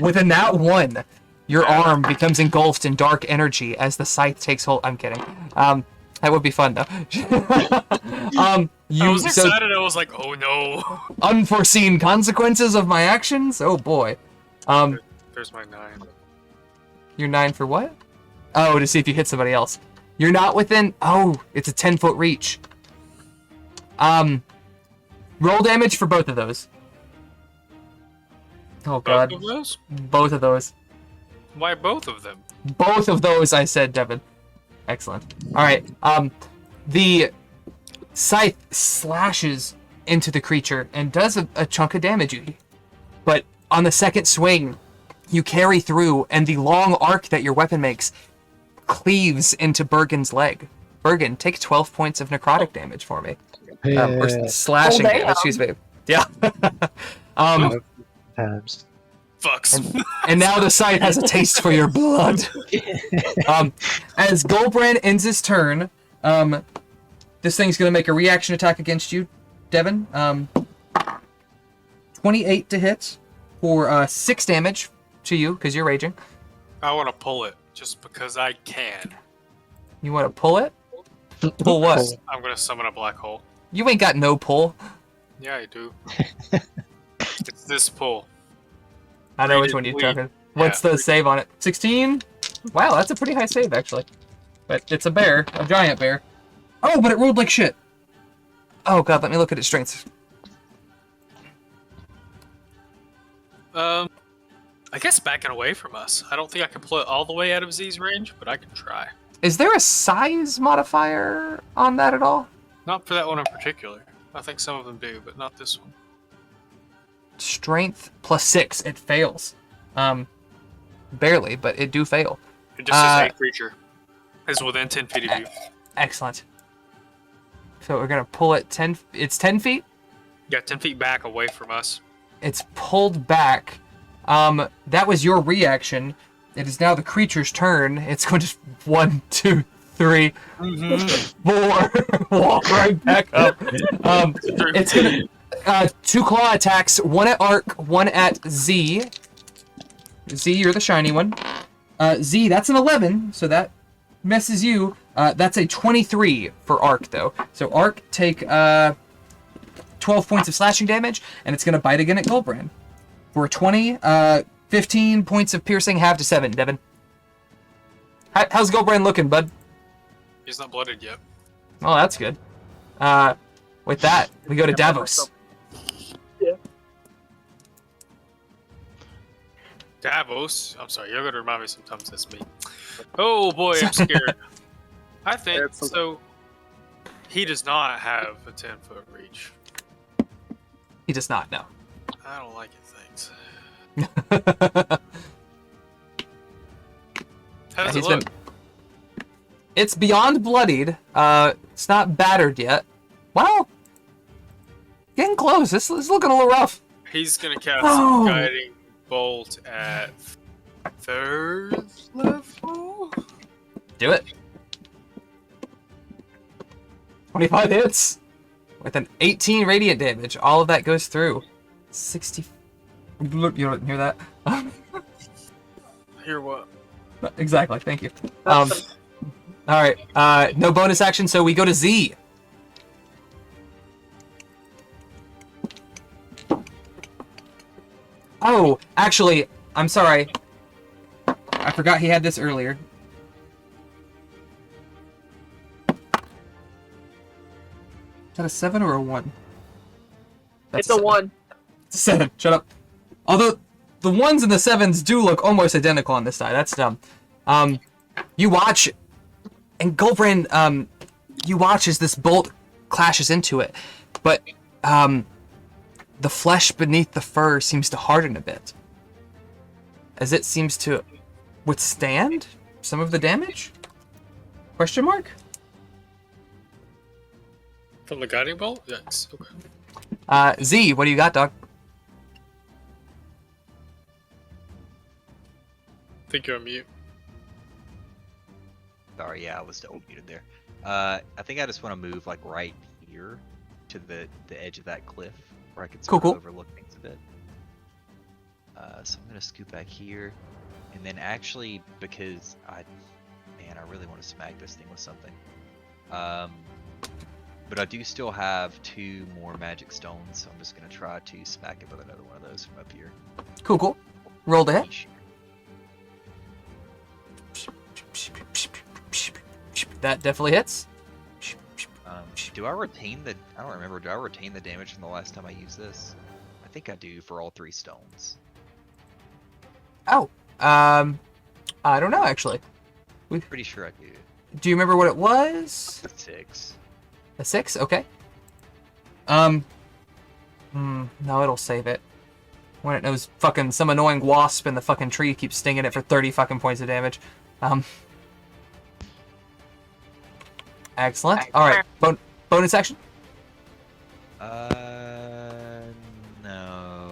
With a nat 1, your arm becomes engulfed in dark energy as the scythe takes hold. I'm kidding. That would be fun, though. I was excited. I was like, oh no. Unforeseen consequences of my actions? Oh boy. There's my 9. You're 9 for what? Oh, to see if you hit somebody else. You're not within... Oh, it's a 10-foot reach. Roll damage for both of those. Oh god. Both of those? Both of those. Why both of them? Both of those, I said, Devin. Excellent. Alright, the scythe slashes into the creature and does a chunk of damage. But on the second swing, you carry through, and the long arc that your weapon makes cleaves into Bergin's leg. Bergin, take 12 points of necrotic damage for me. Or slashing Oh, damage, damn. excuse me. Yeah. Times. Fucks. And now the scythe has a taste for your blood. As Goldbrand ends his turn, this thing's going to make a reaction attack against you, Devin. 28 to hit for 6 damage to you, because you're raging. I want to pull it just because I can. You want to pull it? Pull what? I'm going to summon a black hole. You ain't got no pull. Yeah, I do. It's this pull. I know which Rated one you're lead. talking. What's the save on it? 16? Wow, that's a pretty high save, actually. But it's a bear, a giant bear. Oh, but it rolled like shit. Oh god, let me look at its strengths. I guess backing away from us. I don't think I can pull it all the way out of Z's range, but I can try. Is there a size modifier on that at all? Not for that one in particular. I think some of them do, but not this one. Strength plus 6, it fails. Barely, but it do fail. It just says a creature. Is within 10 feet of you. Excellent. So we're gonna pull it 10. It's 10 feet. Yeah, 10 feet back away from us. It's pulled back. That was your reaction. It is now the creature's turn. It's going to 1, 2, 3, 4. Walk right back up. It's gonna 2 claw attacks. 1 at Arc, 1 at Z. Z, you're the shiny one. Z, that's an 11, so that misses you. That's a 23 for Arc, though. So Arc, take 12 points of slashing damage, and it's going to bite again at Goldbrand. For a 20, 15 points of piercing, half to 7, Devin. How's Goldbrand looking, bud? He's not blooded yet. Oh, that's good. With that, we go to Davos. Davos? I'm sorry, you're going to remind me sometimes that's me. Oh boy, I'm scared. I think, so, he does not have a 10-foot reach. He does not, no. I don't like his things. How does it look? It's beyond bloodied. It's not battered yet. Well, getting close. This is looking a little rough. He's going to cast some guiding bolt at 3rd level? Do it. 25 hits. With an 18 radiant damage. All of that goes through. 60... You don't hear that? Hear what? Exactly, thank you. Alright, no bonus action, so we go to Z. Oh, actually, I'm sorry. I forgot he had this earlier. Is that a 7 or a 1? It's a 1. It's a 7, shut up. Although, the 1s and the 7s do look almost identical on this side, that's dumb. You watch, and Goldbrand, you watch as this bolt clashes into it, but the flesh beneath the fur seems to harden a bit, as it seems to withstand some of the damage? Question mark? From the guiding bolt? Yes. Okay. Z, what do you got, dog? I think you're on mute. Sorry, yeah, I was double muted there. I think I just want to move like right here to the edge of that cliff where I can sort Cool. of overlook things a bit. So I'm gonna scoot back here, and then actually because I really want to smack this thing with something. But I do still have 2 more magic stones, so I'm just gonna try to smack it with another one of those from up here. Cool. Roll to hit. That definitely hits. Do I retain the? I don't remember. Do I retain the damage from the last time I used this? I think I do for all 3 stones. Oh, I don't know actually. Pretty sure I do. Do you remember what it was? 6. A 6? Okay. No, it'll save it. When it knows fucking some annoying wasp in the fucking tree keeps stinging it for 30 fucking points of damage. Excellent. Alright, bonus action? No,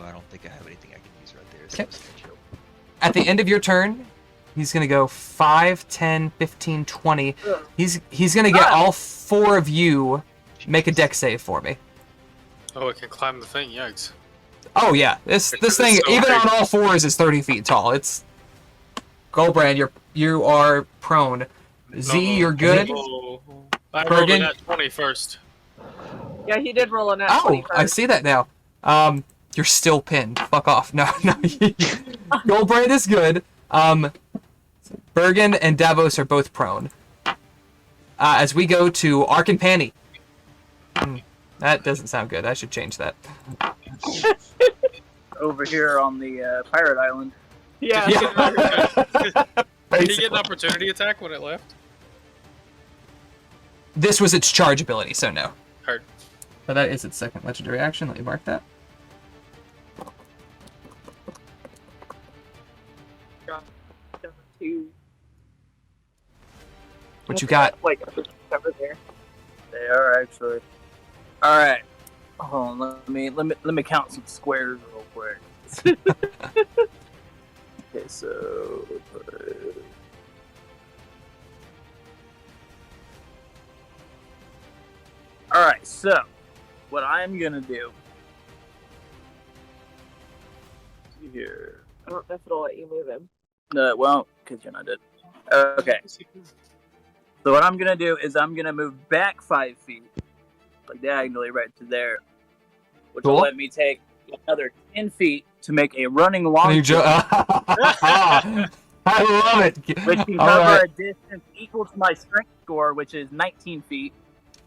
I don't think I have anything I can use right there. So Okay. I'm just gonna chill. At the end of your turn, he's going to go 5, 10, 15, 20. He's going to get all 4 of you make a dex save for me. Oh, it can climb the thing. Yikes. Oh yeah, this Because thing, it's so even big. on all 4s, is 30 feet tall. It's Goldbrand, you are prone. Z, you're good. Oh, I rolled Bergen? a nat 20 first. Yeah, he did roll a nat Oh, 20 I first. see that now. You're still pinned. Fuck off. No. Goldbrand is good. Bergen and Davos are both prone. As we go to Ark and Panny. That doesn't sound good. I should change that. Over here on the pirate island. Yeah. Did he get an opportunity attack when it left? This was its charge ability, so no. Heard. But that is its second legendary action. Let me mark that. What you got? Like over there. They are actually. All right. Hold on. Let me count some squares real quick. Okay, so. All right. So, what I'm gonna do here. I don't know if it'll let you move him. No, well, because you're not dead. Okay. So what I'm gonna do is I'm gonna move back 5 feet, like diagonally right to there, which will Cool. let me take another 10 feet to make a running long jump, I love it. which can All cover right. a distance equal to my strength score, which is 19 feet.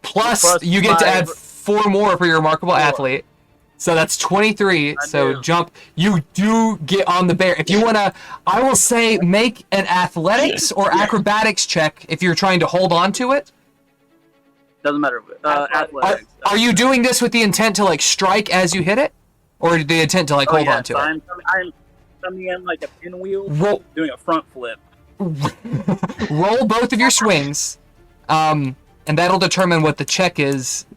Plus, you get to my- add 4 more for your remarkable 4. athlete. So that's 23. I So do. jump. You do get on the bear. If you want to, I will say make an athletics or acrobatics check if you're trying to hold on to it. Doesn't matter. Athletics. Are you doing this with the intent to like strike as you hit it? Or the intent to like hold on to it? I'm coming in like a pinwheel, Roll, doing a front flip. roll both of your swings, and that'll determine what the check is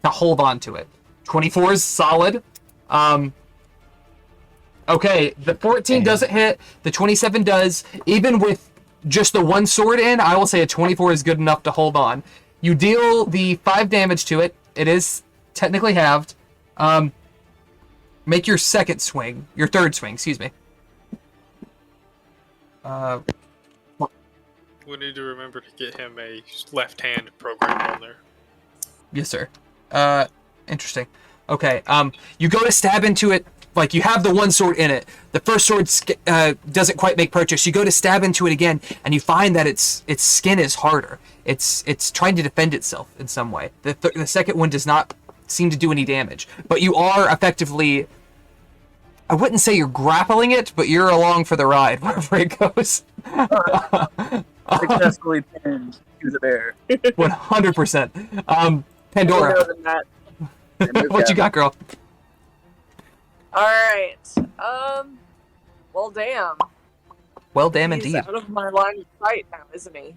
to hold on to it. 24 is solid. Okay, the 14 doesn't hit. The 27 does. Even with just the one sword in, I will say a 24 is good enough to hold on. You deal the 5 damage to it. It is technically halved. Make your second swing. Your third swing, excuse me. We need to remember to get him a left-hand program on there. Yes, sir. Interesting. Okay. You go to stab into it. Like, you have the one sword in it. The first sword doesn't quite make purchase. You go to stab into it again, and you find that its skin is harder. It's trying to defend itself in some way. The second one does not seem to do any damage. But you are effectively... I wouldn't say you're grappling it, but you're along for the ride wherever it goes. Successfully pinned to the bear. 100%. Pandora, More than that. what you got, girl? All right. Well, damn. Well, damn He's indeed. out of my line of sight now, isn't he?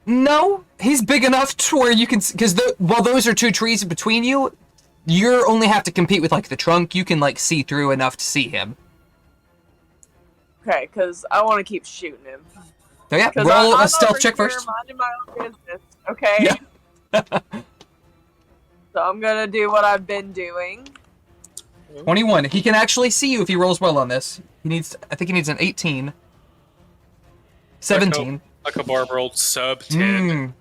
No, he's big enough to where you can, because while those are two trees between you, you only have to compete with like the trunk. You can like see through enough to see him. Okay, because I want to keep shooting him. So yeah, 'Cause roll I'm a stealth over check here first. minding my own business, okay? Yeah. So I'm gonna do what I've been doing. 21. He can actually see you if he rolls well on this. I think he needs an 18. 17. Like a barber rolled sub 10.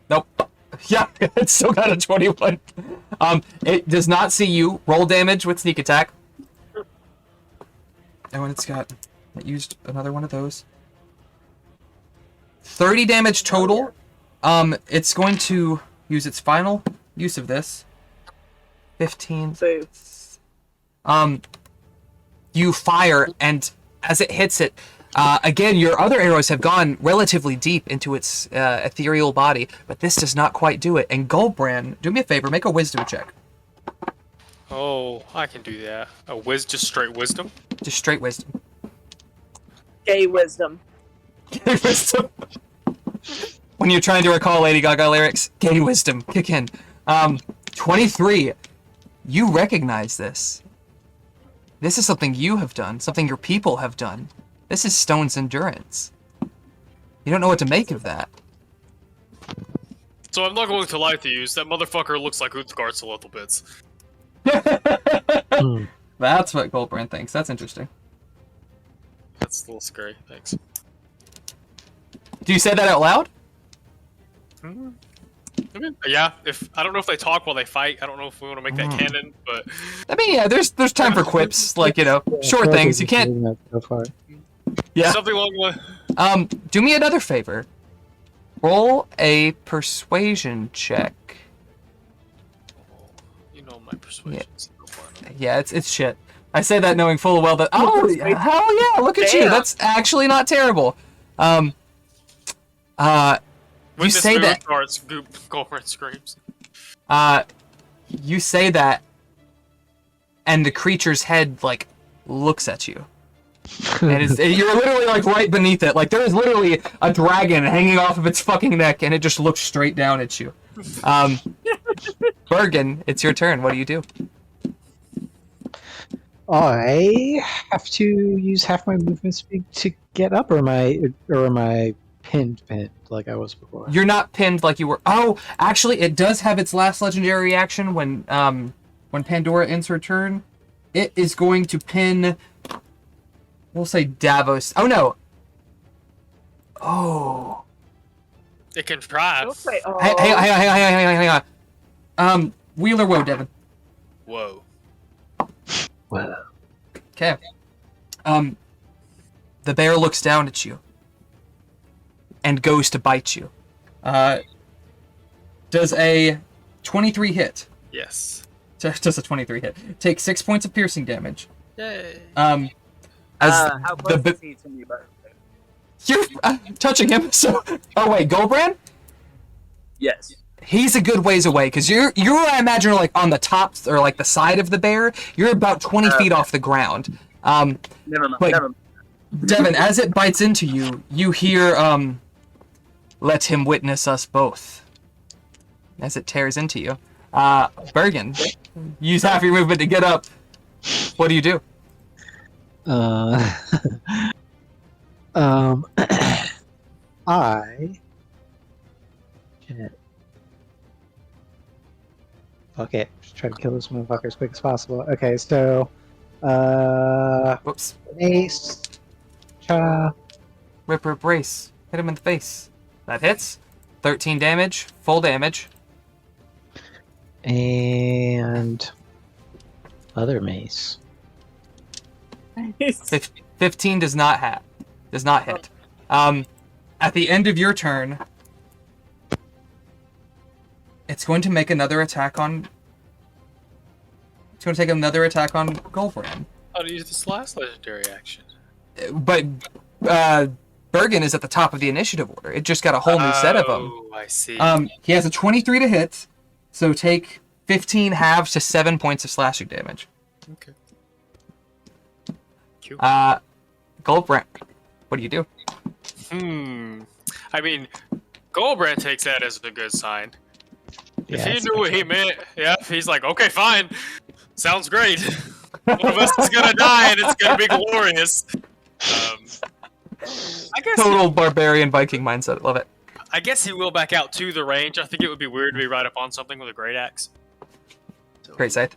Nope. Yeah, it's still got a 21. It does not see you. Roll damage with sneak attack. And when it used another one of those. 30 damage total. It's going to use its final use of this. 15. Boo. You fire, and as it hits it, again, your other arrows have gone relatively deep into its ethereal body, but this does not quite do it. And Goldbrand, do me a favor, make a wisdom check. Oh, I can do that. Just straight wisdom? Just straight wisdom. Gay wisdom. Gay wisdom. When you're trying to recall Lady Gaga lyrics, gay wisdom, kick in. 23. You recognize this. This is something you have done, something your people have done. This is Stone's endurance. You don't know what to make of that. So I'm not going to lie to you. That motherfucker looks like Uthgardt a little bit. That's what Goldbrand thinks. That's interesting. That's a little scary. Thanks. Do you say that out loud? I mean, yeah. I don't know if they talk while they fight. I don't know if we want to make that canon, but I mean, yeah. There's time for quips, like short things. You can't. So far. Yeah. something along the. Do me another favor. Roll a persuasion check. You know my persuasion's no fun. Yeah, it's shit. I say that knowing full well that hell yeah, look at you. Damn. That's actually not terrible. You say that. Uthgardt's girlfriend screams. You say that, and the creature's head like looks at you. And you're literally like right beneath it. Like there is literally a dragon hanging off of its fucking neck, and it just looks straight down at you. Bergen, it's your turn. What do you do? I have to use half my movement speed to get up, or am I pinned like I was before? You're not pinned like you were. Oh, actually, it does have its last legendary reaction when Pandora ends her turn. It is going to pin. We'll say Davos. Oh no. Oh. It can try. Don't say, oh. Hang on. Wheeler, whoa, Devin. Whoa. Well, Okay. The bear looks down at you and goes to bite you. Does a 23 hit? Yes. Does a 23 hit? Take 6 points of piercing damage. Yay. As How close the is he to me, but you're touching him. So, oh wait, Goldbrand? yes. He's a good ways away because you're I imagine like on the top or like the side of the bear. You're about 20 feet off the ground. Never mind. But- Never mind. Devin, as it bites into you, you hear "Let him witness us both." As it tears into you, Bergen, use half your movement to get up. What do you do? I. Shit. Fuck it. Just try to kill this motherfucker as quick as possible. Okay, so. Whoops. Ace. Cha. Ripper brace. Hit him in the face. That hits. 13 damage. Full damage. And. Other mace. 15 does not hit. At the end of your turn, it's going to make another attack on. It's going to take another attack on Goldbrand. How to use this last legendary action? But Bergin is at the top of the initiative order. It just got a whole new set of them. Oh, I see. He has a 23 to hit, so take 15 halves to 7 points of slashing damage. Okay. Cute. Goldbrand, what do you do? I mean, Goldbrand takes that as a good sign. Yeah, If he it's knew what he meant, yeah, he's like, okay, fine. Sounds great. One of us is gonna die, and it's gonna be glorious. I guess Total barbarian Viking mindset. Love it. I guess he will back out to the range. I think it would be weird to be right up on something with a great axe. So, Great scythe.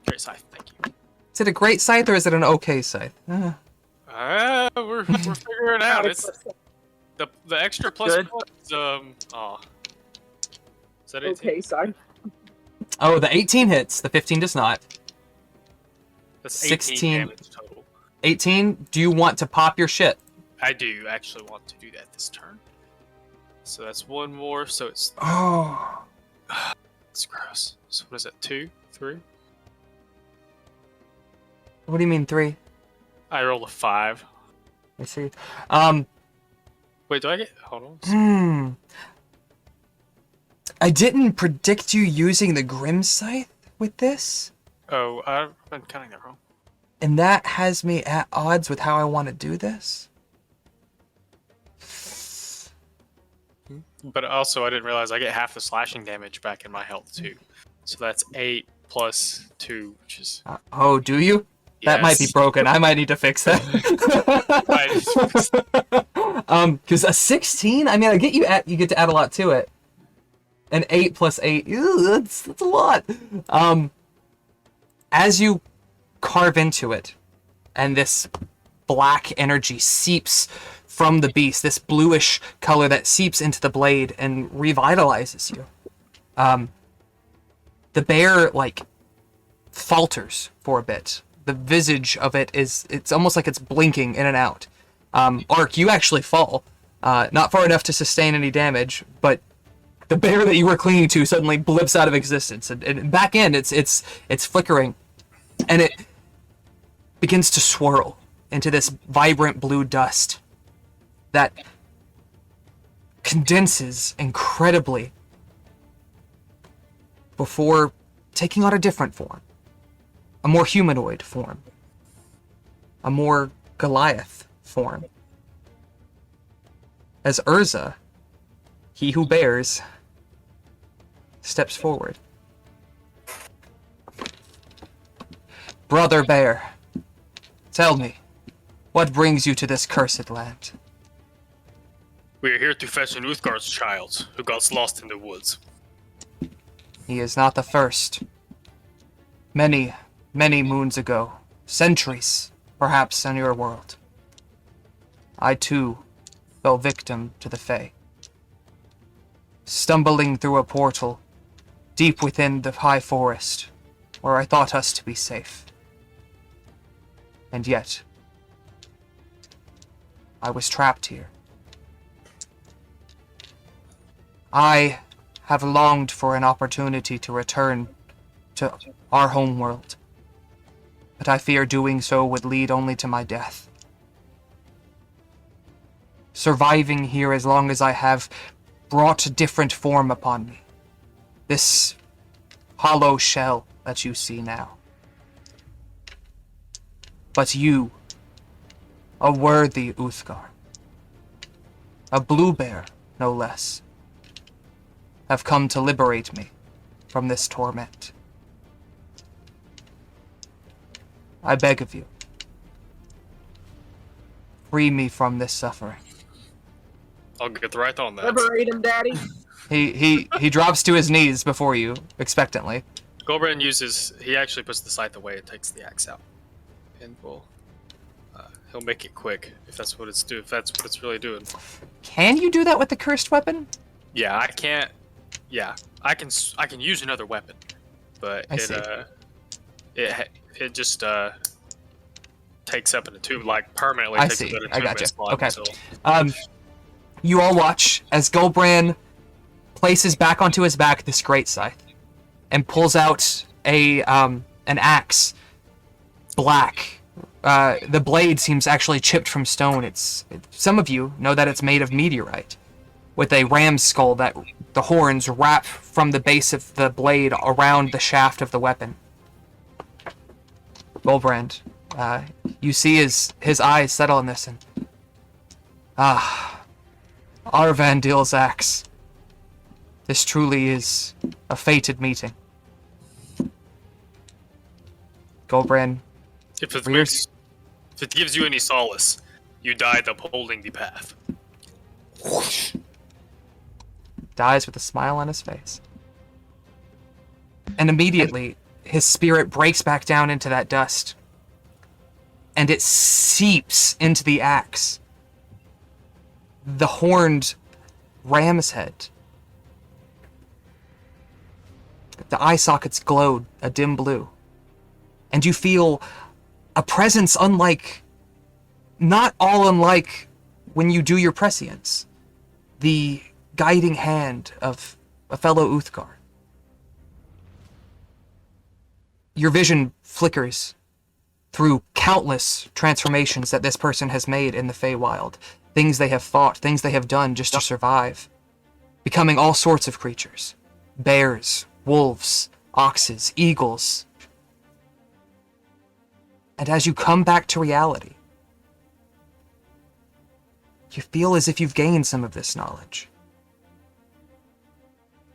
Great scythe, thank you. Is it a great scythe or is it an okay scythe? We're figuring it out. It's the extra plus Good. plus. Is that 18? Okay, sorry. Oh, the 18 hits. The 15 does not. That's 18 16. damage total. 18. Do you want to pop your shit? I do actually want to do that this turn. So that's one more. So it's Oh. gross. So what is that? 2, 3? What do you mean 3? I rolled a 5. I see. Wait, do I get? Hold on. I didn't predict you using the Grim Scythe with this, Oh, I've been counting that wrong. and that has me at odds with how I want to do this. But also, I didn't realize I get half the slashing damage back in my health too. So that's 8 plus 2, which is Oh, do you? That might be Yes. broken. I might need to fix that. Right. Because a 16, I mean, you get to add a lot to it. An 8 plus 8, ew, that's a lot. As you carve into it, and this black energy seeps from the beast, this bluish color that seeps into the blade and revitalizes you. The bear, falters for a bit. The visage of it's almost like it's blinking in and out. Ark, you actually fall. Not far enough to sustain any damage, but the bear that you were clinging to suddenly blips out of existence. And back in, it's flickering. And it begins to swirl into this vibrant blue dust that condenses incredibly before taking on a different form. A more humanoid form. A more Goliath form. As Urza, he who bears, steps forward. Brother Bear, tell me, what brings you to this cursed land? We are here to fetch an Uthgardt's child who got lost in the woods. He is not the first. Many, many moons ago, centuries, perhaps, in your world, I too fell victim to the Fey. Stumbling through a portal deep within the high forest, where I thought us to be safe. And yet, I was trapped here. I have longed for an opportunity to return to our homeworld, but I fear doing so would lead only to my death. Surviving here as long as I have brought a different form upon me. This hollow shell that you see now. But you, a worthy Uthgardt, a blue bear, no less, have come to liberate me from this torment. I beg of you, free me from this suffering. I'll get right on that. Liberate him, Daddy. He drops to his knees before you, expectantly. Goldbrand he actually puts the scythe away and takes the axe out. And he'll make it quick if that's what it's really doing. Can you do that with the cursed weapon? Yeah, I can't. Yeah, I can use another weapon, but I see. it just takes up an attunement, permanently I takes see. up an I attunement gotcha. slot Okay. until- You all watch as Goldbrand places back onto his back this great scythe and pulls out an axe, black, the blade seems actually chipped from stone. Some of you know that it's made of meteorite, with a ram's skull that the horns wrap from the base of the blade around the shaft of the weapon. Goldbrand, you see his eyes settle on this, and Arvandil's axe. This truly is a fated meeting. Goldbrand, If it gives you any solace, you died upholding the path. whoosh, dies with a smile on his face. And immediately, his spirit breaks back down into that dust. And it seeps into the axe. The horned ram's head. The eye sockets glowed a dim blue. And you feel a presence not all unlike when you do your prescience. The guiding hand of a fellow Uthgardt. Your vision flickers through countless transformations that this person has made in the Feywild. Things they have fought, things they have done just to survive. Becoming all sorts of creatures. Bears, wolves, oxes, eagles. And as you come back to reality, you feel as if you've gained some of this knowledge.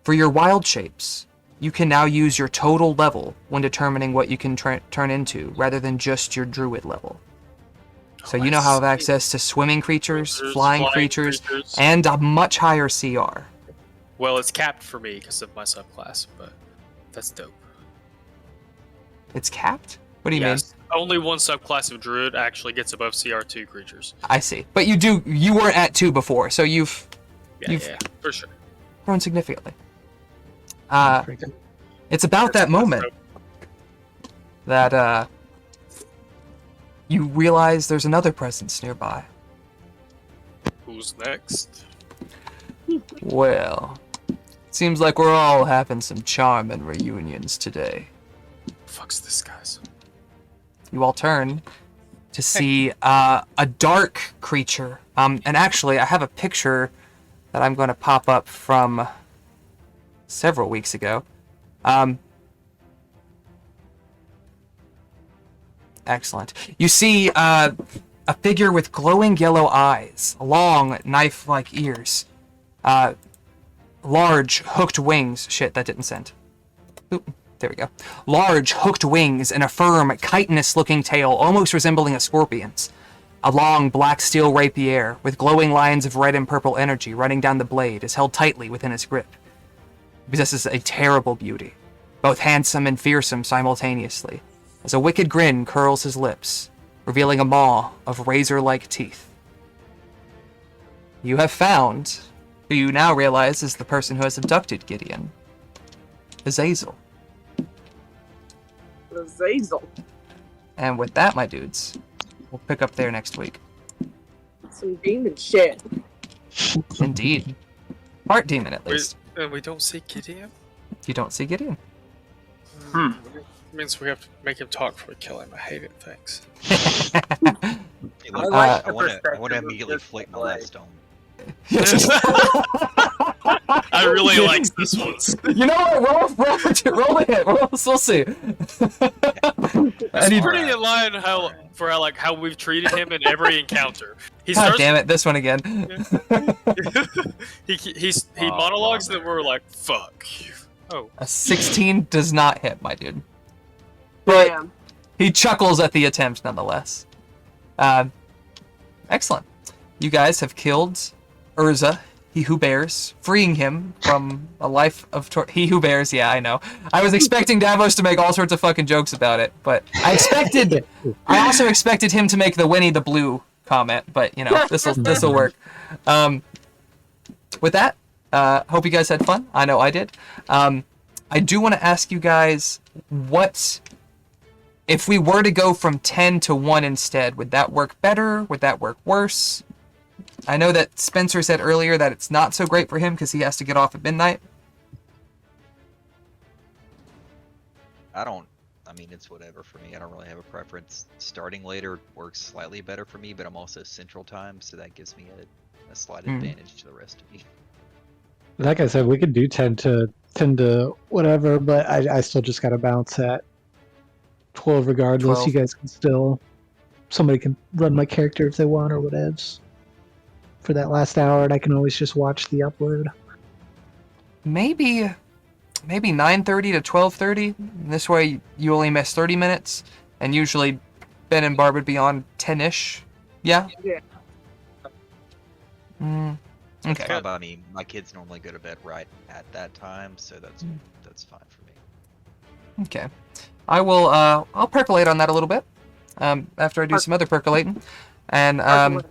For your wild shapes, you can now use your total level when determining what you can turn into, rather than just your druid level. So you now have access to swimming creatures, flying creatures, and a much higher CR. Well, it's capped for me because of my subclass, but that's dope. It's capped? What do you mean? Only one subclass of druid actually gets above CR2 creatures. I see. But you weren't at 2 before, so you've Yeah, for sure. grown significantly. It's about that moment that you realize there's another presence nearby. Who's next? Well, seems like we're all having some charming reunions today. Fuck's this guy's. You all turn to see a dark creature. And actually, I have a picture that I'm going to pop up from several weeks ago. Excellent. You see a figure with glowing yellow eyes, long knife-like ears, large hooked wings. Shit, that didn't send. Oop, there we go. Large hooked wings and a firm, chitinous-looking tail, almost resembling a scorpion's. A long black steel rapier with glowing lines of red and purple energy running down the blade is held tightly within his grip. He possesses a terrible beauty, both handsome and fearsome simultaneously, as a wicked grin curls his lips, revealing a maw of razor-like teeth. You have found who you now realize is the person who has abducted Gideon. Azazel. Azazel. And with that, my dudes, we'll pick up there next week. Some demon shit. Indeed. Part demon, at least. And we don't see Gideon? You don't see Gideon. Means we have to make him talk before we kill him. I hate it. Thanks. Hey, look, like I the want to perspective of immediately this flick my play. last stone. I really like this one. You know what? Roll a hit. We'll see. It's pretty in line how we've treated him in every encounter. He God starts. damn it! This one again. he monologues that were like, "Fuck you." Oh, A 16 does not hit, my dude. But Damn. he chuckles at the attempt nonetheless. Excellent. You guys have killed Urza, he who bears, freeing him from a life of he who bears. Yeah, I know. I was expecting Davos to make all sorts of fucking jokes about it, but I also expected him to make the Winnie the Blue comment, but you know, this'll work. With that, hope you guys had fun. I know I did. I do want to ask you guys, what if we were to go from 10 to 1 instead? Would that work better? Would that work worse? I know that Spencer said earlier that it's not so great for him because he has to get off at midnight. I don't I mean, it's whatever for me. I don't really have a preference. Starting later works slightly better for me, but I'm also Central Time, so that gives me a slight advantage to the rest of you. Like I said, we could do 10 to whatever, but I still just gotta bounce at 12 regardless. 12. You guys can still, somebody can run my character if they want or whatevs for that last hour, and I can always just watch the upload. Maybe 9:30 to 12:30. This way you only miss 30 minutes, and usually Ben and Barb would be on 10-ish. Yeah? Yeah. Okay. But, I mean, my kids normally go to bed right at that time, so that's fine for me. Okay. I will, I'll percolate on that a little bit, after I do some other percolating. And, but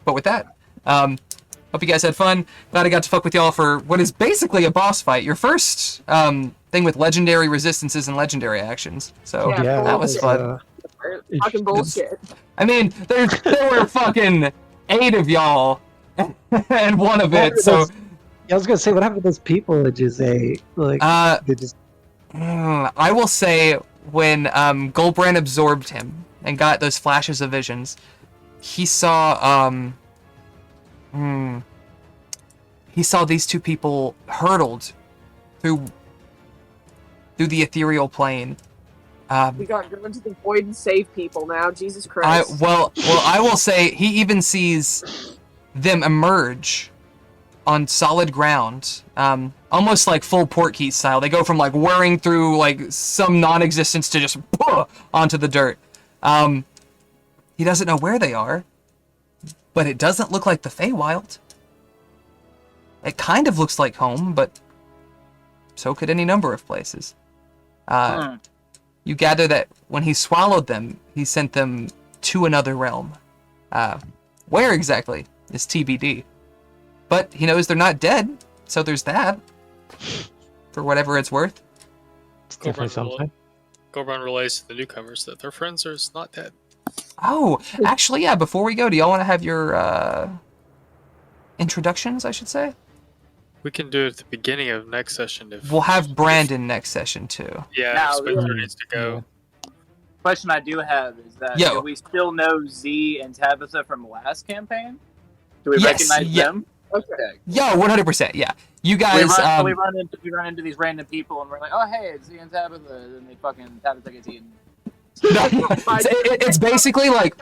with that, hope you guys had fun. Glad I got to fuck with y'all for what is basically a boss fight. Your first, thing with legendary resistances and legendary actions. So, Yeah, that was fun. Fucking bullshit. I mean, there were fucking 8 of y'all, and one of it, so... I was gonna say, what happened to those people that just ate? Like, they just... I will say, when Goldbrand absorbed him and got those flashes of visions, he saw these two people hurtled through the ethereal plane. We got to go into the void and save people now. Jesus Christ. I will say he even sees them emerge on solid ground, almost like full Portkey style. They go from like whirring through like some non-existence to just onto the dirt. He doesn't know where they are, but it doesn't look like the Feywild. It kind of looks like home, but so could any number of places. You gather that when he swallowed them, he sent them to another realm. Where exactly is TBD. But he knows they're not dead, so there's that. For whatever it's worth. It's definitely something. Goldbrand relays to the newcomers that their friends are not dead. Oh, actually, yeah, before we go, do y'all want to have your introductions, I should say? We can do it at the beginning of next session. If We'll have Brandon next session, too. Yeah, Now, if Spencer needs to go. Question I do have is that Yo. do we still know Z and Tabitha from last campaign? Do we Yes, recognize yeah. them? Okay. Yo, 100%, yeah. You We guys, run into these random people and we're like, oh hey, it's Z and Tabitha, and they fucking Tabitha gets eaten. it's basically like,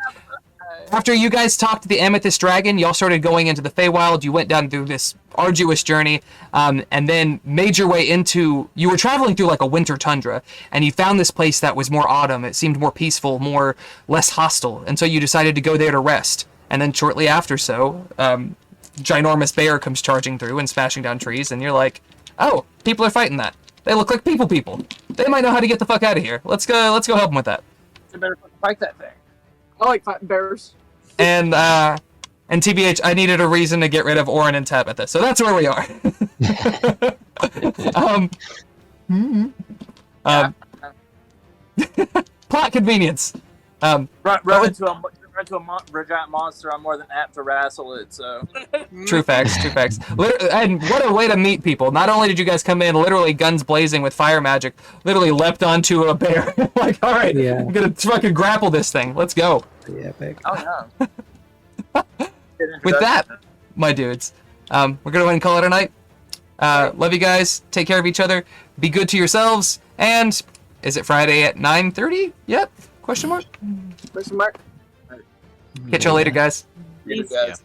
after you guys talked to the Amethyst Dragon, y'all started going into the Feywild, you went down through this arduous journey, and then made your way into... You were traveling through like a winter tundra, and you found this place that was more autumn. It seemed more peaceful, less hostile, and so you decided to go there to rest. And then shortly after ginormous bear comes charging through and smashing down trees, and you're like, oh, people are fighting that. They look like people. They might know how to get the fuck out of here. Let's go help them with that. You better fucking fight that thing. I like fighting bears. And TBH, I needed a reason to get rid of Orin and Tabitha, so that's where we are. Plot convenience. Run into a giant monster, I'm more than apt to wrestle it, so... True facts. And what a way to meet people. Not only did you guys come in literally guns blazing with fire magic, literally leapt onto a bear. Like, all right, Yeah. I'm gonna fucking grapple this thing. Let's go. Pretty epic. Oh, yeah. With that, my dudes, we're gonna go ahead and call it a night. Love you guys. Take care of each other. Be good to yourselves. And is it Friday at 9:30? Yep. Question mark. Question mark. Catch y'all later, guys. Later, guys.